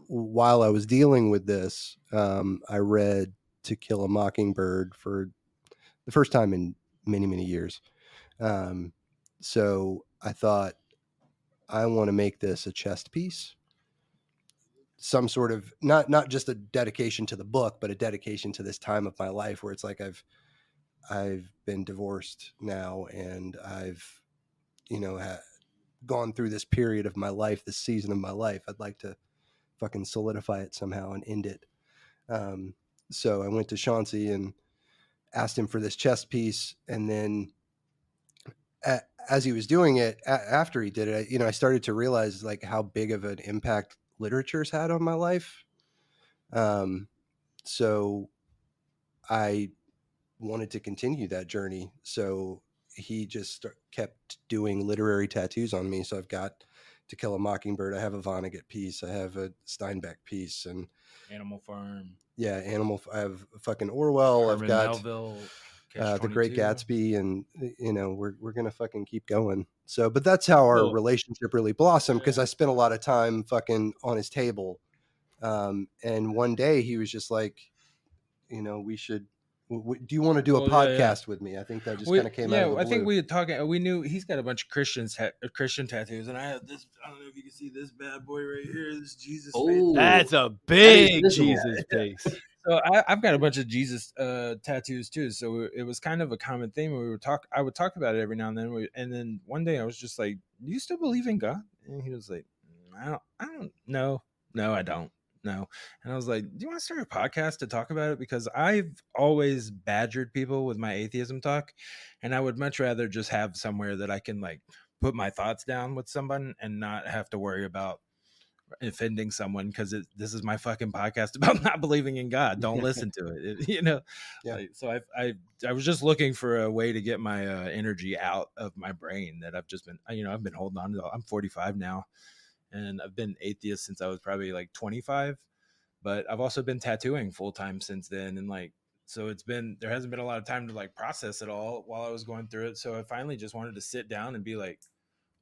while I was dealing with this, I read To Kill a Mockingbird for the first time in many, many years. So I thought, I want to make this a chest piece, some sort of not just a dedication to the book, but a dedication to this time of my life where it's like I've been divorced now, and I've gone through this period of my life, this season of my life. I'd like to fucking solidify it somehow and end it. So I went to Chauncey and asked him for this chest piece, and then as he was doing it, after he did it, I started to realize like how big of an impact literature's had on my life. So I wanted to continue that journey. So he just kept doing literary tattoos on me. So I've got To Kill a Mockingbird. I have a Vonnegut piece. I have a Steinbeck piece, and Animal Farm. Yeah, I have fucking Orwell. Herman I've got Melville, The Great Gatsby, and we're gonna fucking keep going. So, but that's how our relationship really blossomed, because I spent a lot of time fucking on his table. And one day he was just like, we should. Do you want to do a podcast with me? I think that just kind of came out of the blue. I think we had talking. We knew he's got a bunch of Christian tattoos, and I have this. I don't know if you can see this bad boy right here. This Jesus face. That's a big Jesus face. So I've got a bunch of Jesus tattoos too. So it was kind of a common theme. I would talk about it every now and then. And then one day I was just like, "Do you still believe in God?" And he was like, "I don't know. No, I don't." No. And I was like, do you want to start a podcast to talk about it? Because I've always badgered people with my atheism talk, and I would much rather just have somewhere that I can like put my thoughts down with someone and not have to worry about offending someone, because this is my fucking podcast about not believing in God. Don't listen to it. Yeah. So I was just looking for a way to get my energy out of my brain that I've just been, I've been holding on to. I'm 45 now. And I've been atheist since I was probably like 25, but I've also been tattooing full time since then. And like, So there hasn't been a lot of time to like process it all while I was going through it. So I finally just wanted to sit down and be like,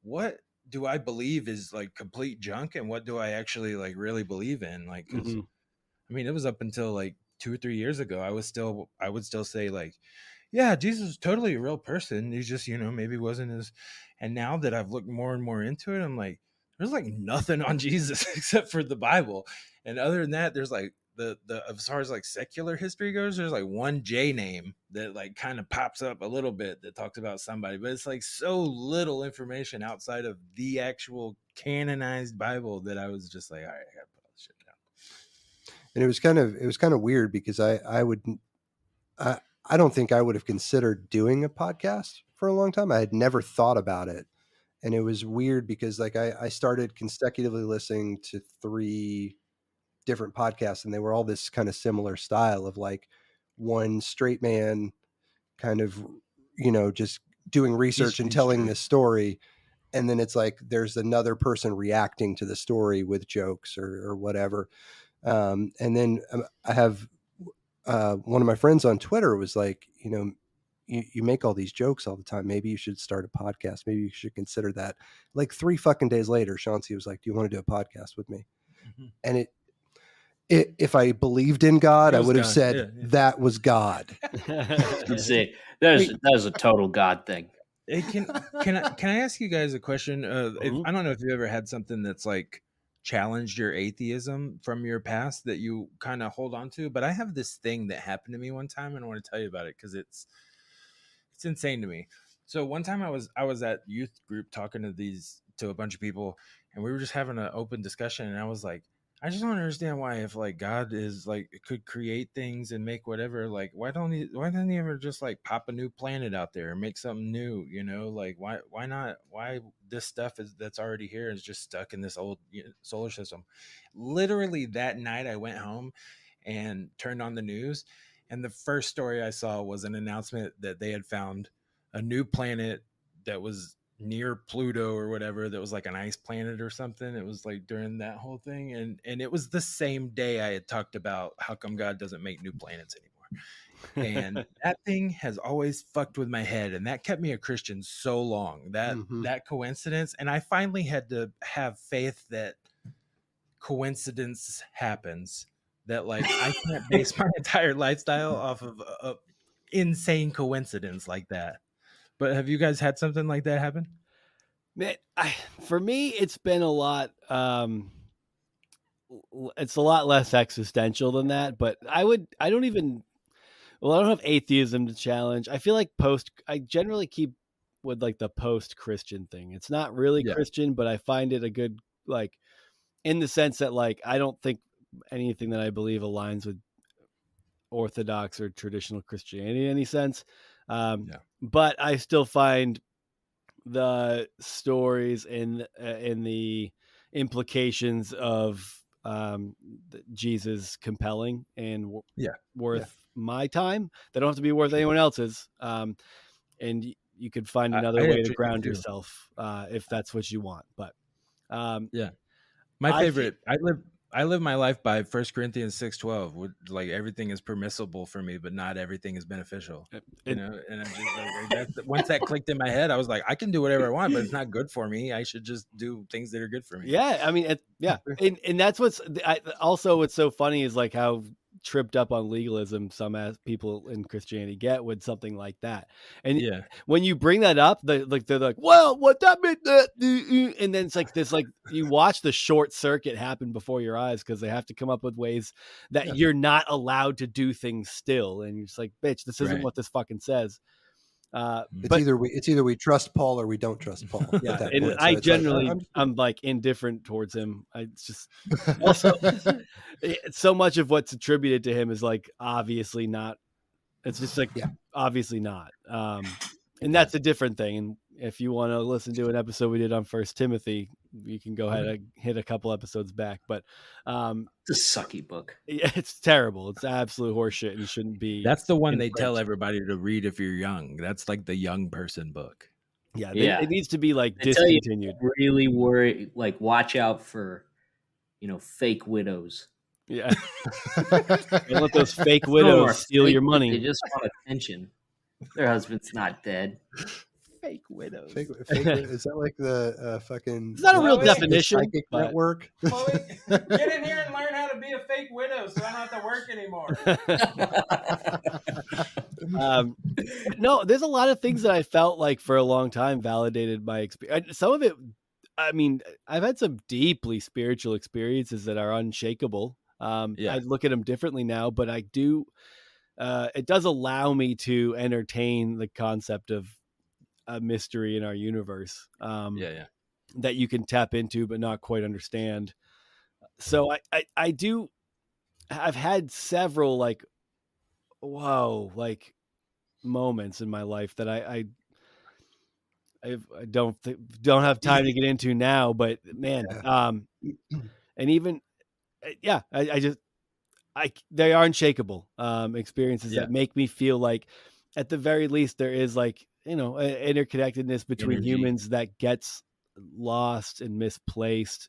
what do I believe is like complete junk, and what do I actually like really believe in? Like, because I mean, it was up until like 2 or 3 years ago, I would still say like, yeah, Jesus is totally a real person. He just, maybe wasn't as. And now that I've looked more and more into it, I'm like, there's like nothing on Jesus except for the Bible. And other than that, there's like the as far as like secular history goes, there's like one J name that like kind of pops up a little bit that talks about somebody, but it's like so little information outside of the actual canonized Bible that I was just like, all right, I gotta put all this shit down. And it was kind of weird because I don't think I would have considered doing a podcast for a long time. I had never thought about it. And it was weird because like I started consecutively listening to 3 different podcasts, and they were all this kind of similar style of like one straight man kind of, just doing research and telling this story. And then it's like there's another person reacting to the story with jokes or whatever. And then I have one of my friends on Twitter was like, you make all these jokes all the time. Maybe you should start a podcast. Maybe you should consider that. Like 3 fucking days later, Chauncey was like, do you want to do a podcast with me? Mm-hmm. And if I believed in God, I would have said that was God. See, that was a total God thing. Hey, can I ask you guys a question? I don't know if you ever had something that's like challenged your atheism from your past that you kind of hold on to, but I have this thing that happened to me one time, and I want to tell you about it because it's insane to me. So one time I was at youth group talking to a bunch of people, and we were just having an open discussion, and I was like, I just don't understand why, if like God is like could create things and make whatever, like why doesn't he ever just like pop a new planet out there and make something new, like why not, why this stuff that's already here is just stuck in this old solar system. Literally that night I went home and turned on the news, and the first story I saw was an announcement that they had found a new planet that was near Pluto or whatever, that was like an ice planet or something. It was like during that whole thing, and it was the same day I had talked about how come God doesn't make new planets anymore. And that thing has always fucked with my head, and that kept me a Christian so long, that coincidence. And I finally had to have faith that coincidence happens, that like I can't base my entire lifestyle off of a insane coincidence like that. But have you guys had something like that happen? Man, for me, it's been a lot. It's a lot less existential than that. But I don't have atheism to challenge. I feel like I generally keep with like the post-Christian thing. It's not really Christian, but I find it a good, like, in the sense that like I don't think anything that I believe aligns with Orthodox or traditional Christianity in any sense. But I still find the stories and the implications of Jesus compelling and worth my time. They don't have to be worth anyone else's. And you could find another way to ground yourself if that's what you want. But my favorite, I live my life by 1 Corinthians 6:12. Like everything is permissible for me, but not everything is beneficial. And I'm just like, once that clicked in my head, I was like, I can do whatever I want, but it's not good for me. I should just do things that are good for me. Yeah, I mean, and that's what's so funny is like how tripped up on legalism some people in Christianity get with something like that. And when you bring that up, they're like, well, what that meant that, and then it's like this, like you watch the short circuit happen before your eyes because they have to come up with ways that you're not allowed to do things still, and you're just like, bitch, this isn't what this fucking says. It's either we trust Paul or we don't trust Paul. Yeah, and so I generally I'm like indifferent towards him. It's just also so much of what's attributed to him is like obviously not. It's just like obviously not. And that's a different thing. And if you want to listen to an episode we did on 1 Timothy, you can go ahead and hit a couple episodes back. But it's a sucky book. It's terrible. It's absolute horseshit and shouldn't be. That's the one they tell everybody to read if you're young. That's like the young person book. Yeah, it needs to be like discontinued. Really worry, like watch out for, fake widows. Yeah. Don't let those fake Some of them are widows steal fake, your but money. They just want attention. Their husband's not dead. Fake widows. Fake, is that like the fucking? It's not a real the definition. Psychic but... network. Chloe, get in here and learn how to be a fake widow, so I don't have to work anymore. No, there's a lot of things that I felt like for a long time validated my experience. Some of it, I mean, I've had some deeply spiritual experiences that are unshakable. I look at them differently now, but I do. It does allow me to entertain the concept of a mystery in our universe. That you can tap into, but not quite understand. So I do. I've had several like, whoa, like moments in my life that I don't have time to get into now, but man, and even, I just, they are unshakable, experiences that make me feel like at the very least, there is like, an interconnectedness between humans that gets lost and misplaced.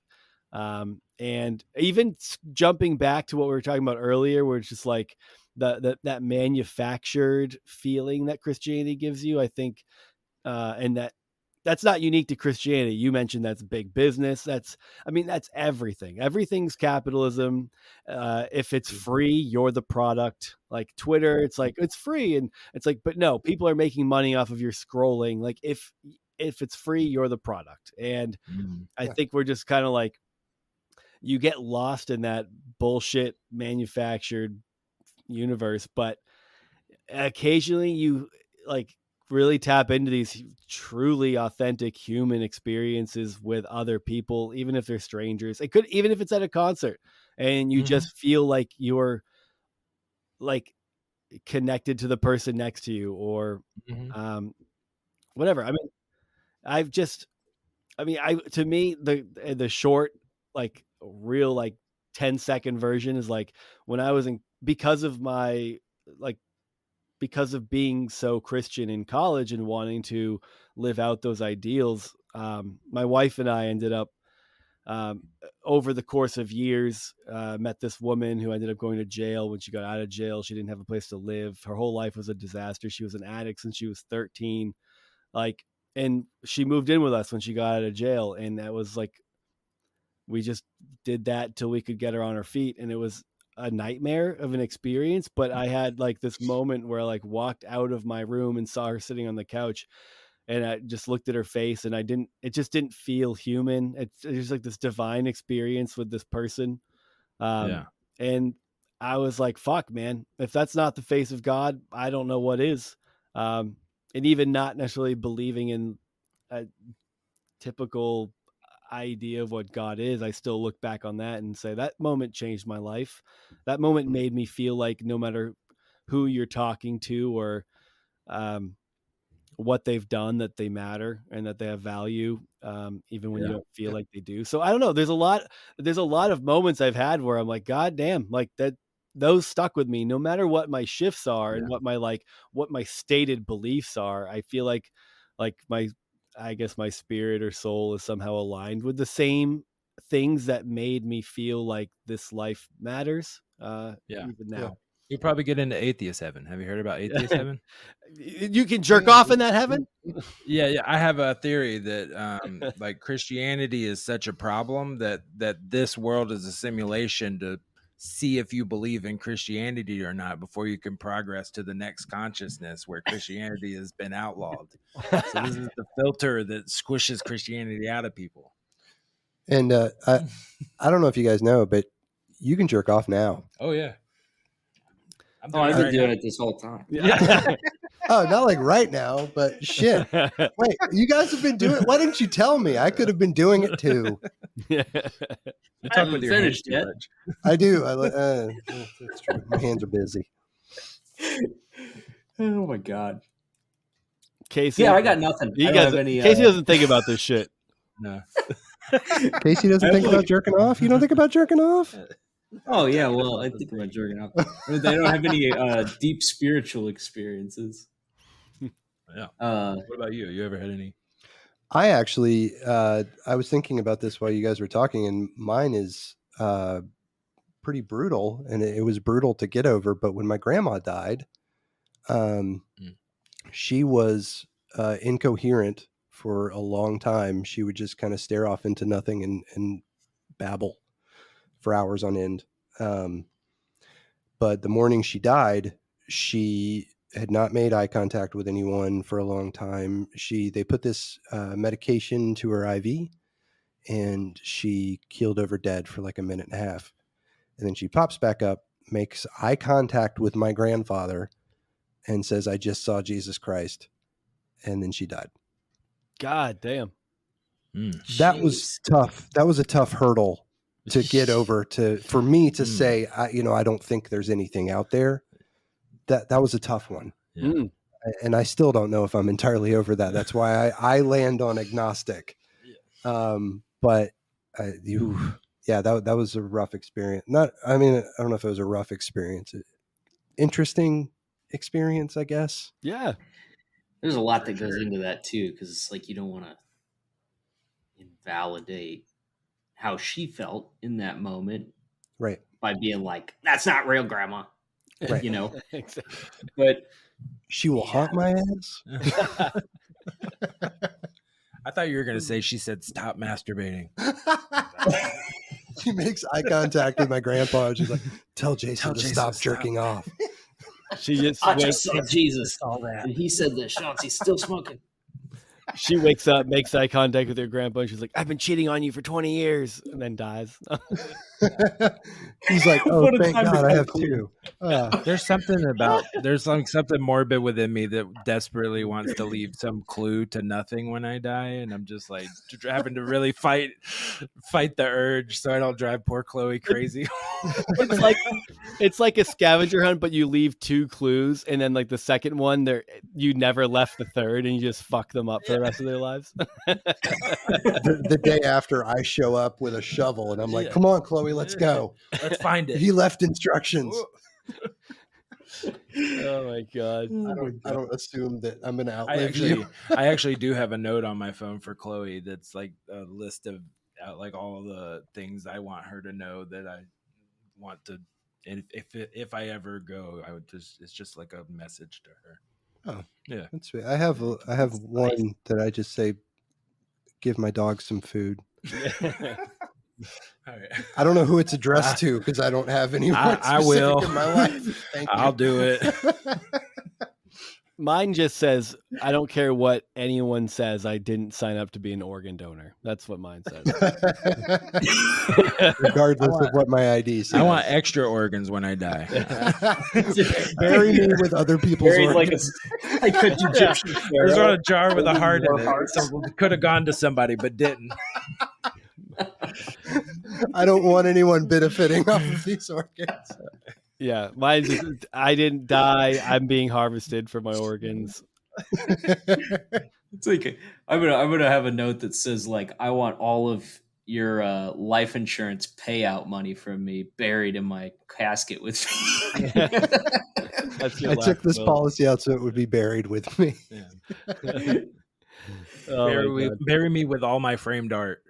And even jumping back to what we were talking about earlier, where it's just like that manufactured feeling that Christianity gives you, I think, and that's not unique to Christianity. You mentioned that's big business. That's everything. Everything's capitalism. If it's free, you're the product. Like Twitter, it's like, it's free. And it's like, but no, people are making money off of your scrolling. Like if it's free, you're the product. And I think we're just kind of like, you get lost in that bullshit manufactured universe, but occasionally you like really tap into these truly authentic human experiences with other people, even if they're strangers. It could, even if it's at a concert, and you just feel like you're like connected to the person next to you, or whatever. To me, the short, like real, like 10-second version is like when I was because of being so Christian in college and wanting to live out those ideals. My wife and I ended up, over the course of years, met this woman who ended up going to jail. When she got out of jail, she didn't have a place to live. Her whole life was a disaster. She was an addict since she was 13. And she moved in with us when she got out of jail. And that was like, we just did that till we could get her on her feet. And it was a nightmare of an experience. But I had like this moment where I like walked out of my room and saw her sitting on the couch, and I just looked at her face, and it just didn't feel human. It's just like this divine experience with this person. And I was like, fuck, man, if that's not the face of God, I don't know what is. And even not necessarily believing in a typical idea of what God is, I still look back on that and say that moment changed my life. That moment made me feel like no matter who you're talking to, or what they've done, that they matter and that they have value, even when you don't feel like they do. So I don't know. There's a lot of moments I've had where I'm like, God damn, like that. Those stuck with me, no matter what my shifts are and what my stated beliefs are. I feel like I guess my spirit or soul is somehow aligned with the same things that made me feel like this life matters. Even now. You'll probably get into atheist heaven. Have you heard about atheist heaven? You can jerk off in that heaven? Yeah. I have a theory that like Christianity is such a problem that this world is a simulation to see if you believe in Christianity or not before you can progress to the next consciousness where Christianity has been outlawed. So this is the filter that squishes Christianity out of people. And I don't know if you guys know, but you can jerk off now. Oh yeah. I've been doing it this whole time. Yeah. Oh, not like right now, but shit. Wait, you guys have been doing it? Why didn't you tell me? I could have been doing it too. I haven't finished yet. I do. That's true. My hands are busy. Oh my God. Casey. Yeah, I got nothing. Casey doesn't think about this shit. No. Casey doesn't think about jerking off? You don't think about jerking off? Oh yeah, well, I think about jerking off. They don't have any deep spiritual experiences. Yeah. What about you? You ever had any? I actually, I was thinking about this while you guys were talking, and mine is pretty brutal, and it was brutal to get over. But when my grandma died, she was incoherent for a long time. She would just kind of stare off into nothing and babble for hours on end. But the morning she died, she had not made eye contact with anyone for a long time. They put this medication to her IV, and she keeled over dead for like a minute and a half. And then she pops back up, makes eye contact with my grandfather, and says, "I just saw Jesus Christ." And then she died. God damn. That was tough. That was a tough hurdle to get over, for me to say, I don't think there's anything out there. That was a tough one. Yeah. And I still don't know if I'm entirely over that. That's why I land on agnostic. But that was a rough experience. I don't know if it was a rough experience. Interesting experience, I guess. Yeah. There's a lot that goes into that too, because it's like you don't want to invalidate how she felt in that moment, right? By being like, "That's not real, Grandma," right? Exactly. But she will haunt my ass. I thought you were going to say she said, "Stop masturbating." She makes eye contact with my grandpa. And she's like, "Tell Jason to stop jerking off." She just I just saw Jesus, and he said that Chauncey's still smoking. She wakes up, makes eye contact with her grandpa, and she's like, "I've been cheating on you for 20 years," and then dies. He's like, "Oh, thank God I have two." There's something morbid within me that desperately wants to leave some clue to nothing when I die, and I'm just like having to really fight the urge so I don't drive poor Chloe crazy. It's like a scavenger hunt, but you leave 2 clues, and then like the second one, you never left the third, and you just fuck them up for the rest of their lives. The day after, I show up with a shovel, and I'm like, "Come on, Chloe, let's go. Let's find it." He left instructions. Oh my God. I don't assume that I'm going to outlive you. I actually do have a note on my phone for Chloe that's like a list of like all the things I want her to know that I want to. And if I ever go, it's just like a message to her. Oh yeah, that's sweet. I have one that I just say, "Give my dog some food." All right. I don't know who it's addressed to because I don't have anyone I will in my life. Thank you. I'll do it. Mine just says, "I don't care what anyone says. I didn't sign up to be an organ donor." That's what mine says. Regardless of what my ID says. I want extra organs when I die. Bury me with other people's organs. Like a Egyptian pharaoh. There's a jar with a heart in it. So it could have gone to somebody, but didn't. I don't want anyone benefiting off of these organs. Yeah, mine's just, I didn't die. I'm being harvested for my organs. It's like I'm gonna have a note that says like, "I want all of your life insurance payout money from me buried in my casket with me." I took this policy out so it would be buried with me. Yeah. Bury me with all my framed art.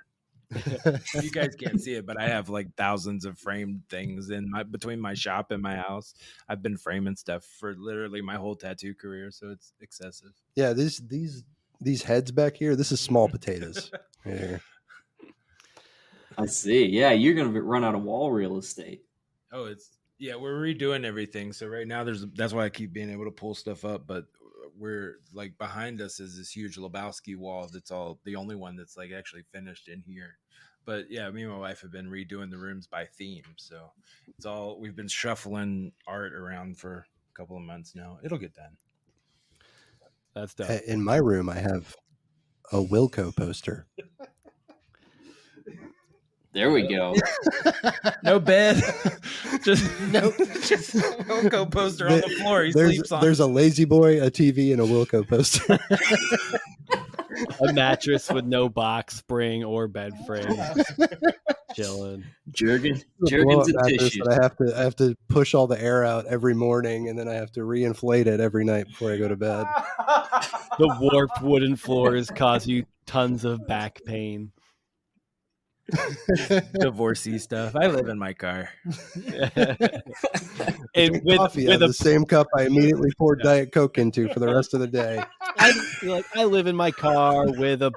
You guys can't see it, but I have like thousands of framed things between my shop and my house. I've been framing stuff for literally my whole tattoo career, so it's excessive. Yeah, these heads back here, this is small potatoes. Right here. I see. Yeah, you're gonna run out of wall real estate. Oh, we're redoing everything. So right now that's why I keep being able to pull stuff up, but we're like behind us is this huge Lebowski wall that's all the only one that's like actually finished in here. But yeah, me and my wife have been redoing the rooms by theme, so we've been shuffling art around for a couple of months now. It'll get done. That's dope. In my room, I have a Wilco poster. There we go. No bed. just a Wilco poster on the floor. He sleeps on. There's a Lazy Boy, a TV, and a Wilco poster. A mattress with no box spring or bed frame. Chilling. Jergens and tissues. I have to push all the air out every morning, and then I have to reinflate it every night before I go to bed. The warped wooden floors cause you tons of back pain. Divorcee stuff. I live in my car. And coffee out of the same cup I immediately poured Diet Coke into for the rest of the day. I live in my car with a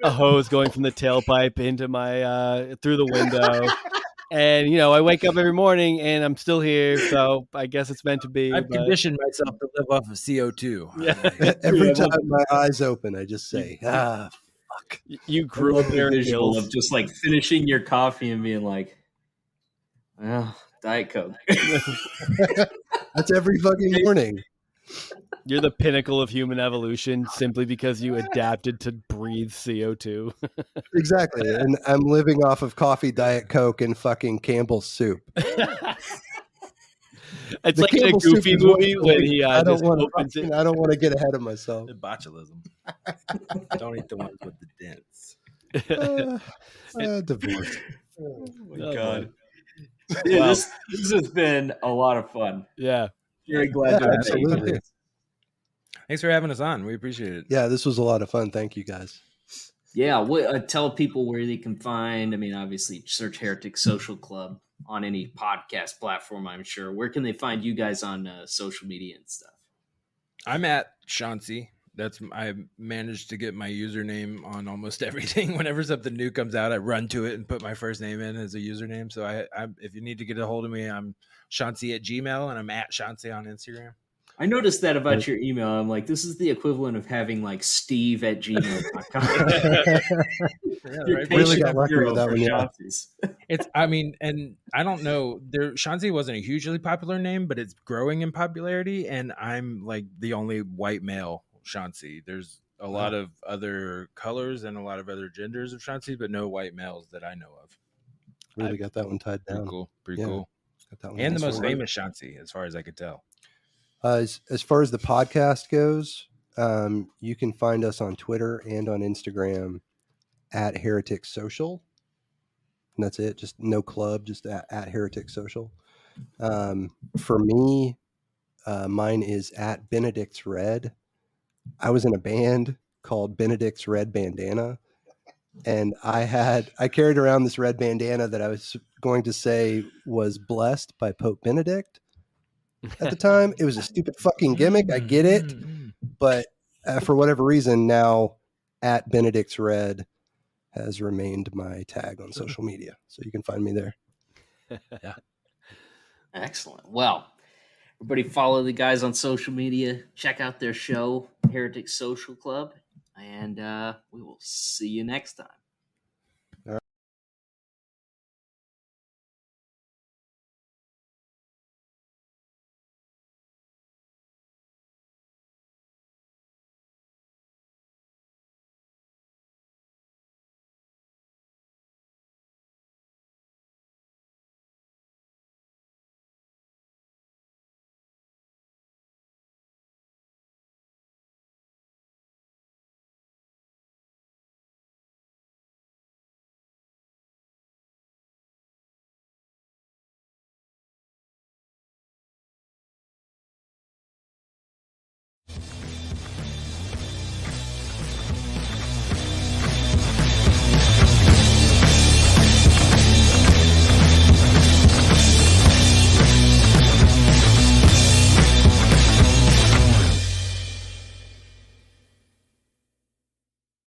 hose going from the tailpipe into my through the window. And, I wake up every morning and I'm still here. So I guess it's meant to be. I've conditioned myself to live off of CO2. Yeah. Every time my eyes open, I just say, fuck. You grew up the visual of just like finishing your coffee and being like, well, Diet Coke. That's every fucking morning. You're the pinnacle of human evolution simply because you adapted to breathe CO2. Exactly. And I'm living off of coffee, Diet Coke, and fucking Campbell's soup. It's like in a Goofy movie when he I don't want opens it. I don't want to get ahead of myself. The botulism. Don't eat the ones with the dents. Divorce. Oh my God. Yeah, this has been a lot of fun. Yeah. Very glad to have absolutely. you. Thanks for having us on. We appreciate it. Yeah, this was a lot of fun. Thank you, guys. Yeah, tell people where they can find. I mean, obviously, search Heretics Social Club on any podcast platform, I'm sure. Where can they find you guys on social media and stuff? I'm at Chauncey. I managed to get my username on almost everything. Whenever something new comes out, I run to it and put my first name in as a username. So I if you need to get a hold of me, I'm Chauncey at Gmail, and I'm at Chauncey on Instagram. I noticed that about your email. I'm like, this is the equivalent of having like Steve at gmail.com. Really got lucky with that one. Yeah. And I don't know. Chauncey wasn't a hugely popular name, but it's growing in popularity. And I'm like the only white male Chauncey. There's a lot of other colors and a lot of other genders of Chauncey, but no white males that I know of. Really got that one tied down. Pretty cool. Got that one and the most famous Chauncey, as far as I could tell. As far as the podcast goes, you can find us on Twitter and on Instagram at Heretics Social. And that's it. Just no club, just at Heretics Social. For me, mine is at Benedict's Red. I was in a band called Benedict's Red Bandana. And I carried around this red bandana that I was going to say was blessed by Pope Benedict. At the time, it was a stupid fucking gimmick. I get it. But for whatever reason, now at Benedict's Red has remained my tag on social media. So you can find me there. Yeah. Excellent. Well, everybody follow the guys on social media. Check out their show, Heretics Social Club. And we will see you next time.